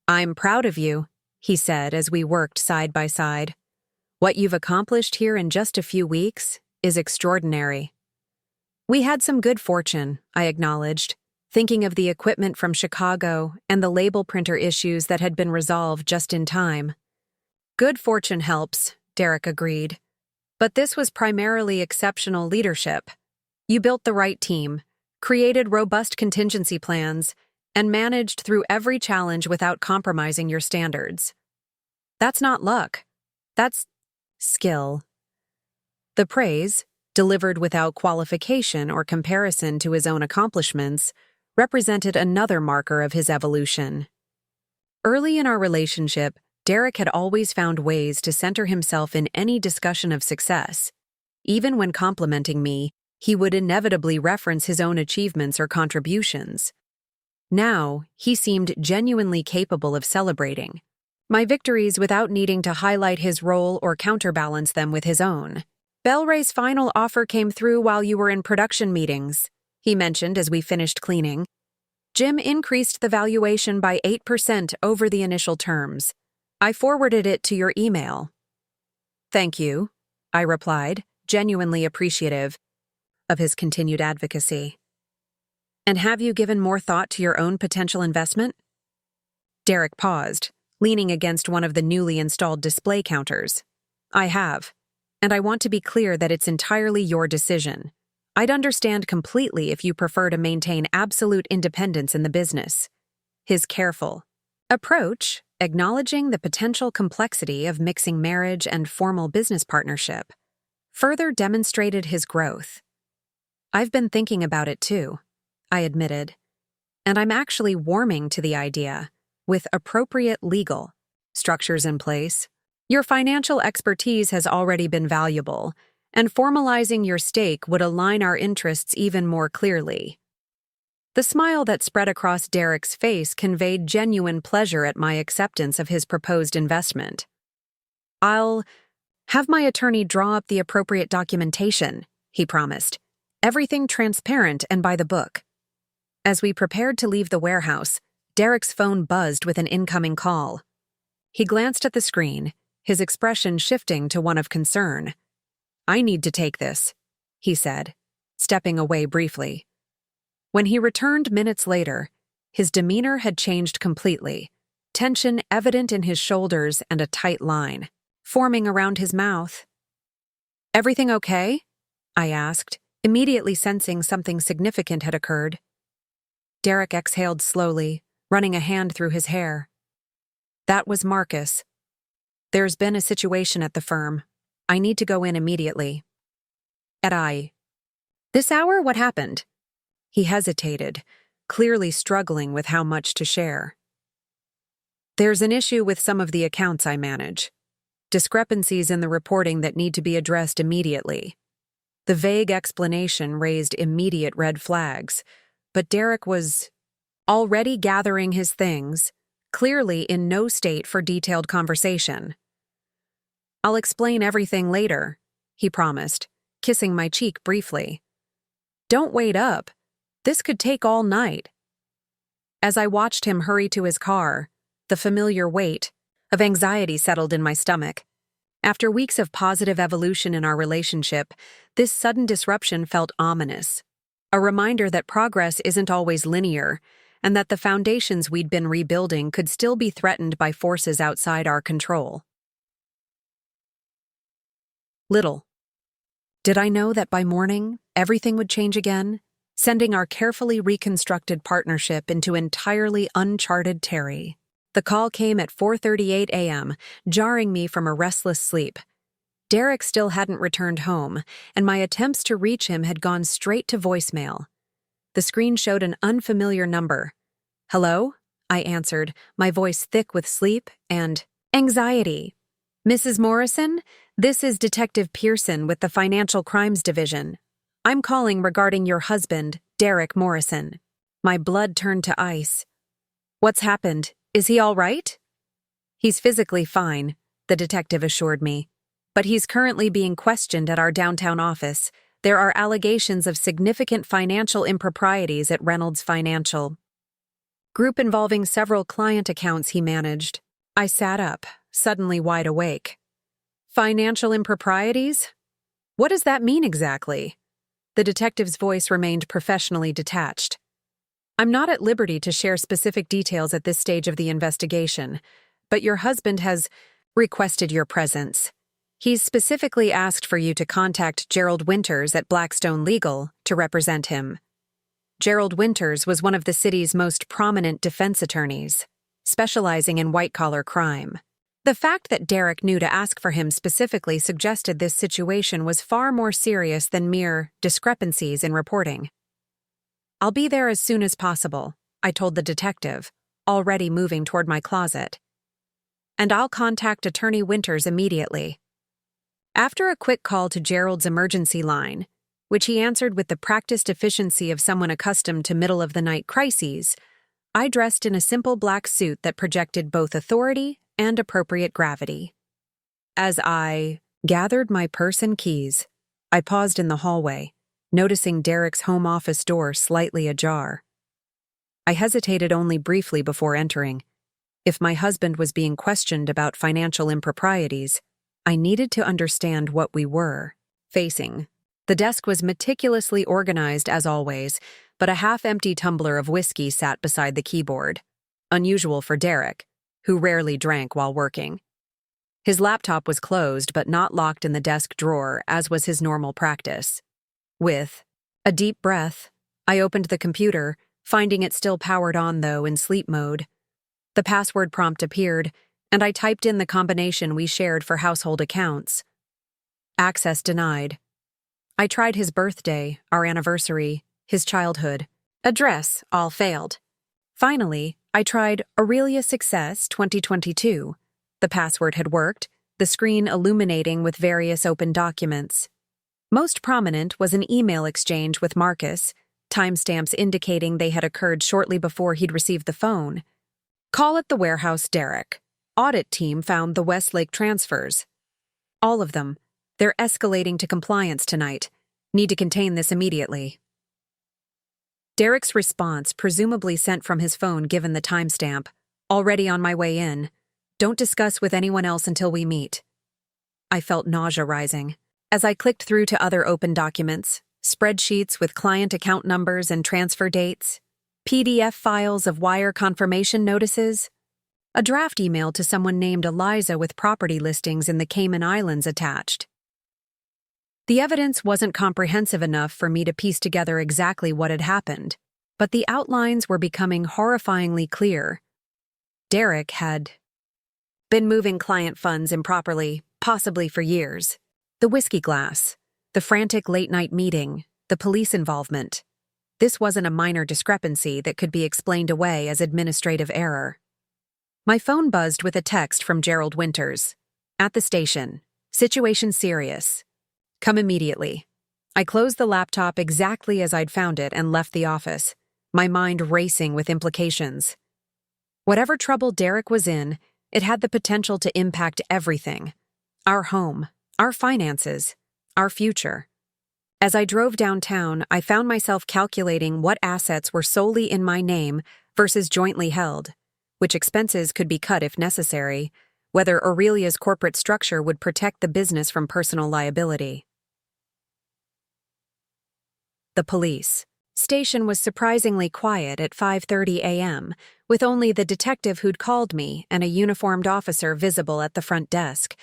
I'm proud of you, he said as we worked side by side. What you've accomplished here in just a few weeks is extraordinary. We had some good fortune, I acknowledged, thinking of the equipment from Chicago and the label printer issues that had been resolved just in time. Good fortune helps, Derek agreed. But this was primarily exceptional leadership. You built the right team, created robust contingency plans, and managed through every challenge without compromising your standards. That's not luck. That's skill. The praise, delivered without qualification or comparison to his own accomplishments, represented another marker of his evolution. Early in our relationship, Derek had always found ways to center himself in any discussion of success. Even when complimenting me, he would inevitably reference his own achievements or contributions. Now, he seemed genuinely capable of celebrating my victories without needing to highlight his role or counterbalance them with his own. Bel-Ray's final offer came through while you were in production meetings, he mentioned as we finished cleaning. Jim increased the valuation by 8% over the initial terms. I forwarded it to your email. Thank you, I replied, genuinely appreciative of his continued advocacy. And have you given more thought to your own potential investment? Derek paused, leaning against one of the newly installed display counters. I have, and I want to be clear that it's entirely your decision. I'd understand completely if you prefer to maintain absolute independence in the business. His careful approach, acknowledging the potential complexity of mixing marriage and formal business partnership, further demonstrated his growth. I've been thinking about it too, I admitted, and I'm actually warming to the idea, with appropriate legal structures in place. Your financial expertise has already been valuable, and formalizing your stake would align our interests even more clearly. The smile that spread across Derek's face conveyed genuine pleasure at my acceptance of his proposed investment. I'll have my attorney draw up the appropriate documentation, he promised. Everything transparent and by the book. As we prepared to leave the warehouse, Derek's phone buzzed with an incoming call. He glanced at the screen, his expression shifting to one of concern. "I need to take this," he said, stepping away briefly. When he returned minutes later, his demeanor had changed completely, tension evident in his shoulders and a tight line forming around his mouth. "Everything okay?" I asked, immediately sensing something significant had occurred. Derek exhaled slowly, running a hand through his hair. "That was Marcus. There's been a situation at the firm. I need to go in immediately." "This hour, what happened?" He hesitated, clearly struggling with how much to share. "There's an issue with some of the accounts I manage. Discrepancies in the reporting that need to be addressed immediately." The vague explanation raised immediate red flags, but Derek was already gathering his things, clearly in no state for detailed conversation. "I'll explain everything later," he promised, kissing my cheek briefly. "Don't wait up. This could take all night." As I watched him hurry to his car, the familiar weight of anxiety settled in my stomach. After weeks of positive evolution in our relationship, this sudden disruption felt ominous, a reminder that progress isn't always linear, and that the foundations we'd been rebuilding could still be threatened by forces outside our control. Little did I know that by morning, everything would change again, sending our carefully reconstructed partnership into entirely uncharted terror. The call came at 4:38 a.m., jarring me from a restless sleep. Derek still hadn't returned home, and my attempts to reach him had gone straight to voicemail. The screen showed an unfamiliar number. "Hello?" I answered, my voice thick with sleep and anxiety. "Mrs. Morrison, this is Detective Pearson with the Financial Crimes Division. I'm calling regarding your husband, Derek Morrison." My blood turned to ice. "What's happened? Is he all right?" "He's physically fine," the detective assured me. "But he's currently being questioned at our downtown office. There are allegations of significant financial improprieties at Reynolds Financial Group involving several client accounts he managed." I sat up, suddenly wide awake. "Financial improprieties? What does that mean exactly?" The detective's voice remained professionally detached. "I'm not at liberty to share specific details at this stage of the investigation, but your husband has requested your presence. He's specifically asked for you to contact Gerald Winters at Blackstone Legal to represent him." Gerald Winters was one of the city's most prominent defense attorneys, specializing in white-collar crime. The fact that Derek knew to ask for him specifically suggested this situation was far more serious than mere discrepancies in reporting. "I'll be there as soon as possible," I told the detective, already moving toward my closet. "And I'll contact Attorney Winters immediately." After a quick call to Gerald's emergency line, which he answered with the practiced efficiency of someone accustomed to middle-of-the-night crises, I dressed in a simple black suit that projected both authority and appropriate gravity. As I gathered my purse and keys, I paused in the hallway, noticing Derek's home office door slightly ajar. I hesitated only briefly before entering. If my husband was being questioned about financial improprieties, I needed to understand what we were facing. The desk was meticulously organized as always, but a half-empty tumbler of whiskey sat beside the keyboard, unusual for Derek, who rarely drank while working. His laptop was closed but not locked in the desk drawer, as was his normal practice. With a deep breath, I opened the computer, finding it still powered on, though, in sleep mode. The password prompt appeared, and I typed in the combination we shared for household accounts. Access denied. I tried his birthday, our anniversary, his childhood. Address, all failed. Finally, I tried Aurelia Success 2022. The password had worked, the screen illuminating with various open documents. Most prominent was an email exchange with Marcus, timestamps indicating they had occurred shortly before he'd received the phone. "Call at the warehouse, Derek. Audit team found the Westlake transfers. All of them. They're escalating to compliance tonight. Need to contain this immediately." Derek's response, presumably sent from his phone given the timestamp, "Already on my way in." Don't discuss with anyone else until we meet. I felt nausea rising. As I clicked through to other open documents, spreadsheets with client account numbers and transfer dates, PDF files of wire confirmation notices, a draft email to someone named Eliza with property listings in the Cayman Islands attached. The evidence wasn't comprehensive enough for me to piece together exactly what had happened, but the outlines were becoming horrifyingly clear. Derek had been moving client funds improperly, possibly for years. The whiskey glass, the frantic late-night meeting, the police involvement. This wasn't a minor discrepancy that could be explained away as administrative error. My phone buzzed with a text from Gerald Winters. At the station. Situation serious. Come immediately. I closed the laptop exactly as I'd found it and left the office, my mind racing with implications. Whatever trouble Derek was in, it had the potential to impact everything. Our home, our finances, our future. As I drove downtown, I found myself calculating what assets were solely in my name versus jointly held, which expenses could be cut if necessary, whether Aurelia's corporate structure would protect the business from personal liability. The police station was surprisingly quiet at 5:30 a.m., with only the detective who'd called me and a uniformed officer visible at the front desk.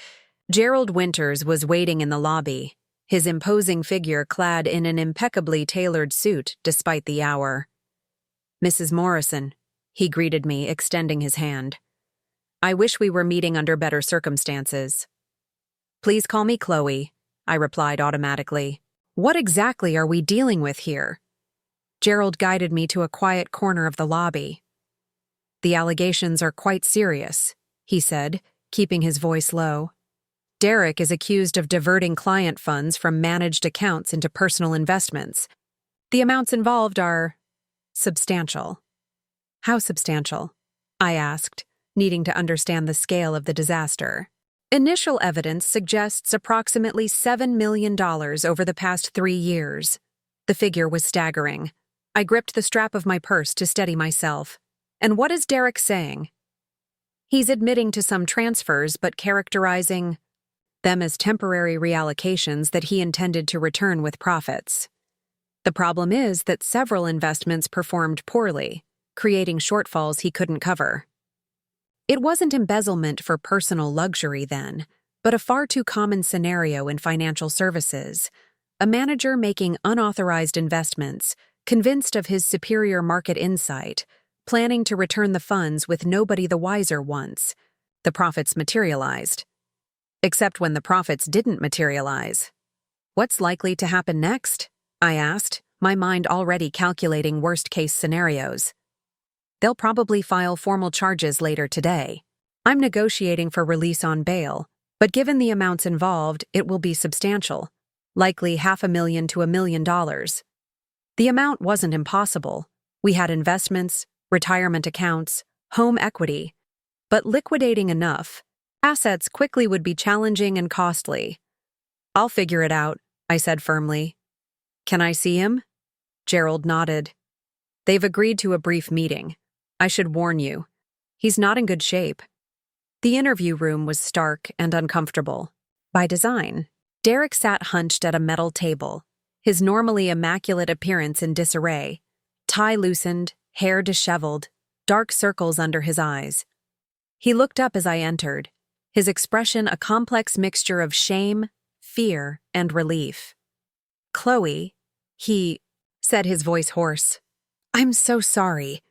Gerald Winters was waiting in the lobby, his imposing figure clad in an impeccably tailored suit despite the hour. "Mrs. Morrison," he greeted me, extending his hand. "I wish we were meeting under better circumstances." "Please call me Chloe," I replied automatically. "What exactly are we dealing with here?" Gerald guided me to a quiet corner of the lobby. "The allegations are quite serious," he said, keeping his voice low. "Derek is accused of diverting client funds from managed accounts into personal investments. The amounts involved are substantial." "How substantial?" I asked, needing to understand the scale of the disaster. "Initial evidence suggests approximately $7 million over the past 3 years. The figure was staggering. I gripped the strap of my purse to steady myself. "And what is Derek saying?" "He's admitting to some transfers but characterizing them as temporary reallocations that he intended to return with profits. The problem is that several investments performed poorly, creating shortfalls he couldn't cover." It wasn't embezzlement for personal luxury then, but a far too common scenario in financial services. A manager making unauthorized investments, convinced of his superior market insight, planning to return the funds with nobody the wiser once the profits materialized. Except when the profits didn't materialize. "What's likely to happen next?" I asked, my mind already calculating worst-case scenarios. "They'll probably file formal charges later today. I'm negotiating for release on bail, but given the amounts involved, it will be substantial, likely $500,000 to $1 million. The amount wasn't impossible. We had investments, retirement accounts, home equity, but liquidating enough assets quickly would be challenging and costly." "I'll figure it out," I said firmly. "Can I see him?" Gerald nodded. "They've agreed to a brief meeting. I should warn you. He's not in good shape." The interview room was stark and uncomfortable. By design, Derek sat hunched at a metal table, his normally immaculate appearance in disarray, tie loosened, hair disheveled, dark circles under his eyes. He looked up as I entered, his expression a complex mixture of shame, fear, and relief. "Chloe," he said, his voice hoarse. "I'm so sorry."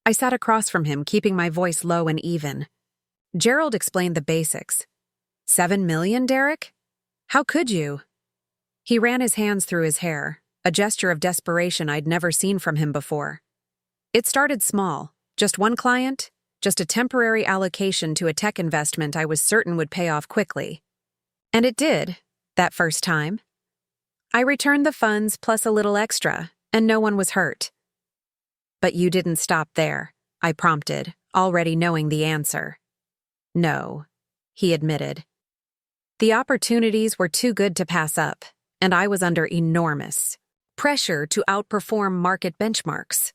I sat across from him, keeping my voice low and even. Gerald explained the basics. "$7 million, Derek? How could you?" He ran his hands through his hair, a gesture of desperation I'd never seen from him before. "It started small, just one client, just a temporary allocation to a tech investment I was certain would pay off quickly. And it did, that first time. I returned the funds plus a little extra, and no one was hurt." "But you didn't stop there," I prompted, already knowing the answer. "No," he admitted. "The opportunities were too good to pass up, and I was under enormous pressure to outperform market benchmarks.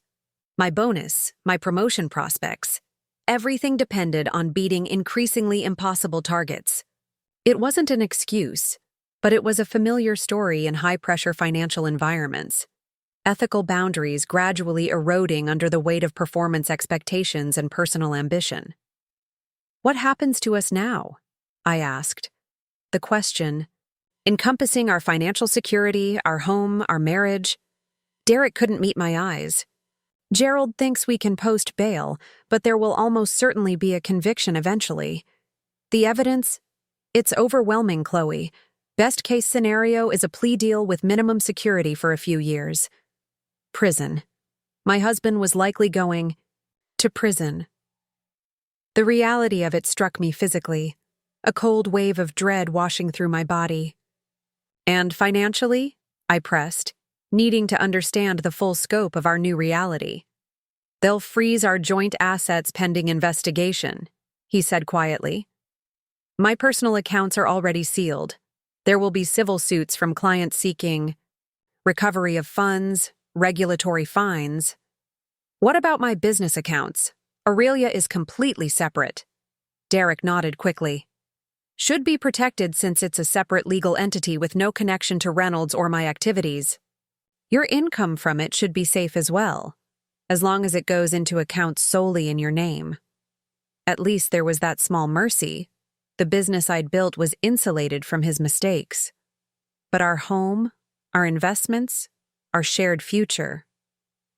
My bonus, my promotion prospects, Everything depended on beating increasingly impossible targets. It wasn't an excuse, but it was a familiar story in high-pressure financial environments. Ethical boundaries gradually eroding under the weight of performance expectations and personal ambition. What happens to us now? I asked. The question, encompassing our financial security, our home, our marriage. Derek couldn't meet my eyes. Gerald thinks we can post bail, but there will almost certainly be a conviction eventually. The evidence? It's overwhelming, Chloe. Best case scenario is a plea deal with minimum security for a few years. Prison. My husband was likely going to prison. The reality of it struck me physically, a cold wave of dread washing through my body. And financially? I pressed, needing to understand the full scope of our new reality. They'll freeze our joint assets pending investigation, he said quietly. My personal accounts are already sealed. There will be civil suits from clients seeking recovery of funds, regulatory fines. What about my business accounts? Aurelia is completely separate. Derek nodded quickly. Should be protected since it's a separate legal entity with no connection to Reynolds or my activities. Your income from it should be safe as well, as long as it goes into accounts solely in your name. At least there was that small mercy. The business I'd built was insulated from his mistakes. But our home, our investments, our shared future,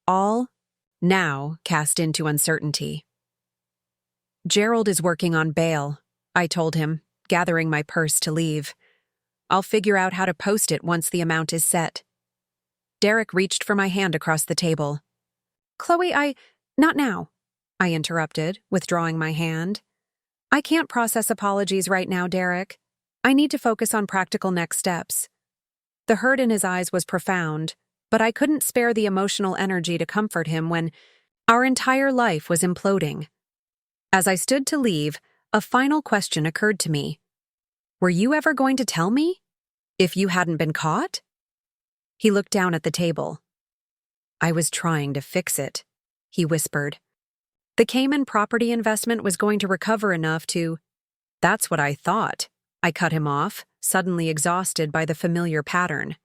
all now cast into uncertainty. Gerald is working on bail, I told him, gathering my purse to leave. I'll figure out how to post it once the amount is set. Derek reached for my hand across the table. Chloe, not now, I interrupted, withdrawing my hand. I can't process apologies right now, Derek. I need to focus on practical next steps. The hurt in his eyes was profound, but I couldn't spare the emotional energy to comfort him when our entire life was imploding. As I stood to leave, a final question occurred to me. Were you ever going to tell me? If you hadn't been caught? He looked down at the table. I was trying to fix it, he whispered. The Cayman property investment was going to recover enough to— That's what I thought. I cut him off, suddenly exhausted by the familiar pattern.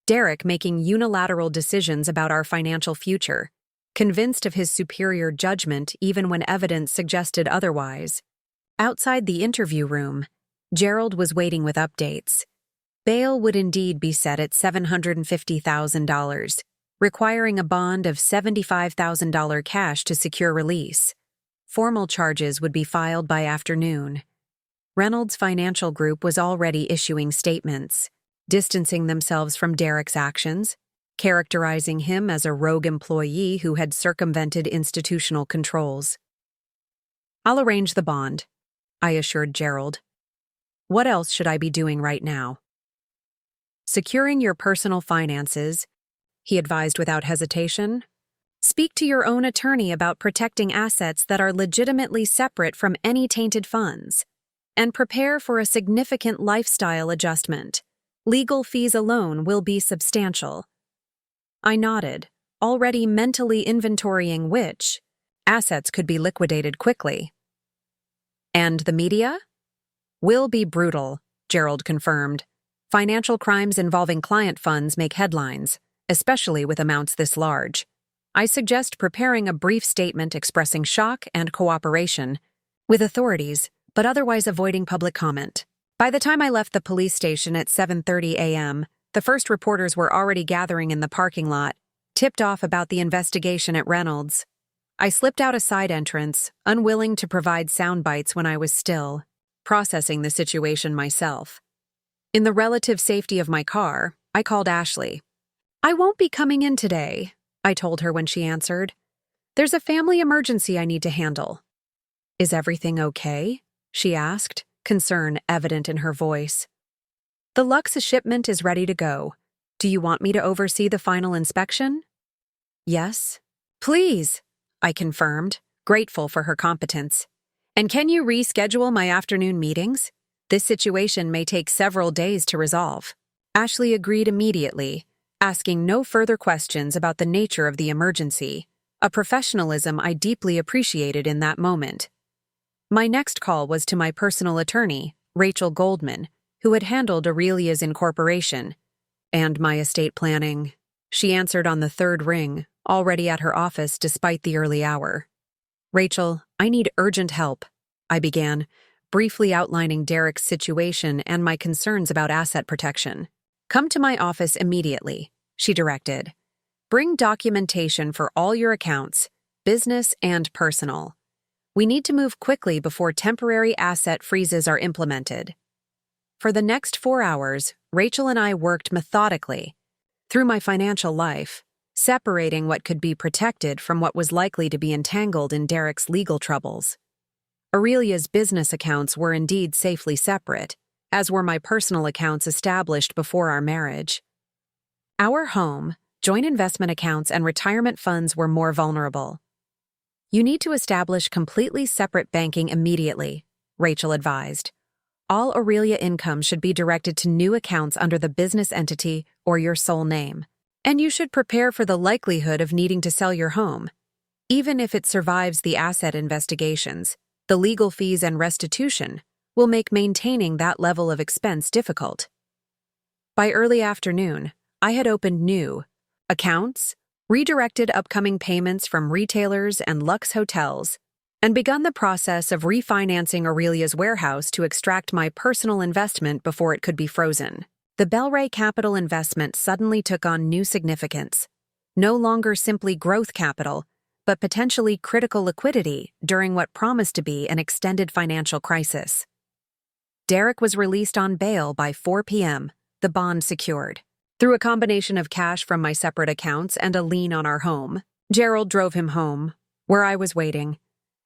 Derek making unilateral decisions about our financial future, convinced of his superior judgment even when evidence suggested otherwise. Outside the interview room, Gerald was waiting with updates. Bail would indeed be set at $750,000, requiring a bond of $75,000 cash to secure release. Formal charges would be filed by afternoon. Reynolds Financial Group was already issuing statements, distancing themselves from Derek's actions, characterizing him as a rogue employee who had circumvented institutional controls. I'll arrange the bond, I assured Gerald. What else should I be doing right now? Securing your personal finances, he advised without hesitation. Speak to your own attorney about protecting assets that are legitimately separate from any tainted funds, and prepare for a significant lifestyle adjustment. Legal fees alone will be substantial. I nodded, already mentally inventorying which assets could be liquidated quickly. And the media? Will be brutal, Gerald confirmed. Financial crimes involving client funds make headlines, especially with amounts this large. I suggest preparing a brief statement expressing shock and cooperation with authorities, but otherwise avoiding public comment. By the time I left the police station at 7:30 a.m., the first reporters were already gathering in the parking lot, tipped off about the investigation at Reynolds. I slipped out a side entrance, unwilling to provide sound bites when I was still, processing the situation myself. In the relative safety of my car, I called Ashley. I won't be coming in today, I told her when she answered. There's a family emergency I need to handle. Is everything okay? She asked, concern evident in her voice. The Lux shipment is ready to go. Do you want me to oversee the final inspection? Yes. Please, I confirmed, grateful for her competence. And can you reschedule my afternoon meetings? This situation may take several days to resolve. Ashley agreed immediately, asking no further questions about the nature of the emergency, a professionalism I deeply appreciated in that moment. My next call was to my personal attorney, Rachel Goldman, who had handled Aurelia's incorporation, and my estate planning. She answered on the third ring, already at her office despite the early hour. "Rachel, I need urgent help," I began, briefly outlining Derek's situation and my concerns about asset protection. "Come to my office immediately," she directed. "Bring documentation for all your accounts, business and personal. We need to move quickly before temporary asset freezes are implemented." For the next 4 hours, Rachel and I worked methodically through my financial life, separating what could be protected from what was likely to be entangled in Derek's legal troubles. Aurelia's business accounts were indeed safely separate, as were my personal accounts established before our marriage. Our home, joint investment accounts, and retirement funds were more vulnerable. "You need to establish completely separate banking immediately," Rachel advised. "All Aurelia income should be directed to new accounts under the business entity or your sole name. And you should prepare for the likelihood of needing to sell your home. Even if it survives the asset investigations, the legal fees and restitution will make maintaining that level of expense difficult." By early afternoon, I had opened new accounts, redirected upcoming payments from retailers and Lux hotels, and begun the process of refinancing Aurelia's warehouse to extract my personal investment before it could be frozen. The Bellray Capital investment suddenly took on new significance, no longer simply growth capital, but potentially critical liquidity during what promised to be an extended financial crisis. Derek was released on bail by 4 p.m., the bond secured. Through a combination of cash from my separate accounts and a lien on our home, Gerald drove him home, where I was waiting,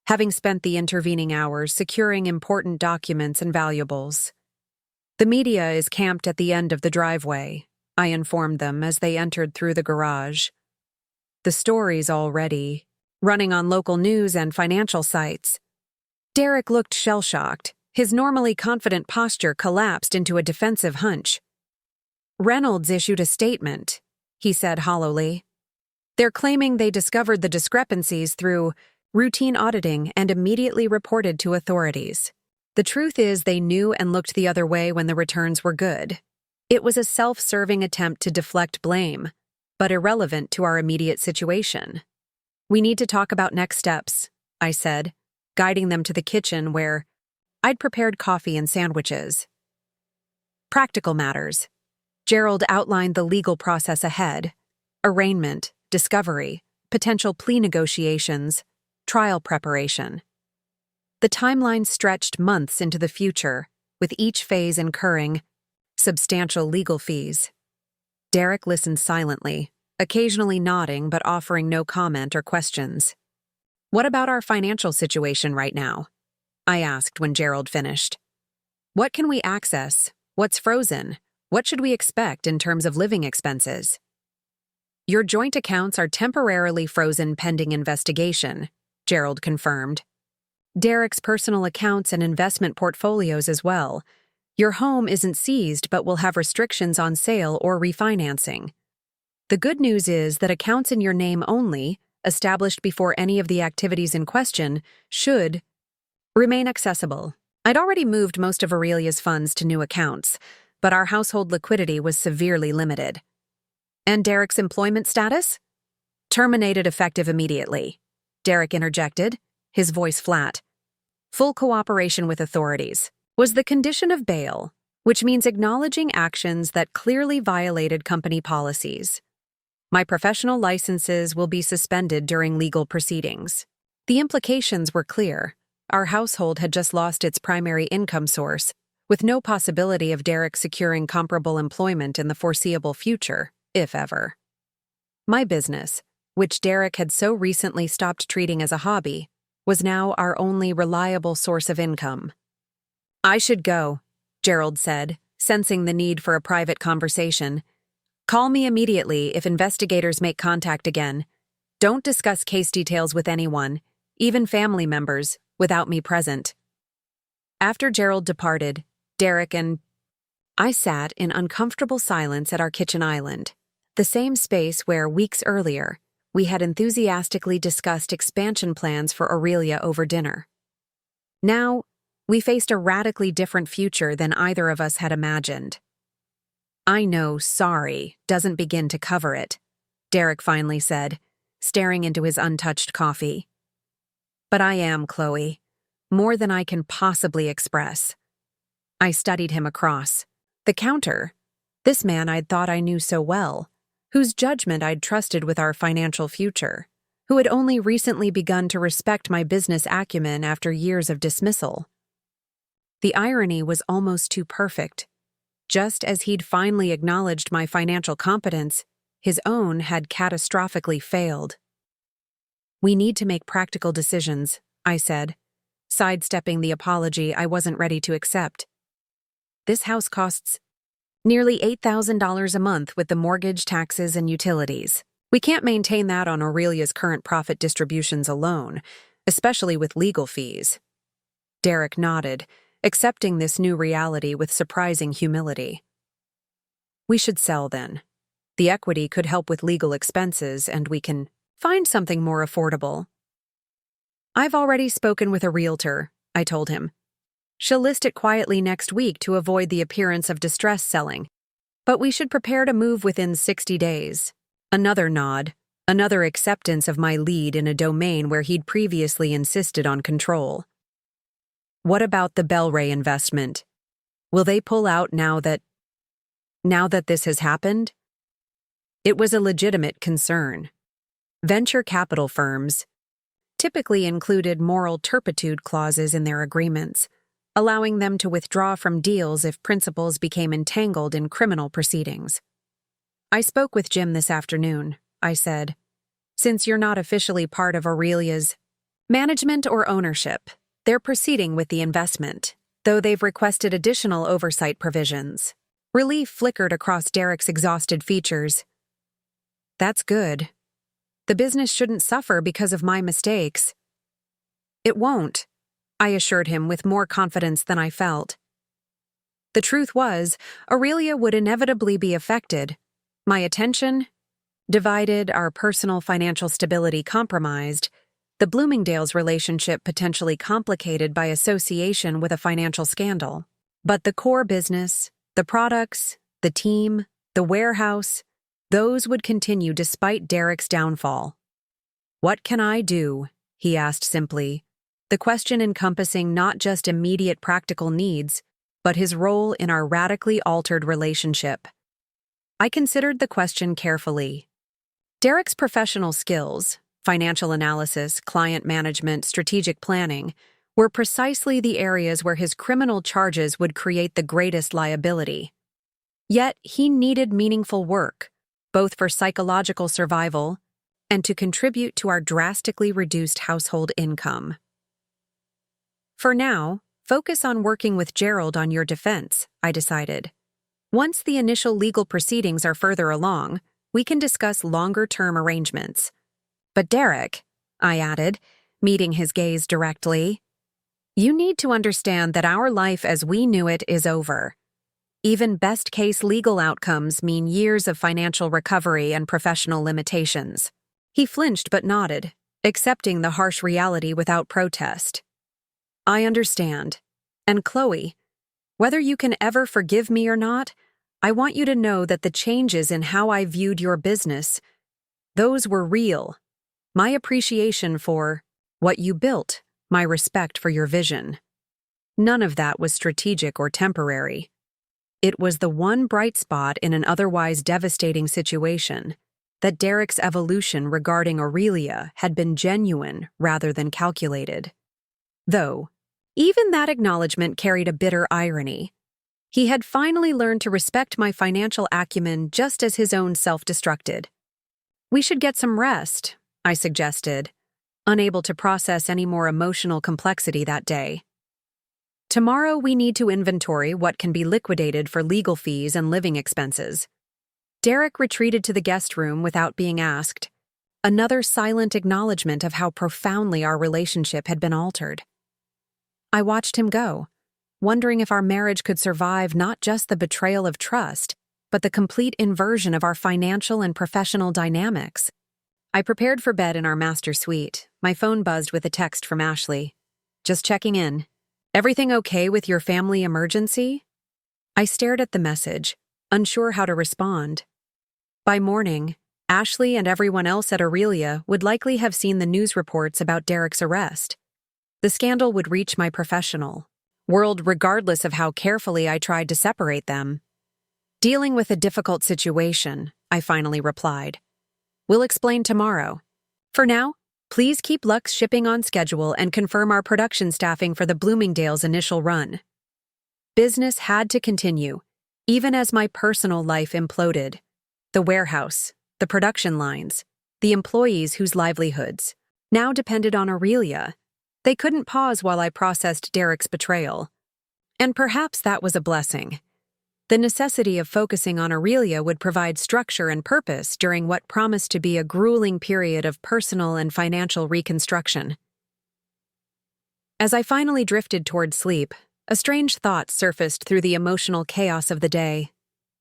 having spent the intervening hours securing important documents and valuables. "The media is camped at the end of the driveway," I informed them as they entered through the garage. "The story's already running on local news and financial sites." Derek looked shell-shocked. His normally confident posture collapsed into a defensive hunch. "Reynolds issued a statement," he said hollowly. "They're claiming they discovered the discrepancies through routine auditing and immediately reported to authorities. The truth is they knew and looked the other way when the returns were good. It was a self-serving attempt to deflect blame, but irrelevant to our immediate situation." "We need to talk about next steps," I said, guiding them to the kitchen where I'd prepared coffee and sandwiches. "Practical matters." Gerald outlined the legal process ahead: arraignment, discovery, potential plea negotiations, trial preparation. The timeline stretched months into the future, with each phase incurring substantial legal fees. Derek listened silently, occasionally nodding but offering no comment or questions. "What about our financial situation right now?" I asked when Gerald finished. "What can we access? What's frozen? What should we expect in terms of living expenses?" "Your joint accounts are temporarily frozen pending investigation," Gerald confirmed. "Derek's personal accounts and investment portfolios as well. Your home isn't seized but will have restrictions on sale or refinancing. The good news is that accounts in your name only, established before any of the activities in question, should remain accessible." I'd already moved most of Aurelia's funds to new accounts, but our household liquidity was severely limited. "And Derek's employment status?" "Terminated effective immediately," Derek interjected, his voice flat. "Full cooperation with authorities was the condition of bail, which means acknowledging actions that clearly violated company policies. My professional licenses will be suspended during legal proceedings." The implications were clear. Our household had just lost its primary income source, with no possibility of Derek securing comparable employment in the foreseeable future, if ever. My business, which Derek had so recently stopped treating as a hobby, was now our only reliable source of income. "I should go," Gerald said, sensing the need for a private conversation. "Call me immediately if investigators make contact again. Don't discuss case details with anyone, even family members, without me present." After Gerald departed, Derek and I sat in uncomfortable silence at our kitchen island, the same space where, weeks earlier, we had enthusiastically discussed expansion plans for Aurelia over dinner. Now, we faced a radically different future than either of us had imagined. "I know sorry doesn't begin to cover it," Derek finally said, staring into his untouched coffee. "But I am, Chloe. More than I can possibly express." I studied him across the counter. This man I'd thought I knew so well, whose judgment I'd trusted with our financial future, who had only recently begun to respect my business acumen after years of dismissal. The irony was almost too perfect. Just as he'd finally acknowledged my financial competence, his own had catastrophically failed. "We need to make practical decisions," I said, sidestepping the apology I wasn't ready to accept. "This house costs nearly $8,000 a month with the mortgage, taxes, and utilities. We can't maintain that on Aurelia's current profit distributions alone, especially with legal fees." Derek nodded, accepting this new reality with surprising humility. "We should sell then. The equity could help with legal expenses, and we can find something more affordable." "I've already spoken with a realtor," I told him. "She'll list it quietly next week to avoid the appearance of distress selling. But we should prepare to move within 60 days. Another nod, another acceptance of my lead in a domain where he'd previously insisted on control. "What about the Bellray investment? Will they pull out now that this has happened?" It was a legitimate concern. Venture capital firms typically included moral turpitude clauses in their agreements, allowing them to withdraw from deals if principals became entangled in criminal proceedings. "I spoke with Jim this afternoon," I said. "Since you're not officially part of Aurelia's management or ownership, they're proceeding with the investment, though they've requested additional oversight provisions." Relief flickered across Derek's exhausted features. "That's good. The business shouldn't suffer because of my mistakes." "It won't," I assured him with more confidence than I felt. The truth was, Aurelia would inevitably be affected. My attention divided, our personal financial stability compromised, the Bloomingdale's relationship potentially complicated by association with a financial scandal. But the core business, the products, the team, the warehouse, those would continue despite Derek's downfall. "What can I do?" he asked simply, the question encompassing not just immediate practical needs, but his role in our radically altered relationship. I considered the question carefully. Derek's professional skills, financial analysis, client management, strategic planning, were precisely the areas where his criminal charges would create the greatest liability. Yet he needed meaningful work, both for psychological survival and to contribute to our drastically reduced household income. "For now, focus on working with Gerald on your defense," I decided. "Once the initial legal proceedings are further along, we can discuss longer-term arrangements." "But Derek," I added, meeting his gaze directly, "you need to understand that our life as we knew it is over. Even best-case legal outcomes mean years of financial recovery and professional limitations." He flinched but nodded, accepting the harsh reality without protest. "I understand. And Chloe, whether you can ever forgive me or not, I want you to know that the changes in how I viewed your business, those were real. My appreciation for what you built, my respect for your vision. None of that was strategic or temporary. It was the one bright spot in an otherwise devastating situation, that Derek's evolution regarding Aurelia had been genuine rather than calculated. Though, even that acknowledgement carried a bitter irony. He had finally learned to respect my financial acumen just as his own self-destructed. "We should get some rest," I suggested, unable to process any more emotional complexity that day. "Tomorrow we need to inventory what can be liquidated for legal fees and living expenses." Derek retreated to the guest room without being asked, another silent acknowledgement of how profoundly our relationship had been altered. I watched him go, wondering if our marriage could survive not just the betrayal of trust, but the complete inversion of our financial and professional dynamics. I prepared for bed in our master suite. My phone buzzed with a text from Ashley. Just checking in. Everything okay with your family emergency? I stared at the message, unsure how to respond. By morning, Ashley and everyone else at Aurelia would likely have seen the news reports about Derek's arrest. The scandal would reach my professional world regardless of how carefully I tried to separate them. Dealing with a difficult situation, I finally replied. We'll explain tomorrow. For now, please keep Lux shipping on schedule and confirm our production staffing for the Bloomingdale's initial run. Business had to continue, even as my personal life imploded. The warehouse, the production lines, the employees whose livelihoods now depended on Aurelia. They couldn't pause while I processed Derek's betrayal. And perhaps that was a blessing. The necessity of focusing on Aurelia would provide structure and purpose during what promised to be a grueling period of personal and financial reconstruction. As I finally drifted toward sleep, a strange thought surfaced through the emotional chaos of the day.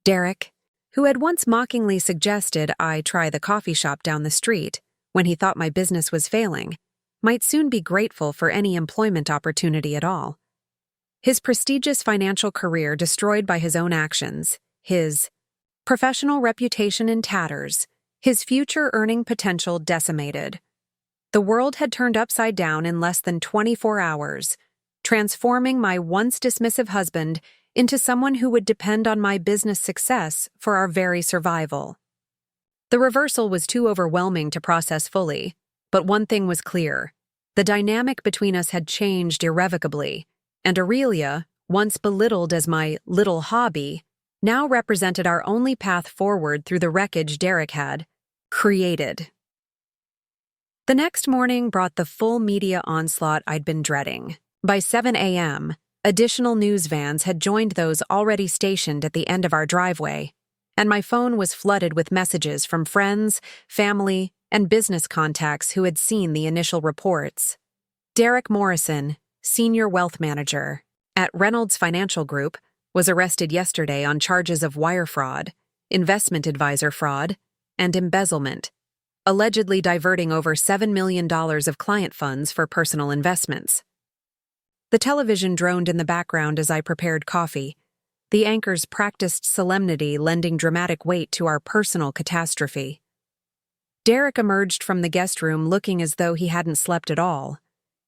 Derek, who had once mockingly suggested I try the coffee shop down the street when he thought my business was failing, might soon be grateful for any employment opportunity at all. His prestigious financial career destroyed by his own actions, his professional reputation in tatters, his future earning potential decimated. The world had turned upside down in less than 24 hours, transforming my once dismissive husband into someone who would depend on my business success for our very survival. The reversal was too overwhelming to process fully, but one thing was clear. The dynamic between us had changed irrevocably, and Aurelia, once belittled as my little hobby, now represented our only path forward through the wreckage Derek had created. The next morning brought the full media onslaught I'd been dreading. By 7 a.m., additional news vans had joined those already stationed at the end of our driveway, and my phone was flooded with messages from friends, family, and business contacts who had seen the initial reports. Derek Morrison, senior wealth manager at Reynolds Financial Group, was arrested yesterday on charges of wire fraud, investment advisor fraud, and embezzlement, allegedly diverting over $7 million of client funds for personal investments. The television droned in the background as I prepared coffee, the anchor's practiced solemnity lending dramatic weight to our personal catastrophe. Derek emerged from the guest room looking as though he hadn't slept at all,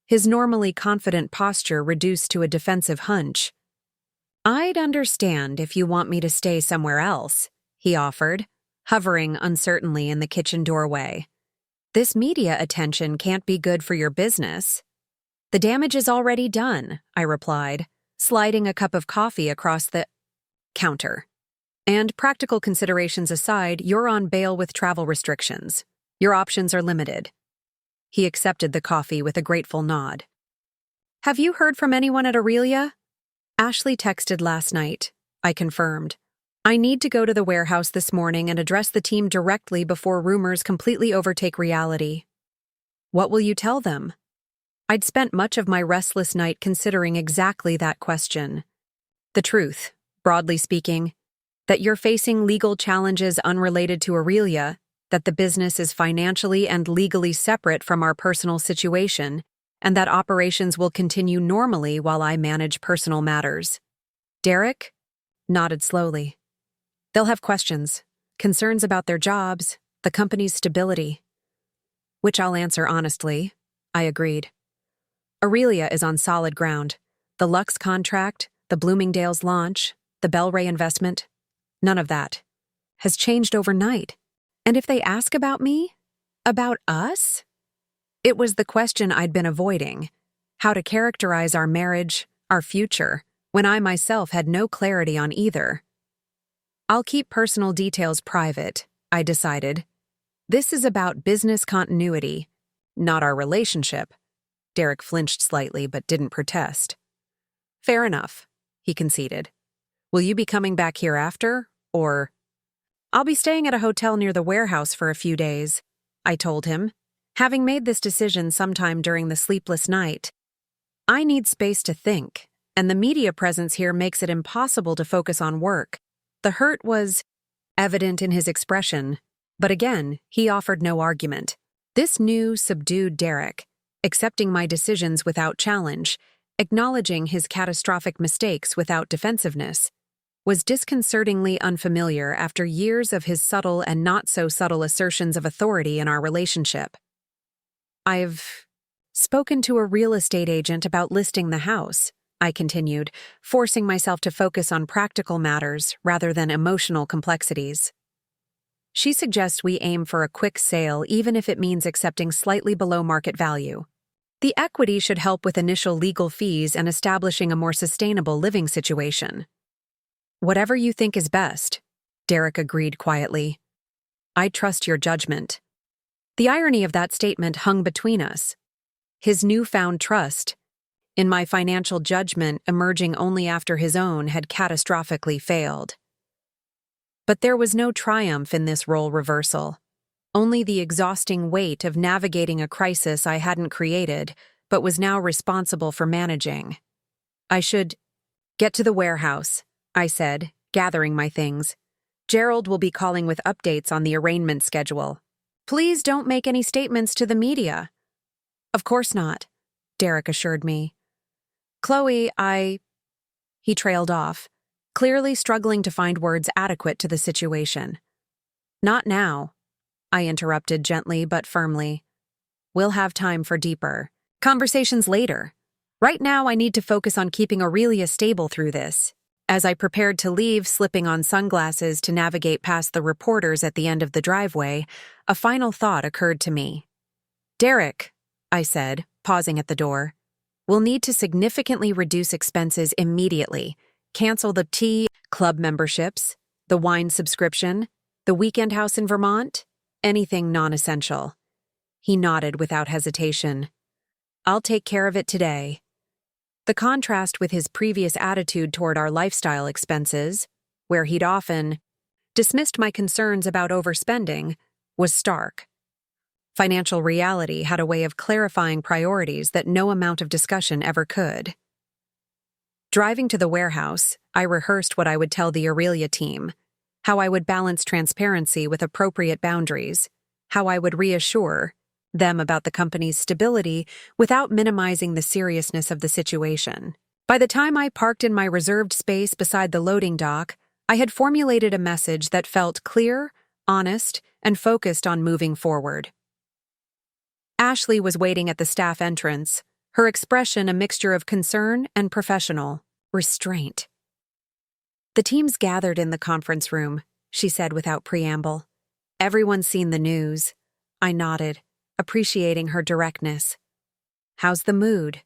his normally confident posture reduced to a defensive hunch. "I'd understand if you want me to stay somewhere else," he offered, hovering uncertainly in the kitchen doorway. "This media attention can't be good for your business." "The damage is already done," I replied, sliding a cup of coffee across the counter. "And practical considerations aside, you're on bail with travel restrictions. Your options are limited." He accepted the coffee with a grateful nod. "Have you heard from anyone at Aurelia?" "Ashley texted last night," I confirmed. "I need to go to the warehouse this morning and address the team directly before rumors completely overtake reality." "What will you tell them?" I'd spent much of my restless night considering exactly that question. "The truth, broadly speaking, that you're facing legal challenges unrelated to Aurelia, that the business is financially and legally separate from our personal situation, and that operations will continue normally while I manage personal matters." Derek nodded slowly. "They'll have questions, concerns about their jobs, the company's stability." "Which I'll answer honestly," I agreed. "Aurelia is on solid ground. The Lux contract, the Bloomingdale's launch, the Bellray investment, none of that has changed overnight. And if they ask about me, about us?" It was the question I'd been avoiding, how to characterize our marriage, our future, when I myself had no clarity on either. "I'll keep personal details private," I decided. "This is about business continuity, not our relationship." Derek flinched slightly but didn't protest. "Fair enough," he conceded. "Will you be coming back here after, or—" "I'll be staying at a hotel near the warehouse for a few days," I told him, having made this decision sometime during the sleepless night. "I need space to think, and the media presence here makes it impossible to focus on work." The hurt was evident in his expression, but again, he offered no argument. This new, subdued Derek accepting my decisions without challenge, acknowledging his catastrophic mistakes without defensiveness, was disconcertingly unfamiliar after years of his subtle and not-so-subtle assertions of authority in our relationship. "I've spoken to a real estate agent about listing the house," I continued, forcing myself to focus on practical matters rather than emotional complexities. "She suggests we aim for a quick sale even if it means accepting slightly below market value. The equity should help with initial legal fees and establishing a more sustainable living situation." "Whatever you think is best," Derek agreed quietly. "I trust your judgment." The irony of that statement hung between us. His newfound trust in my financial judgment emerging only after his own had catastrophically failed. But there was no triumph in this role reversal, only the exhausting weight of navigating a crisis I hadn't created but was now responsible for managing. "I should get to the warehouse," I said, gathering my things. "Gerald will be calling with updates on the arraignment schedule. Please don't make any statements to the media." "Of course not," Derek assured me. "Chloe, He trailed off, clearly struggling to find words adequate to the situation. "Not now," I interrupted gently but firmly. "We'll have time for deeper conversations later. Right now I need to focus on keeping Aurelia stable through this." As I prepared to leave, slipping on sunglasses to navigate past the reporters at the end of the driveway, a final thought occurred to me. "Derek," I said, pausing at the door, "we'll need to significantly reduce expenses immediately. Cancel the tea club memberships, the wine subscription, the weekend house in Vermont, anything non-essential." He nodded without hesitation. "I'll take care of it today." The contrast with his previous attitude toward our lifestyle expenses, where he'd often dismissed my concerns about overspending, was stark. Financial reality had a way of clarifying priorities that no amount of discussion ever could. Driving to the warehouse, I rehearsed what I would tell the Aurelia team, how I would balance transparency with appropriate boundaries, how I would reassure them about the company's stability without minimizing the seriousness of the situation. By the time I parked in my reserved space beside the loading dock, I had formulated a message that felt clear, honest, and focused on moving forward. Ashley was waiting at the staff entrance, her expression a mixture of concern and professional restraint. "The team's gathered in the conference room," she said without preamble. "Everyone's seen the news." I nodded, appreciating her directness. "How's the mood?"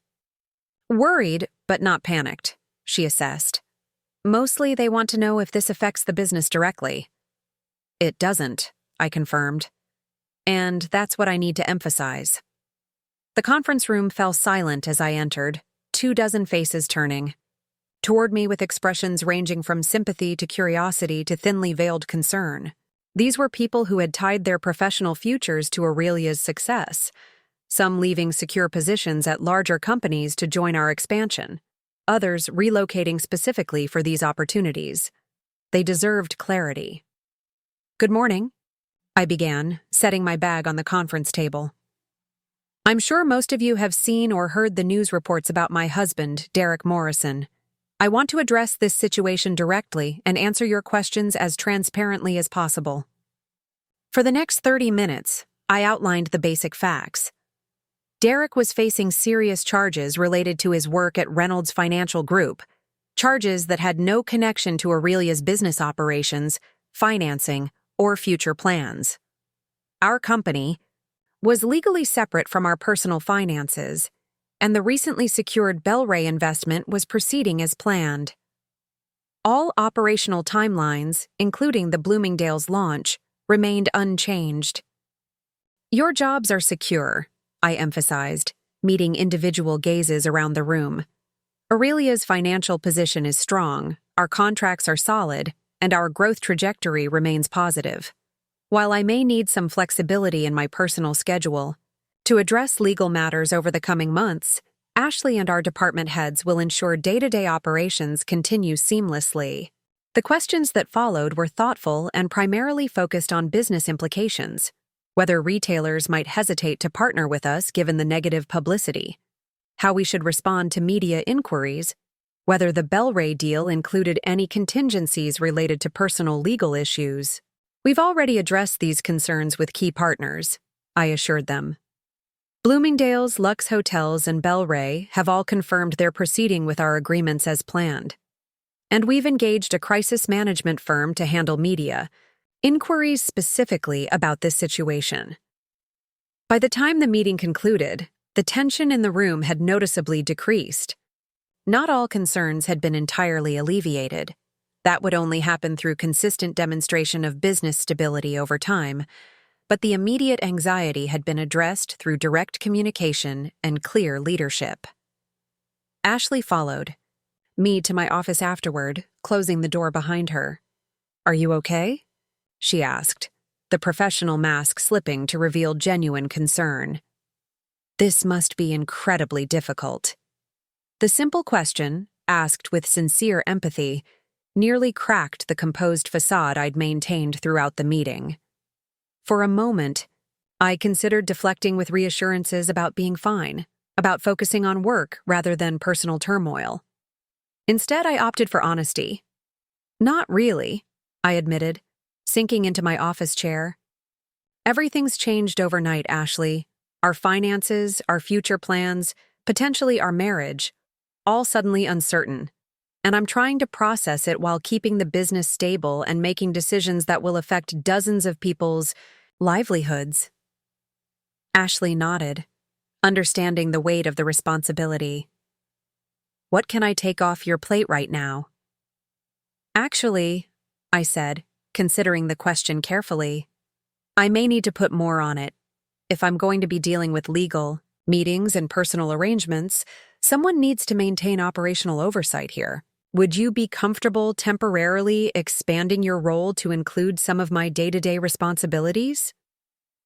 "Worried, but not panicked," she assessed. "Mostly they want to know if this affects the business directly." "It doesn't," I confirmed. "And that's what I need to emphasize." The conference room fell silent as I entered, 24 faces turning toward me with expressions ranging from sympathy to curiosity to thinly veiled concern. These were people who had tied their professional futures to Aurelia's success, some leaving secure positions at larger companies to join our expansion, others relocating specifically for these opportunities. They deserved clarity. "Good morning," I began, setting my bag on the conference table. "I'm sure most of you have seen or heard the news reports about my husband, Derek Morrison. I want to address this situation directly and answer your questions as transparently as possible." For the next 30 minutes, I outlined the basic facts. Derek was facing serious charges related to his work at Reynolds Financial Group, charges that had no connection to Aurelia's business operations, financing, or future plans. Our company was legally separate from our personal finances, and the recently secured Bellray investment was proceeding as planned. All operational timelines, including the Bloomingdale's launch, remained unchanged. "Your jobs are secure," I emphasized, meeting individual gazes around the room. "Aurelia's financial position is strong, our contracts are solid, and our growth trajectory remains positive. While I may need some flexibility in my personal schedule to address legal matters over the coming months, Ashley and our department heads will ensure day-to-day operations continue seamlessly." The questions that followed were thoughtful and primarily focused on business implications, whether retailers might hesitate to partner with us given the negative publicity, how we should respond to media inquiries, whether the Bel-Ray deal included any contingencies related to personal legal issues. We've already addressed these concerns with key partners, I assured them. Bloomingdale's, Lux Hotels, and Bel-Ray have all confirmed they're proceeding with our agreements as planned. And we've engaged a crisis management firm to handle media inquiries specifically about this situation. By the time the meeting concluded, the tension in the room had noticeably decreased. Not all concerns had been entirely alleviated. That would only happen through consistent demonstration of business stability over time, but the immediate anxiety had been addressed through direct communication and clear leadership. Ashley followed me to my office afterward, closing the door behind her. "Are you okay?" she asked, the professional mask slipping to reveal genuine concern. This must be incredibly difficult. The simple question, asked with sincere empathy, nearly cracked the composed facade I'd maintained throughout the meeting. For a moment, I considered deflecting with reassurances about being fine, about focusing on work rather than personal turmoil. Instead, I opted for honesty. "Not really," I admitted, sinking into my office chair. "Everything's changed overnight, Ashley. Our finances, our future plans, potentially our marriage, all suddenly uncertain. And I'm trying to process it while keeping the business stable and making decisions that will affect dozens of people's livelihoods." Ashley nodded, understanding the weight of the responsibility. "What can I take off your plate right now?" "Actually," I said, considering the question carefully, "I may need to put more on it. If I'm going to be dealing with legal, meetings, and personal arrangements, someone needs to maintain operational oversight here. Would you be comfortable temporarily expanding your role to include some of my day-to-day responsibilities?"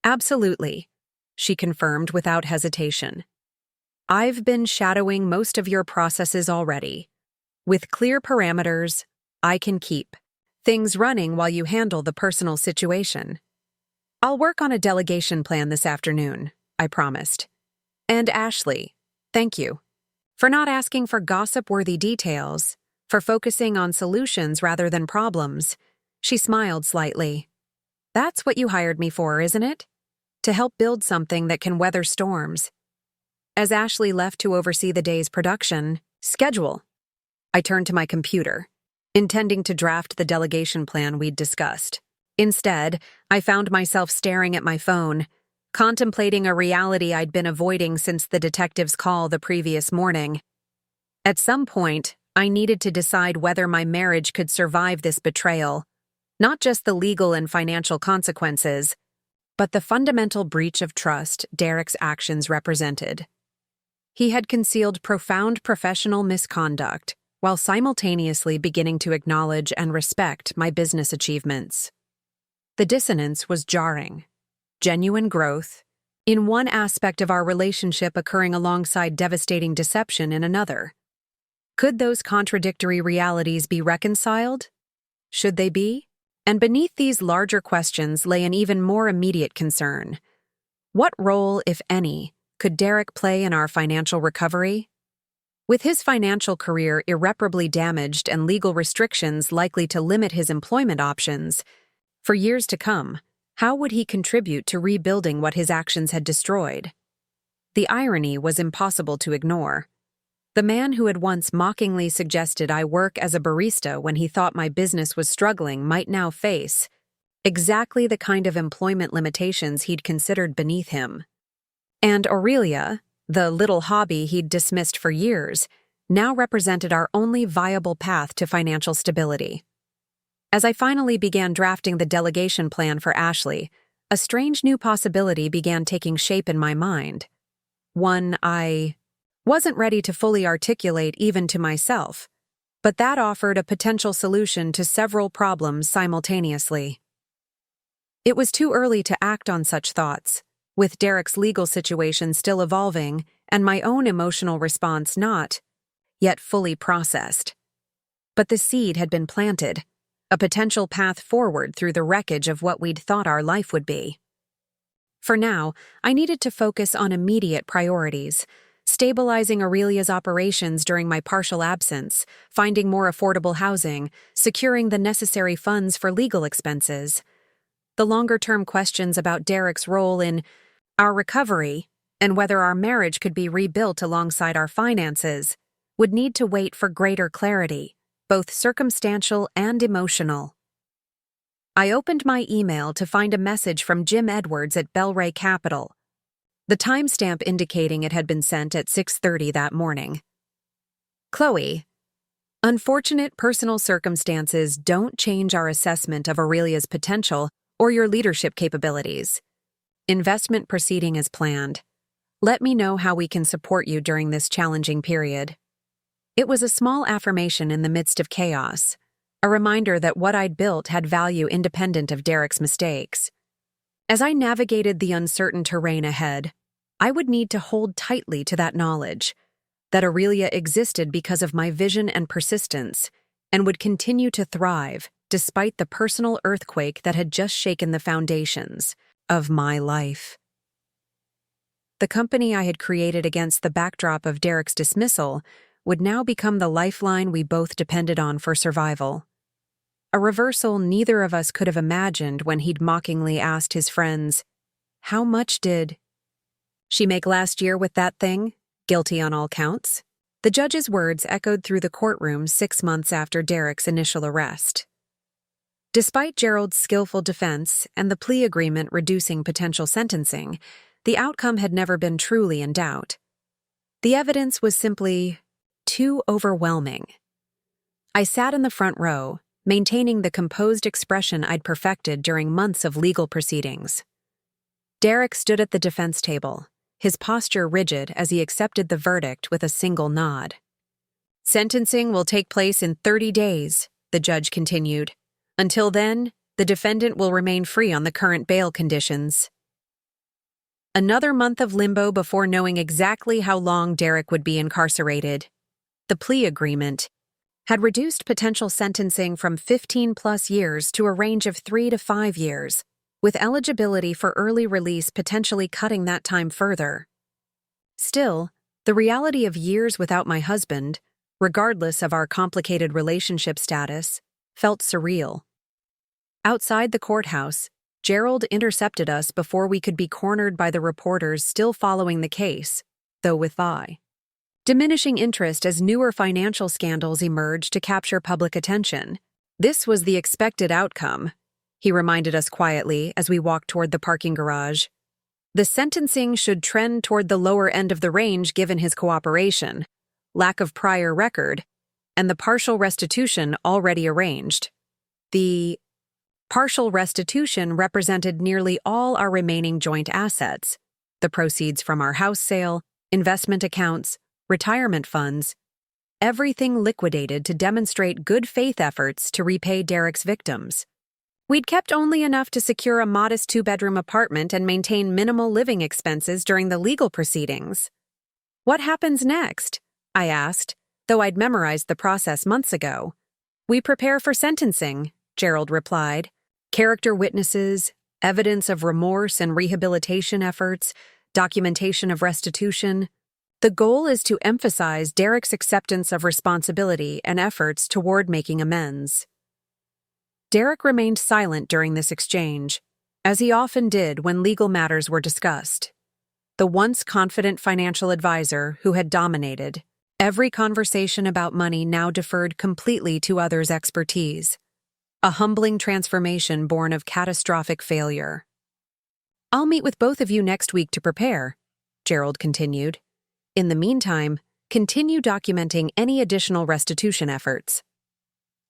"Absolutely," she confirmed without hesitation. "I've been shadowing most of your processes already. With clear parameters, I can keep things running while you handle the personal situation. I'll work on a delegation plan this afternoon," I promised. "And Ashley, thank you for not asking for gossip-worthy details, for focusing on solutions rather than problems." She smiled slightly. "That's what you hired me for, isn't it? To help build something that can weather storms." As Ashley left to oversee the day's production schedule, I turned to my computer, intending to draft the delegation plan we'd discussed. Instead, I found myself staring at my phone, contemplating a reality I'd been avoiding since the detective's call the previous morning. At some point, I needed to decide whether my marriage could survive this betrayal, not just the legal and financial consequences, but the fundamental breach of trust Derek's actions represented. He had concealed profound professional misconduct while simultaneously beginning to acknowledge and respect my business achievements. The dissonance was jarring. Genuine growth in one aspect of our relationship occurring alongside devastating deception in another. Could those contradictory realities be reconciled? Should they be? And beneath these larger questions lay an even more immediate concern. What role, if any, could Derek play in our financial recovery? With his financial career irreparably damaged and legal restrictions likely to limit his employment options, for years to come, how would he contribute to rebuilding what his actions had destroyed? The irony was impossible to ignore. The man who had once mockingly suggested I work as a barista when he thought my business was struggling might now face exactly the kind of employment limitations he'd considered beneath him. And Aurelia, the little hobby he'd dismissed for years, now represented our only viable path to financial stability. As I finally began drafting the delegation plan for Ashley, a strange new possibility began taking shape in my mind. One I wasn't ready to fully articulate even to myself, but that offered a potential solution to several problems simultaneously. It was too early to act on such thoughts, with Derek's legal situation still evolving and my own emotional response not yet fully processed. But the seed had been planted, a potential path forward through the wreckage of what we'd thought our life would be. For now, I needed to focus on immediate priorities: stabilizing Aurelia's operations during my partial absence, finding more affordable housing, securing the necessary funds for legal expenses. The longer-term questions about Derek's role in our recovery and whether our marriage could be rebuilt alongside our finances would need to wait for greater clarity, both circumstantial and emotional. I opened my email to find a message from Jim Edwards at Bellray Capital, the timestamp indicating it had been sent at 6:30 that morning. Chloe, unfortunate personal circumstances don't change our assessment of Aurelia's potential or your leadership capabilities. Investment proceeding as planned. Let me know how we can support you during this challenging period. It was a small affirmation in the midst of chaos, a reminder that what I'd built had value independent of Derek's mistakes. As I navigated the uncertain terrain ahead, I would need to hold tightly to that knowledge, that Aurelia existed because of my vision and persistence, and would continue to thrive despite the personal earthquake that had just shaken the foundations of my life. The company I had created against the backdrop of Derek's dismissal would now become the lifeline we both depended on for survival. A reversal neither of us could have imagined when he'd mockingly asked his friends, "How much did she make last year with that thing? Guilty on all counts?" The judge's words echoed through the courtroom 6 months after Derek's initial arrest. Despite Gerald's skillful defense and the plea agreement reducing potential sentencing, the outcome had never been truly in doubt. The evidence was simply too overwhelming. I sat in the front row, maintaining the composed expression I'd perfected during months of legal proceedings. Derek stood at the defense table, his posture rigid as he accepted the verdict with a single nod. "Sentencing will take place in 30 days, the judge continued. Until then, the defendant will remain free on the current bail conditions." Another month of limbo before knowing exactly how long Derek would be incarcerated. The plea agreement had reduced potential sentencing from 15+ years to a range of 3 to 5 years, with eligibility for early release potentially cutting that time further. Still, the reality of years without my husband, regardless of our complicated relationship status, felt surreal. Outside the courthouse, Gerald intercepted us before we could be cornered by the reporters still following the case, though with diminishing interest as newer financial scandals emerged to capture public attention. "This was the expected outcome," he reminded us quietly as we walked toward the parking garage. "The sentencing should trend toward the lower end of the range given his cooperation, lack of prior record, and the partial restitution already arranged." The partial restitution represented nearly all our remaining joint assets, the proceeds from our house sale, investment accounts, retirement funds, everything liquidated to demonstrate good faith efforts to repay Derek's victims. We'd kept only enough to secure a modest 2-bedroom apartment and maintain minimal living expenses during the legal proceedings. "What happens next?" I asked, though I'd memorized the process months ago. "We prepare for sentencing," Gerald replied. "Character witnesses, evidence of remorse and rehabilitation efforts, documentation of restitution. The goal is to emphasize Derek's acceptance of responsibility and efforts toward making amends." Derek remained silent during this exchange, as he often did when legal matters were discussed. The once confident financial advisor who had dominated every conversation about money now deferred completely to others' expertise. A humbling transformation born of catastrophic failure. "I'll meet with both of you next week to prepare," Gerald continued. "In the meantime, continue documenting any additional restitution efforts."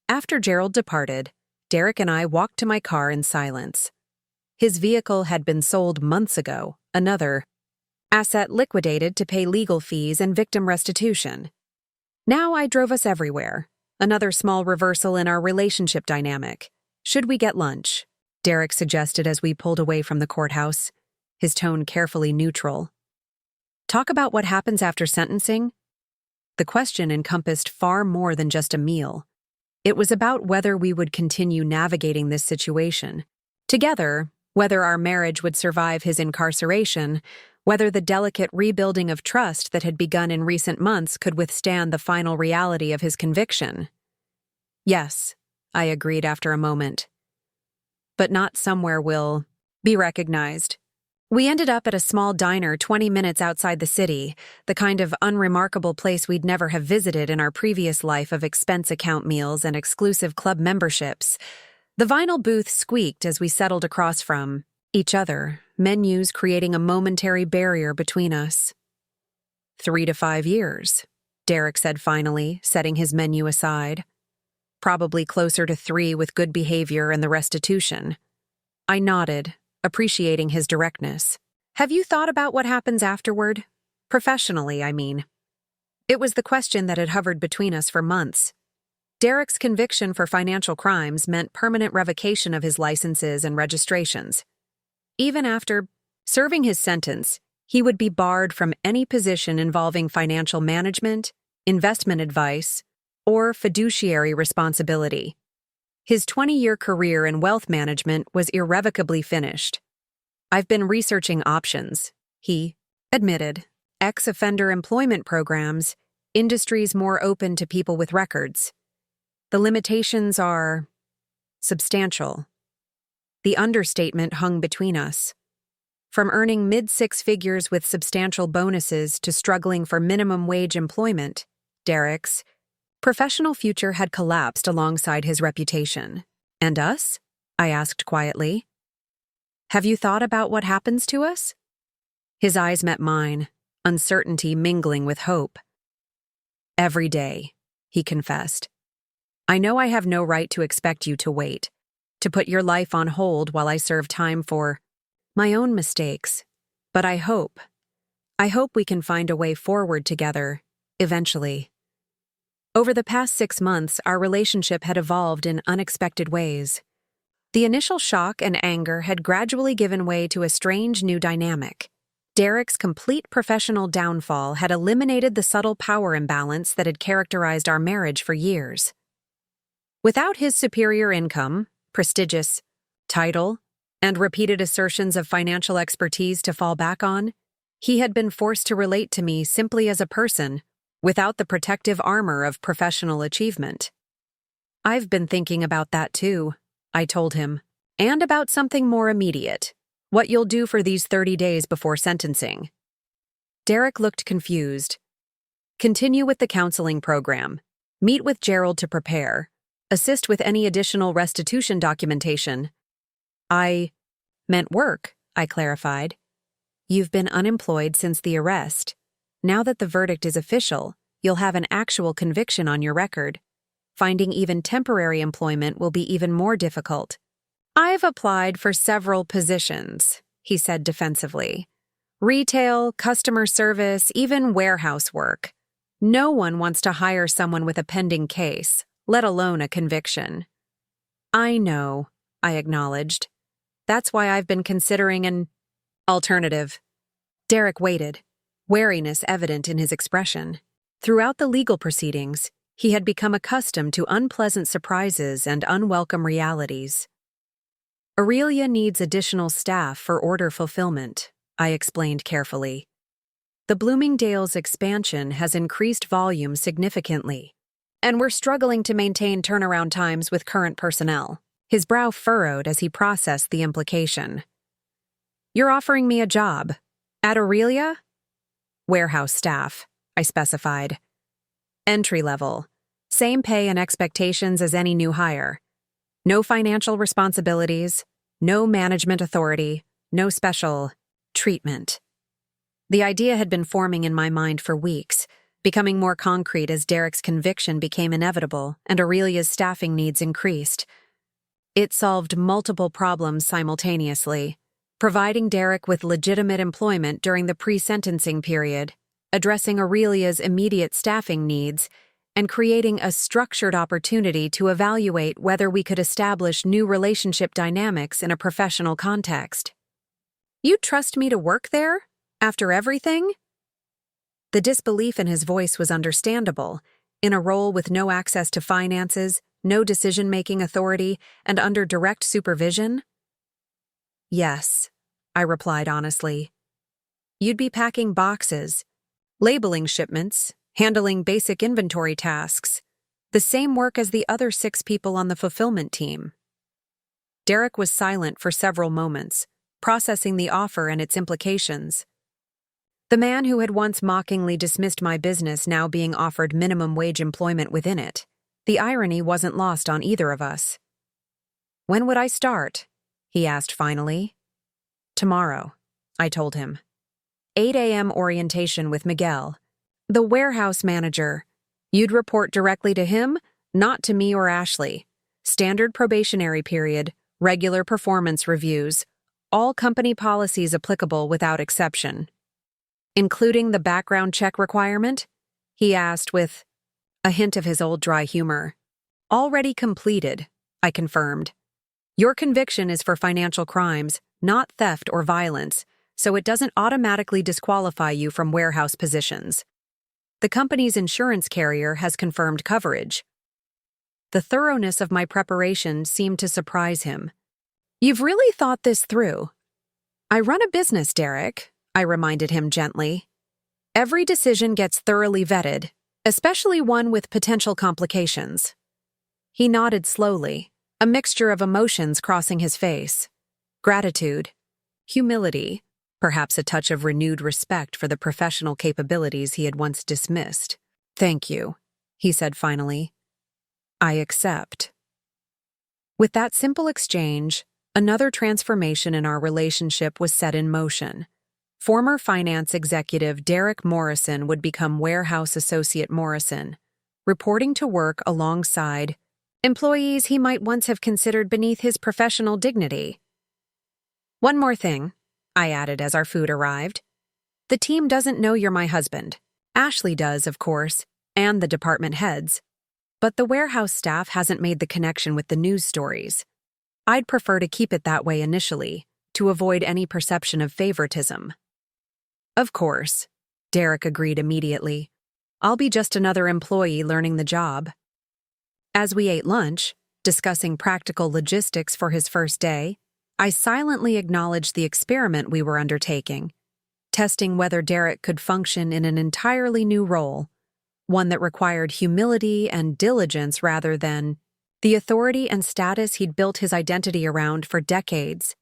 After Gerald departed, Derek and I walked to my car in silence. His vehicle had been sold months ago, another asset liquidated to pay legal fees and victim restitution. Now I drove us everywhere, another small reversal in our relationship dynamic. "Should we get lunch?" Derek suggested as we pulled away from the courthouse, his tone carefully neutral. "Talk about what happens after sentencing?" The question encompassed far more than just a meal. It was about whether we would continue navigating this situation together whether our marriage would survive his incarceration, whether the delicate rebuilding of trust that had begun in recent months could withstand the final reality of his conviction. Yes, I agreed after a moment. But not somewhere we'll be recognized. We ended up at a small diner 20 minutes outside the city, the kind of unremarkable place we'd never have visited in our previous life of expense account meals and exclusive club memberships. The vinyl booth squeaked as we settled across from each other, menus creating a momentary barrier between us. 3 to 5 years, Derek said finally, setting his menu aside. Probably closer to 3 with good behavior and the restitution. I nodded, appreciating his directness. Have you thought about what happens afterward? Professionally, I mean. It was the question that had hovered between us for months. Derek's conviction for financial crimes meant permanent revocation of his licenses and registrations. Even after serving his sentence, he would be barred from any position involving financial management, investment advice, or fiduciary responsibility. His 20-year career in wealth management was irrevocably finished. I've been researching options, he admitted. Ex-offender employment programs, industries more open to people with records. The limitations are substantial. The understatement hung between us. From earning mid-six figures with substantial bonuses to struggling for minimum wage employment, Derek's professional future had collapsed alongside his reputation. And us? I asked quietly. Have you thought about what happens to us? His eyes met mine, uncertainty mingling with hope. Every day, he confessed. I know I have no right to expect you to wait, to put your life on hold while I serve time for my own mistakes, but I hope we can find a way forward together, eventually. Over the past 6 months, our relationship had evolved in unexpected ways. The initial shock and anger had gradually given way to a strange new dynamic. Derek's complete professional downfall had eliminated the subtle power imbalance that had characterized our marriage for years. Without his superior income, prestigious title, and repeated assertions of financial expertise to fall back on, he had been forced to relate to me simply as a person, without the protective armor of professional achievement. I've been thinking about that too, I told him, and about something more immediate, what you'll do for these 30 days before sentencing. Derek looked confused. Continue with the counseling program, meet with Gerald to prepare, assist with any additional restitution documentation. I meant work, I clarified. You've been unemployed since the arrest. Now that the verdict is official, you'll have an actual conviction on your record. Finding even temporary employment will be even more difficult. I've applied for several positions, he said defensively. Retail, customer service, even warehouse work. No one wants to hire someone with a pending case, let alone a conviction. I know, I acknowledged. That's why I've been considering an alternative. Derek waited, wariness evident in his expression. Throughout the legal proceedings, he had become accustomed to unpleasant surprises and unwelcome realities. Aurelia needs additional staff for order fulfillment, I explained carefully. The Bloomingdale's expansion has increased volume significantly, and we're struggling to maintain turnaround times with current personnel. His brow furrowed as he processed the implication. You're offering me a job. At Aurelia? Warehouse staff, I specified. Entry level. Same pay and expectations as any new hire. No financial responsibilities, no management authority, no special treatment. The idea had been forming in my mind for weeks, becoming more concrete as Derek's conviction became inevitable and Aurelia's staffing needs increased. It solved multiple problems simultaneously, providing Derek with legitimate employment during the pre-sentencing period, addressing Aurelia's immediate staffing needs, and creating a structured opportunity to evaluate whether we could establish new relationship dynamics in a professional context. You trust me to work there? After everything? The disbelief in his voice was understandable. In a role with no access to finances, no decision-making authority, and under direct supervision? Yes, I replied honestly. You'd be packing boxes, labeling shipments, handling basic inventory tasks, the same work as the other 6 people on the fulfillment team. Derek was silent for several moments, processing the offer and its implications. The man who had once mockingly dismissed my business now being offered minimum wage employment within it. The irony wasn't lost on either of us. When would I start? He asked finally. Tomorrow, I told him. 8 a.m. orientation with Miguel, the warehouse manager. You'd report directly to him, not to me or Ashley. Standard probationary period, regular performance reviews, all company policies applicable without exception. Including the background check requirement? He asked with a hint of his old dry humor. Already completed, I confirmed. Your conviction is for financial crimes, not theft or violence, so it doesn't automatically disqualify you from warehouse positions. The company's insurance carrier has confirmed coverage. The thoroughness of my preparation seemed to surprise him. You've really thought this through. I run a business, Derek, I reminded him gently. Every decision gets thoroughly vetted, especially one with potential complications. He nodded slowly, a mixture of emotions crossing his face. Gratitude, humility, perhaps a touch of renewed respect for the professional capabilities he had once dismissed. Thank you, he said finally. I accept. With that simple exchange, another transformation in our relationship was set in motion. Former finance executive Derek Morrison would become warehouse associate Morrison, reporting to work alongside employees he might once have considered beneath his professional dignity. One more thing, I added as our food arrived. The team doesn't know you're my husband. Ashley does, of course, and the department heads. But the warehouse staff hasn't made the connection with the news stories. I'd prefer to keep it that way initially, to avoid any perception of favoritism. Of course, Derek agreed immediately. I'll be just another employee learning the job. As we ate lunch, discussing practical logistics for his first day, I silently acknowledged the experiment we were undertaking, testing whether Derek could function in an entirely new role, one that required humility and diligence rather than the authority and status he'd built his identity around for decades.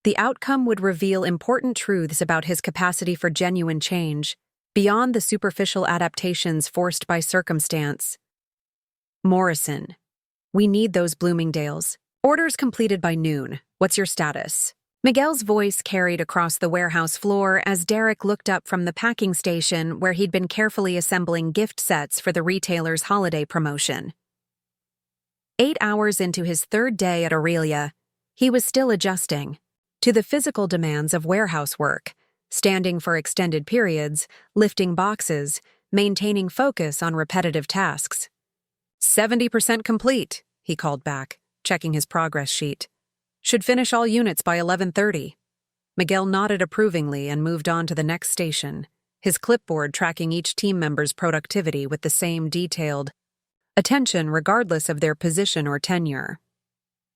The outcome would reveal important truths about his capacity for genuine change, beyond the superficial adaptations forced by circumstance. Morrison, we need those Bloomingdales. Orders completed by noon. What's your status? Miguel's voice carried across the warehouse floor as Derek looked up from the packing station where he'd been carefully assembling gift sets for the retailer's holiday promotion. 8 hours into his 3rd day at Aurelia, he was still adjusting to the physical demands of warehouse work, standing for extended periods, lifting boxes, maintaining focus on repetitive tasks. 70% complete, he called back, checking his progress sheet. Should finish all units by 11:30. Miguel nodded approvingly and moved on to the next station, his clipboard tracking each team member's productivity with the same detailed attention regardless of their position or tenure.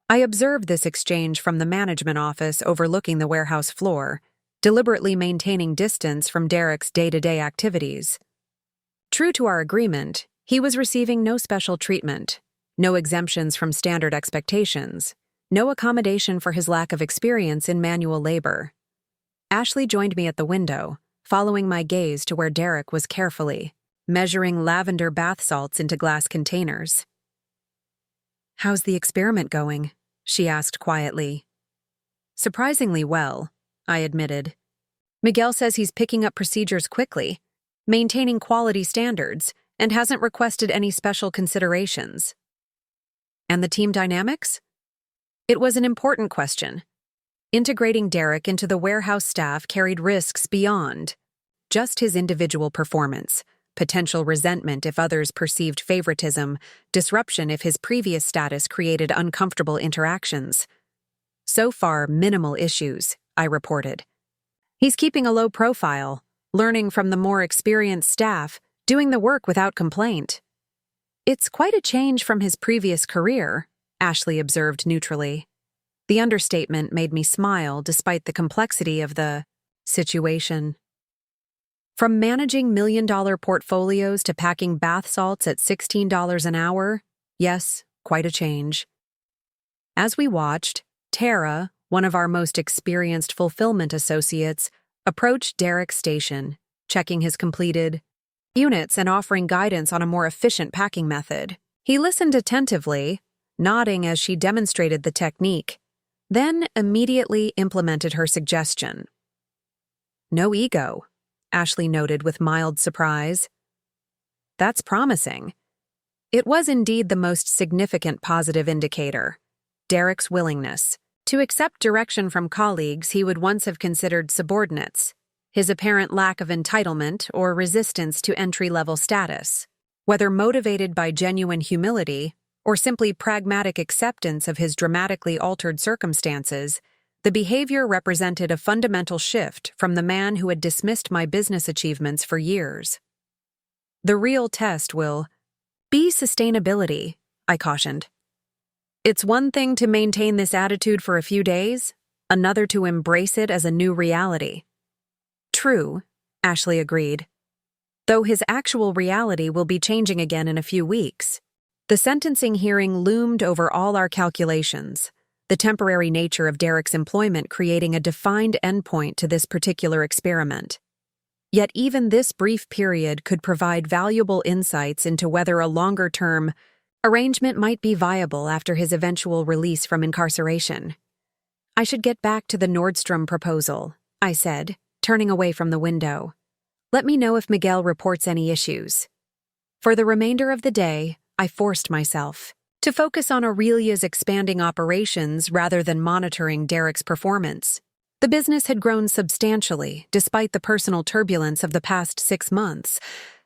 I observed this exchange from the management office overlooking the warehouse floor, deliberately maintaining distance from Derek's day-to-day activities. True to our agreement, he was receiving no special treatment, no exemptions from standard expectations, no accommodation for his lack of experience in manual labor. Ashley joined me at the window, following my gaze to where Derek was carefully measuring lavender bath salts into glass containers. How's the experiment going? She asked quietly. Surprisingly well, I admitted. Miguel says he's picking up procedures quickly, maintaining quality standards, and hasn't requested any special considerations. And the team dynamics? It was an important question. Integrating Derek into the warehouse staff carried risks beyond just his individual performance, potential resentment if others perceived favoritism, disruption if his previous status created uncomfortable interactions. So far, minimal issues, I reported. He's keeping a low profile, learning from the more experienced staff, doing the work without complaint. It's quite a change from his previous career, Ashley observed neutrally. The understatement made me smile despite the complexity of the situation. From managing million-dollar portfolios to packing bath salts at $16 an hour, yes, quite a change. As we watched, Tara, one of our most experienced fulfillment associates, approached Derek's station, checking his completed units and offering guidance on a more efficient packing method. He listened attentively, nodding as she demonstrated the technique, then immediately implemented her suggestion. "No ego," Ashley noted with mild surprise. "That's promising." It was indeed the most significant positive indicator: Derek's willingness to accept direction from colleagues he would once have considered subordinates, his apparent lack of entitlement or resistance to entry-level status. Whether motivated by genuine humility or simply pragmatic acceptance of his dramatically altered circumstances, the behavior represented a fundamental shift from the man who had dismissed my business achievements for years. "The real test will be sustainability," I cautioned. "It's one thing to maintain this attitude for a few days, another to embrace it as a new reality." "True," Ashley agreed, "though his actual reality will be changing again in a few weeks." The sentencing hearing loomed over all our calculations, the temporary nature of Derek's employment creating a defined endpoint to this particular experiment. Yet even this brief period could provide valuable insights into whether a longer-term arrangement might be viable after his eventual release from incarceration. "I should get back to the Nordstrom proposal," I said, turning away from the window. "Let me know if Miguel reports any issues." For the remainder of the day, I forced myself to focus on Aurelia's expanding operations rather than monitoring Derek's performance. The business had grown substantially, despite the personal turbulence of the past 6 months.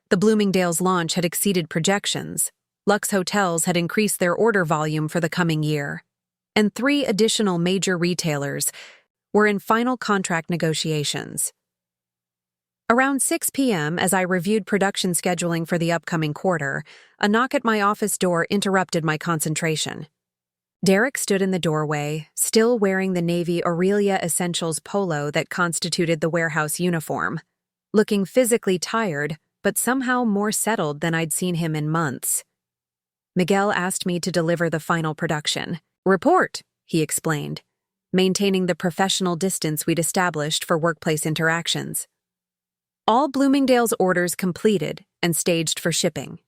The Bloomingdale's launch had exceeded projections. Lux Hotels had increased their order volume for the coming year, and 3 additional major retailers were in final contract negotiations. Around 6 p.m., as I reviewed production scheduling for the upcoming quarter, a knock at my office door interrupted my concentration. Derek stood in the doorway, still wearing the navy Aurelia Essentials polo that constituted the warehouse uniform, looking physically tired, but somehow more settled than I'd seen him in months. "Miguel asked me to deliver the final production report," he explained, maintaining the professional distance we'd established for workplace interactions. "All Bloomingdale's orders completed and staged for shipping."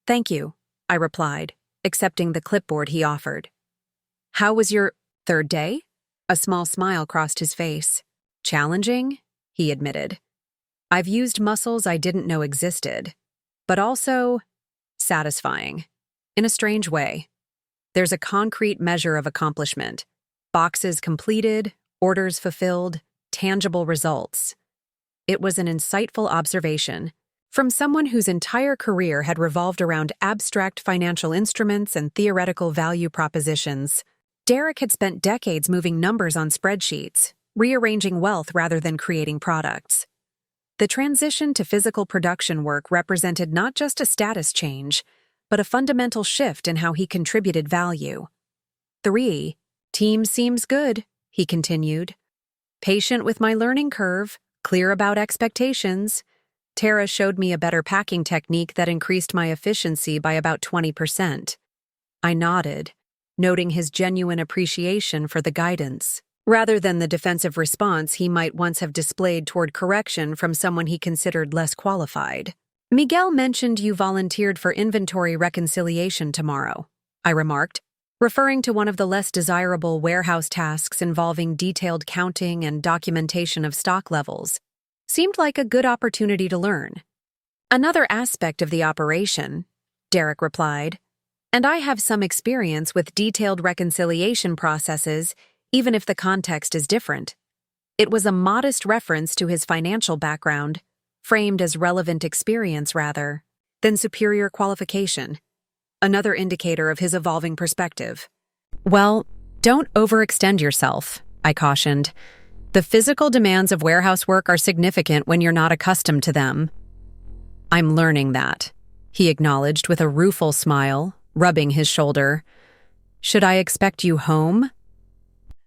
"Thank you," I replied, accepting the clipboard he offered. "How was your 3rd day?" A small smile crossed his face. "Challenging," he admitted. "I've used muscles I didn't know existed, but also satisfying, in a strange way. There's a concrete measure of accomplishment. Boxes completed, orders fulfilled, tangible results." It was an insightful observation from someone whose entire career had revolved around abstract financial instruments and theoretical value propositions. Derek had spent decades moving numbers on spreadsheets, rearranging wealth rather than creating products. The transition to physical production work represented not just a status change, but a fundamental shift in how he contributed value. "3. Team seems good," he continued. "Patient with my learning curve, clear about expectations. Tara showed me a better packing technique that increased my efficiency by about 20%. I nodded, noting his genuine appreciation for the guidance, rather than the defensive response he might once have displayed toward correction from someone he considered less qualified. "Miguel mentioned you volunteered for inventory reconciliation tomorrow," I remarked, referring to one of the less desirable warehouse tasks involving detailed counting and documentation of stock levels. "Seemed like a good opportunity to learn." "Another aspect of the operation," Derek replied, "and I have some experience with detailed reconciliation processes, even if the context is different." It was a modest reference to his financial background, framed as relevant experience rather than superior qualification. Another indicator of his evolving perspective. "Well, don't overextend yourself," I cautioned. "The physical demands of warehouse work are significant when you're not accustomed to them." "I'm learning that," he acknowledged with a rueful smile, rubbing his shoulder. "Should I expect you home?"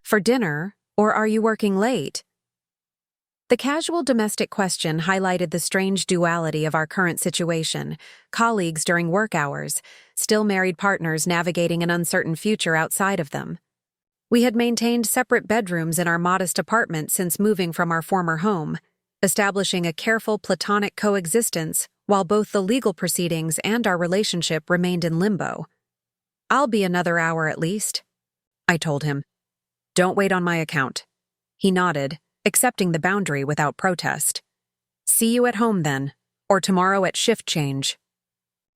For dinner, or are you working late? The casual domestic question highlighted the strange duality of our current situation: colleagues during work hours, still married partners navigating an uncertain future outside of them. We had maintained separate bedrooms in our modest apartment since moving from our former home, establishing a careful platonic coexistence while both the legal proceedings and our relationship remained in limbo. "I'll be another hour at least," I told him. "Don't wait on my account." He nodded, accepting the boundary without protest. "See you at home then, or tomorrow at shift change."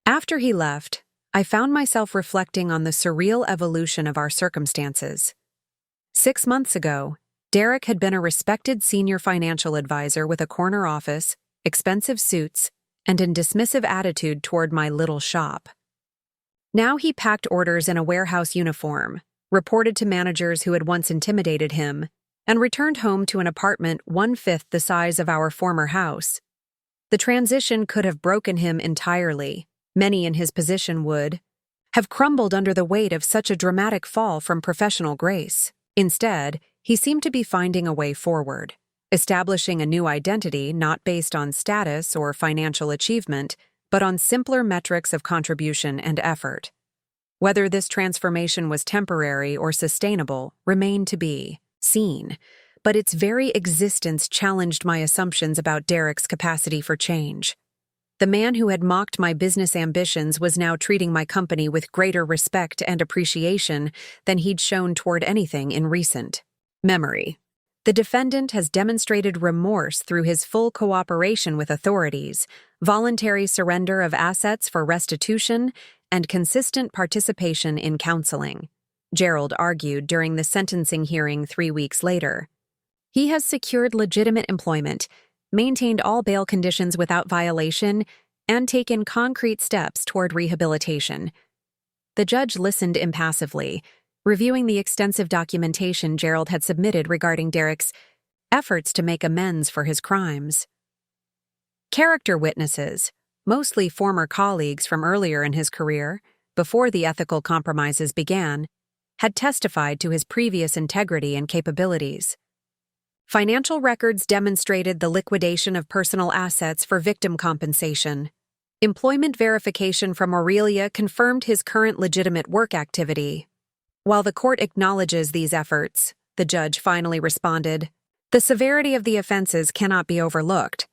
After he left, I found myself reflecting on the surreal evolution of our circumstances. 6 months ago, Derek had been a respected senior financial advisor with a corner office, expensive suits, and a dismissive attitude toward my little shop. Now he packed orders in a warehouse uniform, reported to managers who had once intimidated him, and returned home to an apartment 1/5 the size of our former house. The transition could have broken him entirely. Many in his position would have crumbled under the weight of such a dramatic fall from professional grace. Instead, he seemed to be finding a way forward, establishing a new identity not based on status or financial achievement, but on simpler metrics of contribution and effort. Whether this transformation was temporary or sustainable remained to be seen, but its very existence challenged my assumptions about Derek's capacity for change. The man who had mocked my business ambitions was now treating my company with greater respect and appreciation than he'd shown toward anything in recent memory. The defendant has demonstrated remorse through his full cooperation with authorities, voluntary surrender of assets for restitution, and consistent participation in counseling, Gerald argued during the sentencing hearing 3 weeks later. He has secured legitimate employment, maintained all bail conditions without violation, and taken concrete steps toward rehabilitation. The judge listened impassively, reviewing the extensive documentation Gerald had submitted regarding Derek's efforts to make amends for his crimes. Character witnesses, mostly former colleagues from earlier in his career, before the ethical compromises began, had testified to his previous integrity and capabilities. Financial records demonstrated the liquidation of personal assets for victim compensation. Employment verification from Aurelia confirmed his current legitimate work activity. While the court acknowledges these efforts, the judge finally responded, "The severity of the offenses cannot be overlooked.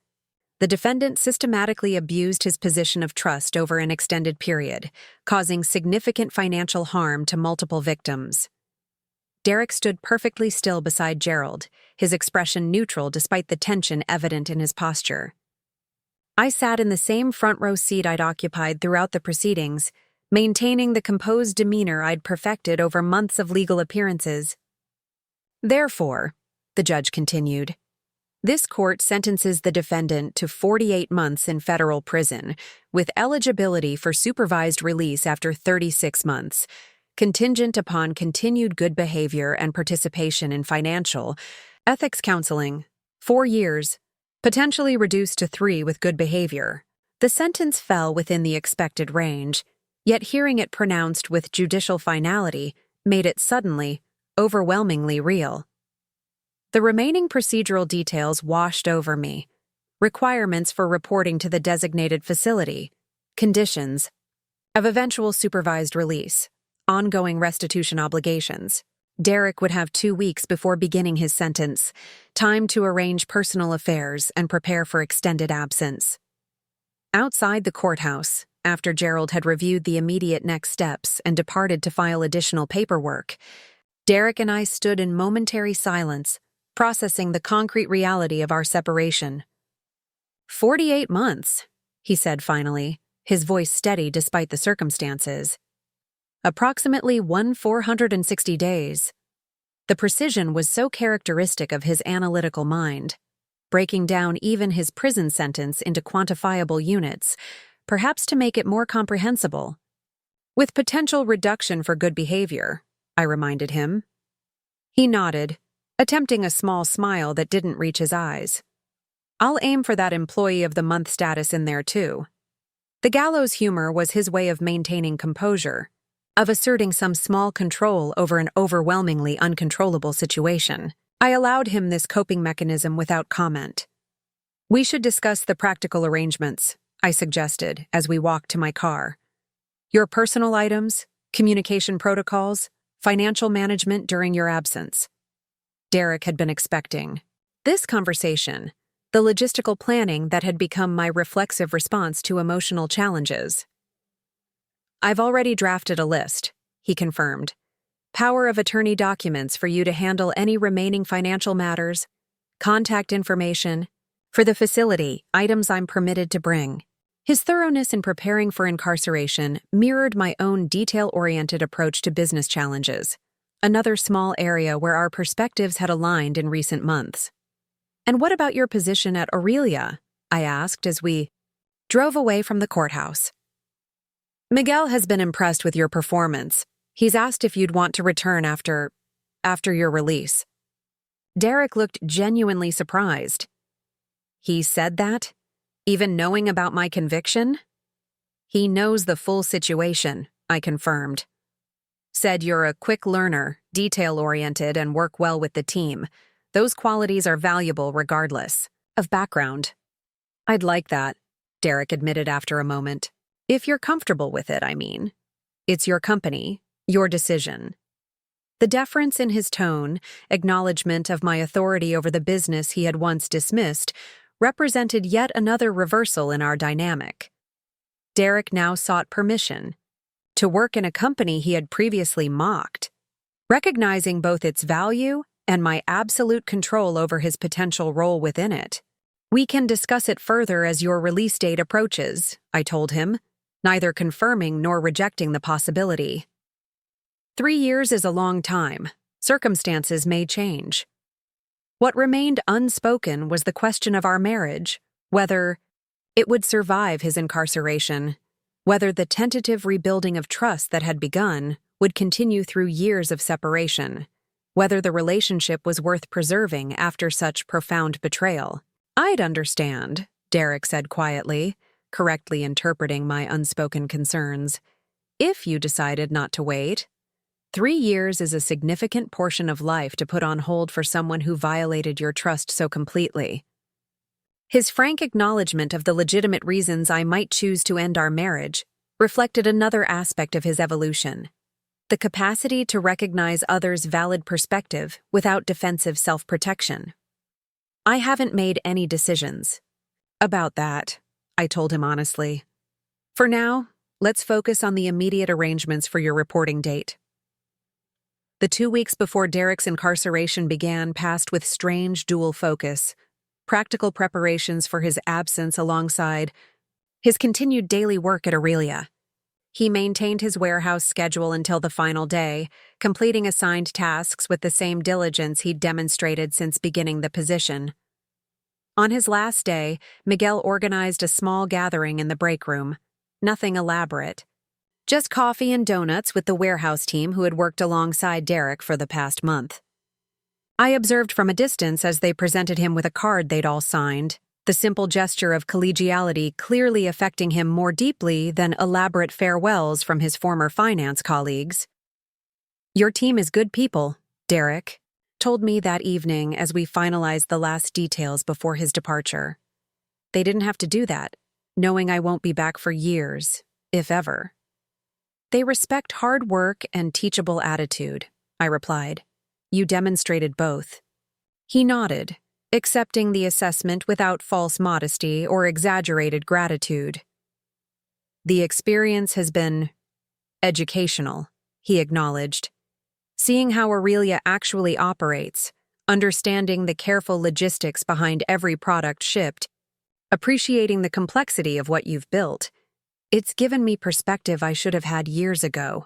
The defendant systematically abused his position of trust over an extended period, causing significant financial harm to multiple victims." Derek stood perfectly still beside Gerald, his expression neutral despite the tension evident in his posture. I sat in the same front row seat I'd occupied throughout the proceedings, maintaining the composed demeanor I'd perfected over months of legal appearances. "Therefore," the judge continued, "this court sentences the defendant to 48 months in federal prison, with eligibility for supervised release after 36 months, contingent upon continued good behavior and participation in financial ethics counseling. 4 years, potentially reduced to 3 with good behavior." The sentence fell within the expected range, yet hearing it pronounced with judicial finality made it suddenly, overwhelmingly real. The remaining procedural details washed over me: requirements for reporting to the designated facility, conditions of eventual supervised release, ongoing restitution obligations. Derek would have 2 weeks before beginning his sentence, time to arrange personal affairs and prepare for extended absence. Outside the courthouse, after Gerald had reviewed the immediate next steps and departed to file additional paperwork, Derek and I stood in momentary silence, processing the concrete reality of our separation. 48 months, he said finally, his voice steady despite the circumstances. Approximately 460 days. The precision was so characteristic of his analytical mind, breaking down even his prison sentence into quantifiable units, perhaps to make it more comprehensible. With potential reduction for good behavior, I reminded him. He nodded, attempting a small smile that didn't reach his eyes. "I'll aim for that Employee of the Month status in there too." The gallows humor was his way of maintaining composure, of asserting some small control over an overwhelmingly uncontrollable situation. I allowed him this coping mechanism without comment. "We should discuss the practical arrangements," I suggested as we walked to my car. "Your personal items, communication protocols, financial management during your absence." Derek had been expecting this conversation, the logistical planning that had become my reflexive response to emotional challenges. "I've already drafted a list," he confirmed. "Power of attorney documents for you to handle any remaining financial matters, contact information, for the facility, items I'm permitted to bring." His thoroughness in preparing for incarceration mirrored my own detail-oriented approach to business challenges, another small area where our perspectives had aligned in recent months. "And what about your position at Aurelia?" I asked as we drove away from the courthouse. "Miguel has been impressed with your performance. He's asked if you'd want to return after your release." Derek looked genuinely surprised. "He said that? Even knowing about my conviction?" "He knows the full situation," I confirmed. "Said you're a quick learner, detail-oriented, and work well with the team. Those qualities are valuable regardless of background." "I'd like that," Derek admitted after a moment. "If you're comfortable with it, I mean. It's your company, your decision." The deference in his tone, acknowledgement of my authority over the business he had once dismissed, represented yet another reversal in our dynamic. Derek now sought permission to work in a company he had previously mocked, recognizing both its value and my absolute control over his potential role within it. "We can discuss it further as your release date approaches," I told him, neither confirming nor rejecting the possibility. 3 years is a long time. Circumstances may change. What remained unspoken was the question of our marriage, whether it would survive his incarceration, whether the tentative rebuilding of trust that had begun would continue through years of separation, whether the relationship was worth preserving after such profound betrayal. "I'd understand," Derek said quietly, correctly interpreting my unspoken concerns, "if you decided not to wait. 3 years is a significant portion of life to put on hold for someone who violated your trust so completely." His frank acknowledgement of the legitimate reasons I might choose to end our marriage reflected another aspect of his evolution, the capacity to recognize others' valid perspective without defensive self-protection. "I haven't made any decisions about that," I told him honestly. "For now, let's focus on the immediate arrangements for your reporting date." The 2 weeks before Derek's incarceration began passed with strange dual focus, practical preparations for his absence alongside his continued daily work at Aurelia. He maintained his warehouse schedule until the final day, completing assigned tasks with the same diligence he'd demonstrated since beginning the position. On his last day, Miguel organized a small gathering in the break room. Nothing elaborate. Just coffee and donuts with the warehouse team who had worked alongside Derek for the past month. I observed from a distance as they presented him with a card they'd all signed, the simple gesture of collegiality clearly affecting him more deeply than elaborate farewells from his former finance colleagues. "Your team is good people," Derek told me that evening as we finalized the last details before his departure. "They didn't have to do that, knowing I won't be back for years, if ever. They respect hard work and teachable attitude," I replied. "You demonstrated both." He nodded, accepting the assessment without false modesty or exaggerated gratitude. "The experience has been educational," he acknowledged. "Seeing how Aurelia actually operates, understanding the careful logistics behind every product shipped, appreciating the complexity of what you've built, it's given me perspective I should have had years ago."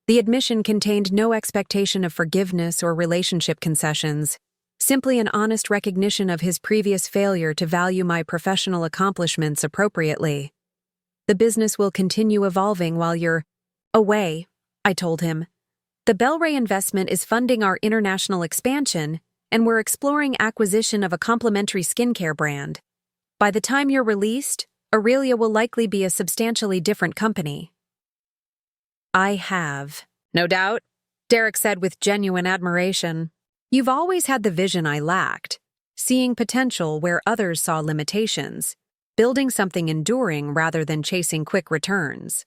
The admission contained no expectation of forgiveness or relationship concessions, simply an honest recognition of his previous failure to value my professional accomplishments appropriately. "The business will continue evolving while you're away," I told him. "The Bellray investment is funding our international expansion, and we're exploring acquisition of a complementary skincare brand. By the time you're released, Aurelia will likely be a substantially different company." I have. No doubt, Derek said with genuine admiration. You've always had the vision I lacked, seeing potential where others saw limitations, building something enduring rather than chasing quick returns.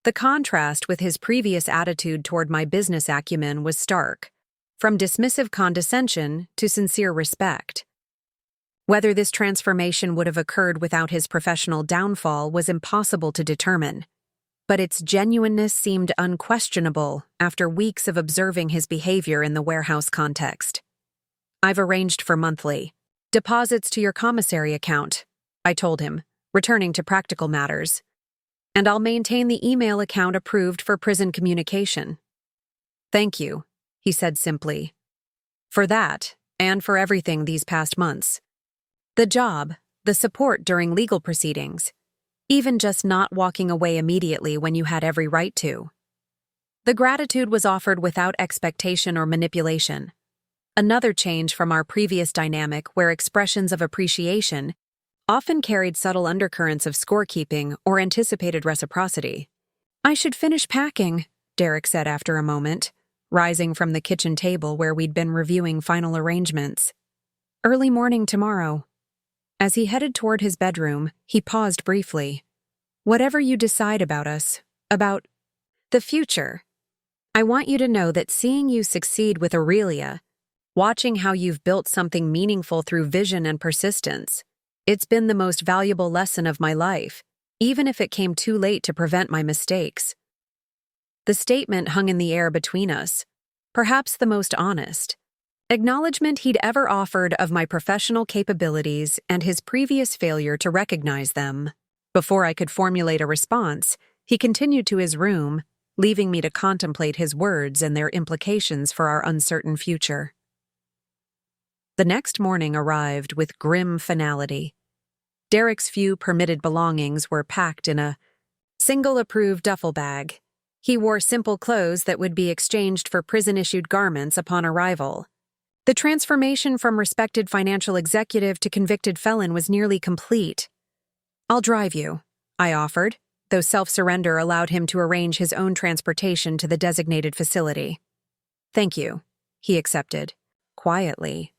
The contrast with his previous attitude toward my business acumen was stark, from dismissive condescension to sincere respect. Whether this transformation would have occurred without his professional downfall was impossible to determine, but its genuineness seemed unquestionable after weeks of observing his behavior in the warehouse context. I've arranged for monthly deposits to your commissary account, I told him, returning to practical matters. And I'll maintain the email account approved for prison communication. Thank you, he said simply. For that, and for everything these past months. The job, the support during legal proceedings, even just not walking away immediately when you had every right to. The gratitude was offered without expectation or manipulation. Another change from our previous dynamic where expressions of appreciation often carried subtle undercurrents of scorekeeping or anticipated reciprocity. I should finish packing, Derek said after a moment, rising from the kitchen table where we'd been reviewing final arrangements. Early morning tomorrow. As he headed toward his bedroom, he paused briefly. Whatever you decide about us, about the future, I want you to know that seeing you succeed with Aurelia, watching how you've built something meaningful through vision and persistence, it's been the most valuable lesson of my life, even if it came too late to prevent my mistakes. The statement hung in the air between us, perhaps the most honest. Acknowledgement he'd ever offered of my professional capabilities and his previous failure to recognize them. Before I could formulate a response, he continued to his room, leaving me to contemplate his words and their implications for our uncertain future. The next morning arrived with grim finality. Derek's few permitted belongings were packed in a single approved duffel bag. He wore simple clothes that would be exchanged for prison-issued garments upon arrival. The transformation from respected financial executive to convicted felon was nearly complete. I'll drive you, I offered, though self-surrender allowed him to arrange his own transportation to the designated facility. Thank you, he accepted, quietly.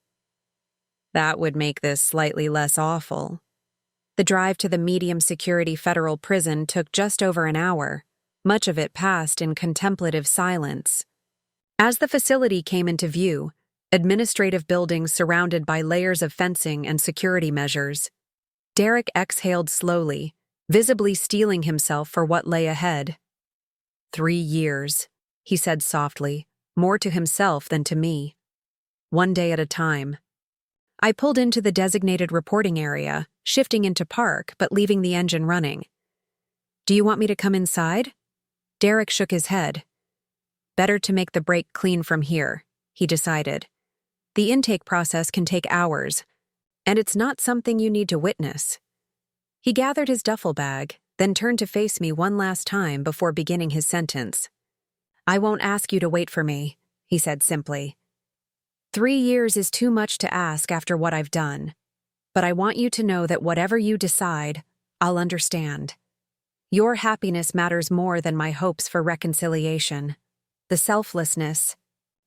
That would make this slightly less awful. The drive to the medium-security federal prison took just over an hour, much of it passed in contemplative silence. As the facility came into view, administrative buildings surrounded by layers of fencing and security measures, Derek exhaled slowly, visibly steeling himself for what lay ahead. 3 years, he said softly, more to himself than to me. One day at a time. I pulled into the designated reporting area, shifting into park but leaving the engine running. Do you want me to come inside? Derek shook his head. Better to make the break clean from here, he decided. The intake process can take hours, and it's not something you need to witness. He gathered his duffel bag, then turned to face me one last time before beginning his sentence. I won't ask you to wait for me, he said simply. 3 years is too much to ask after what I've done, but I want you to know that whatever you decide, I'll understand. Your happiness matters more than my hopes for reconciliation. The selflessness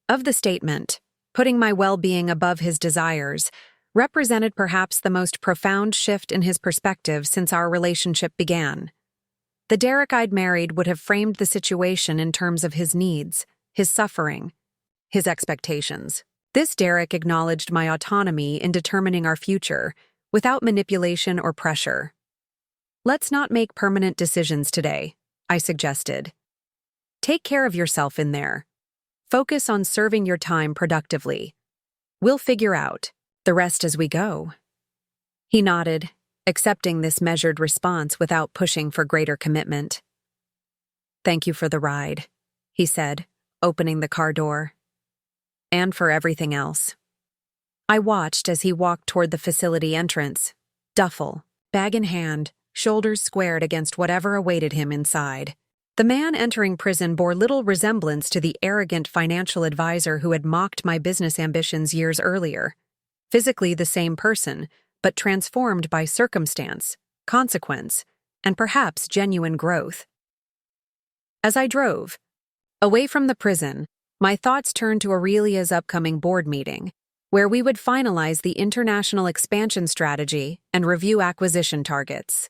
of the statement, putting my well-being above his desires, represented perhaps the most profound shift in his perspective since our relationship began. The Derek I'd married would have framed the situation in terms of his needs, his suffering, his expectations. This Derek acknowledged my autonomy in determining our future, without manipulation or pressure. Let's not make permanent decisions today, I suggested. Take care of yourself in there. Focus on serving your time productively. We'll figure out the rest as we go. He nodded, accepting this measured response without pushing for greater commitment. Thank you for the ride, he said, opening the car door. And for everything else. I watched as he walked toward the facility entrance, duffel, bag in hand, shoulders squared against whatever awaited him inside. The man entering prison bore little resemblance to the arrogant financial advisor who had mocked my business ambitions years earlier. Physically the same person, but transformed by circumstance, consequence, and perhaps genuine growth. As I drove away from the prison, my thoughts turned to Aurelia's upcoming board meeting, where we would finalize the international expansion strategy and review acquisition targets.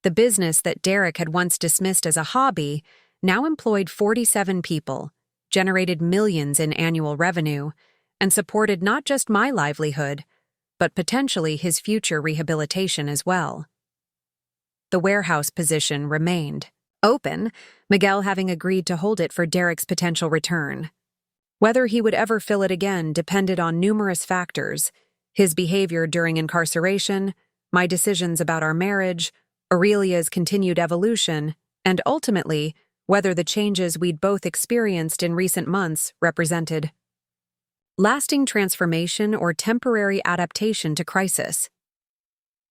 The business that Derek had once dismissed as a hobby now employed 47 people, generated millions in annual revenue, and supported not just my livelihood, but potentially his future rehabilitation as well. The warehouse position remained open, Miguel having agreed to hold it for Derek's potential return. Whether he would ever fill it again depended on numerous factors: his behavior during incarceration, my decisions about our marriage, Aurelia's continued evolution, and ultimately, whether the changes we'd both experienced in recent months represented lasting transformation or temporary adaptation to crisis.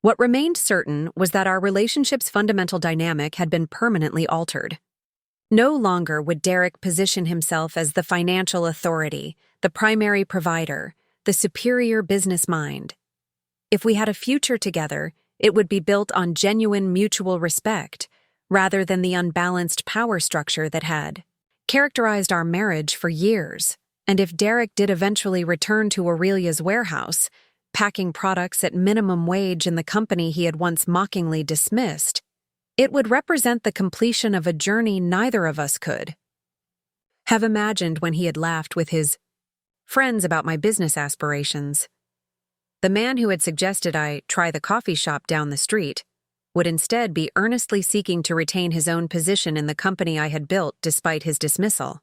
What remained certain was that our relationship's fundamental dynamic had been permanently altered. No longer would Derek position himself as the financial authority, the primary provider, the superior business mind. If we had a future together, it would be built on genuine mutual respect, rather than the unbalanced power structure that had characterized our marriage for years. And if Derek did eventually return to Aurelia's warehouse, packing products at minimum wage in the company he had once mockingly dismissed, it would represent the completion of a journey neither of us could have imagined when he had laughed with his friends about my business aspirations. The man who had suggested I try the coffee shop down the street would instead be earnestly seeking to retain his own position in the company I had built despite his dismissal.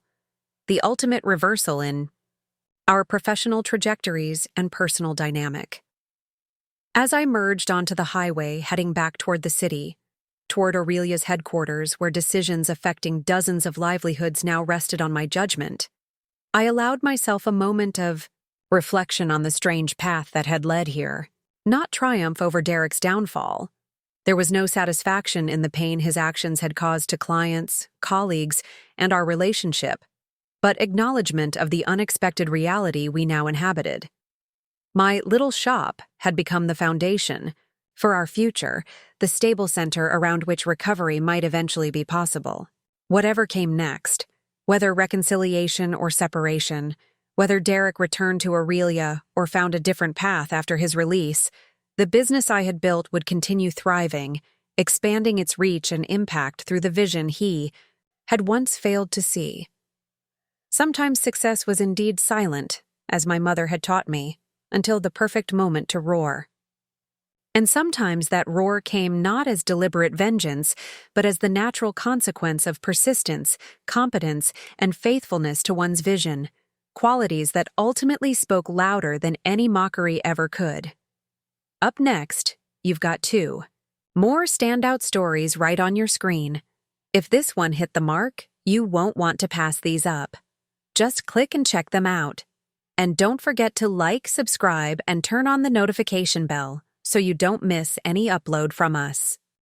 The ultimate reversal in our professional trajectories and personal dynamic. As I merged onto the highway heading back toward the city, toward Aurelia's headquarters where decisions affecting dozens of livelihoods now rested on my judgment, I allowed myself a moment of reflection on the strange path that had led here, not triumph over Derek's downfall. There was no satisfaction in the pain his actions had caused to clients, colleagues, and our relationship, but acknowledgement of the unexpected reality we now inhabited. My little shop had become the foundation for our future, the stable center around which recovery might eventually be possible. Whatever came next, whether reconciliation or separation, whether Derek returned to Aurelia or found a different path after his release, the business I had built would continue thriving, expanding its reach and impact through the vision he had once failed to see. Sometimes success was indeed silent, as my mother had taught me, until the perfect moment to roar. And sometimes that roar came not as deliberate vengeance, but as the natural consequence of persistence, competence, and faithfulness to one's vision, qualities that ultimately spoke louder than any mockery ever could. Up next, you've got two more standout stories right on your screen. If this one hit the mark, you won't want to pass these up. Just click and check them out. And don't forget to like, subscribe, and turn on the notification bell so you don't miss any upload from us.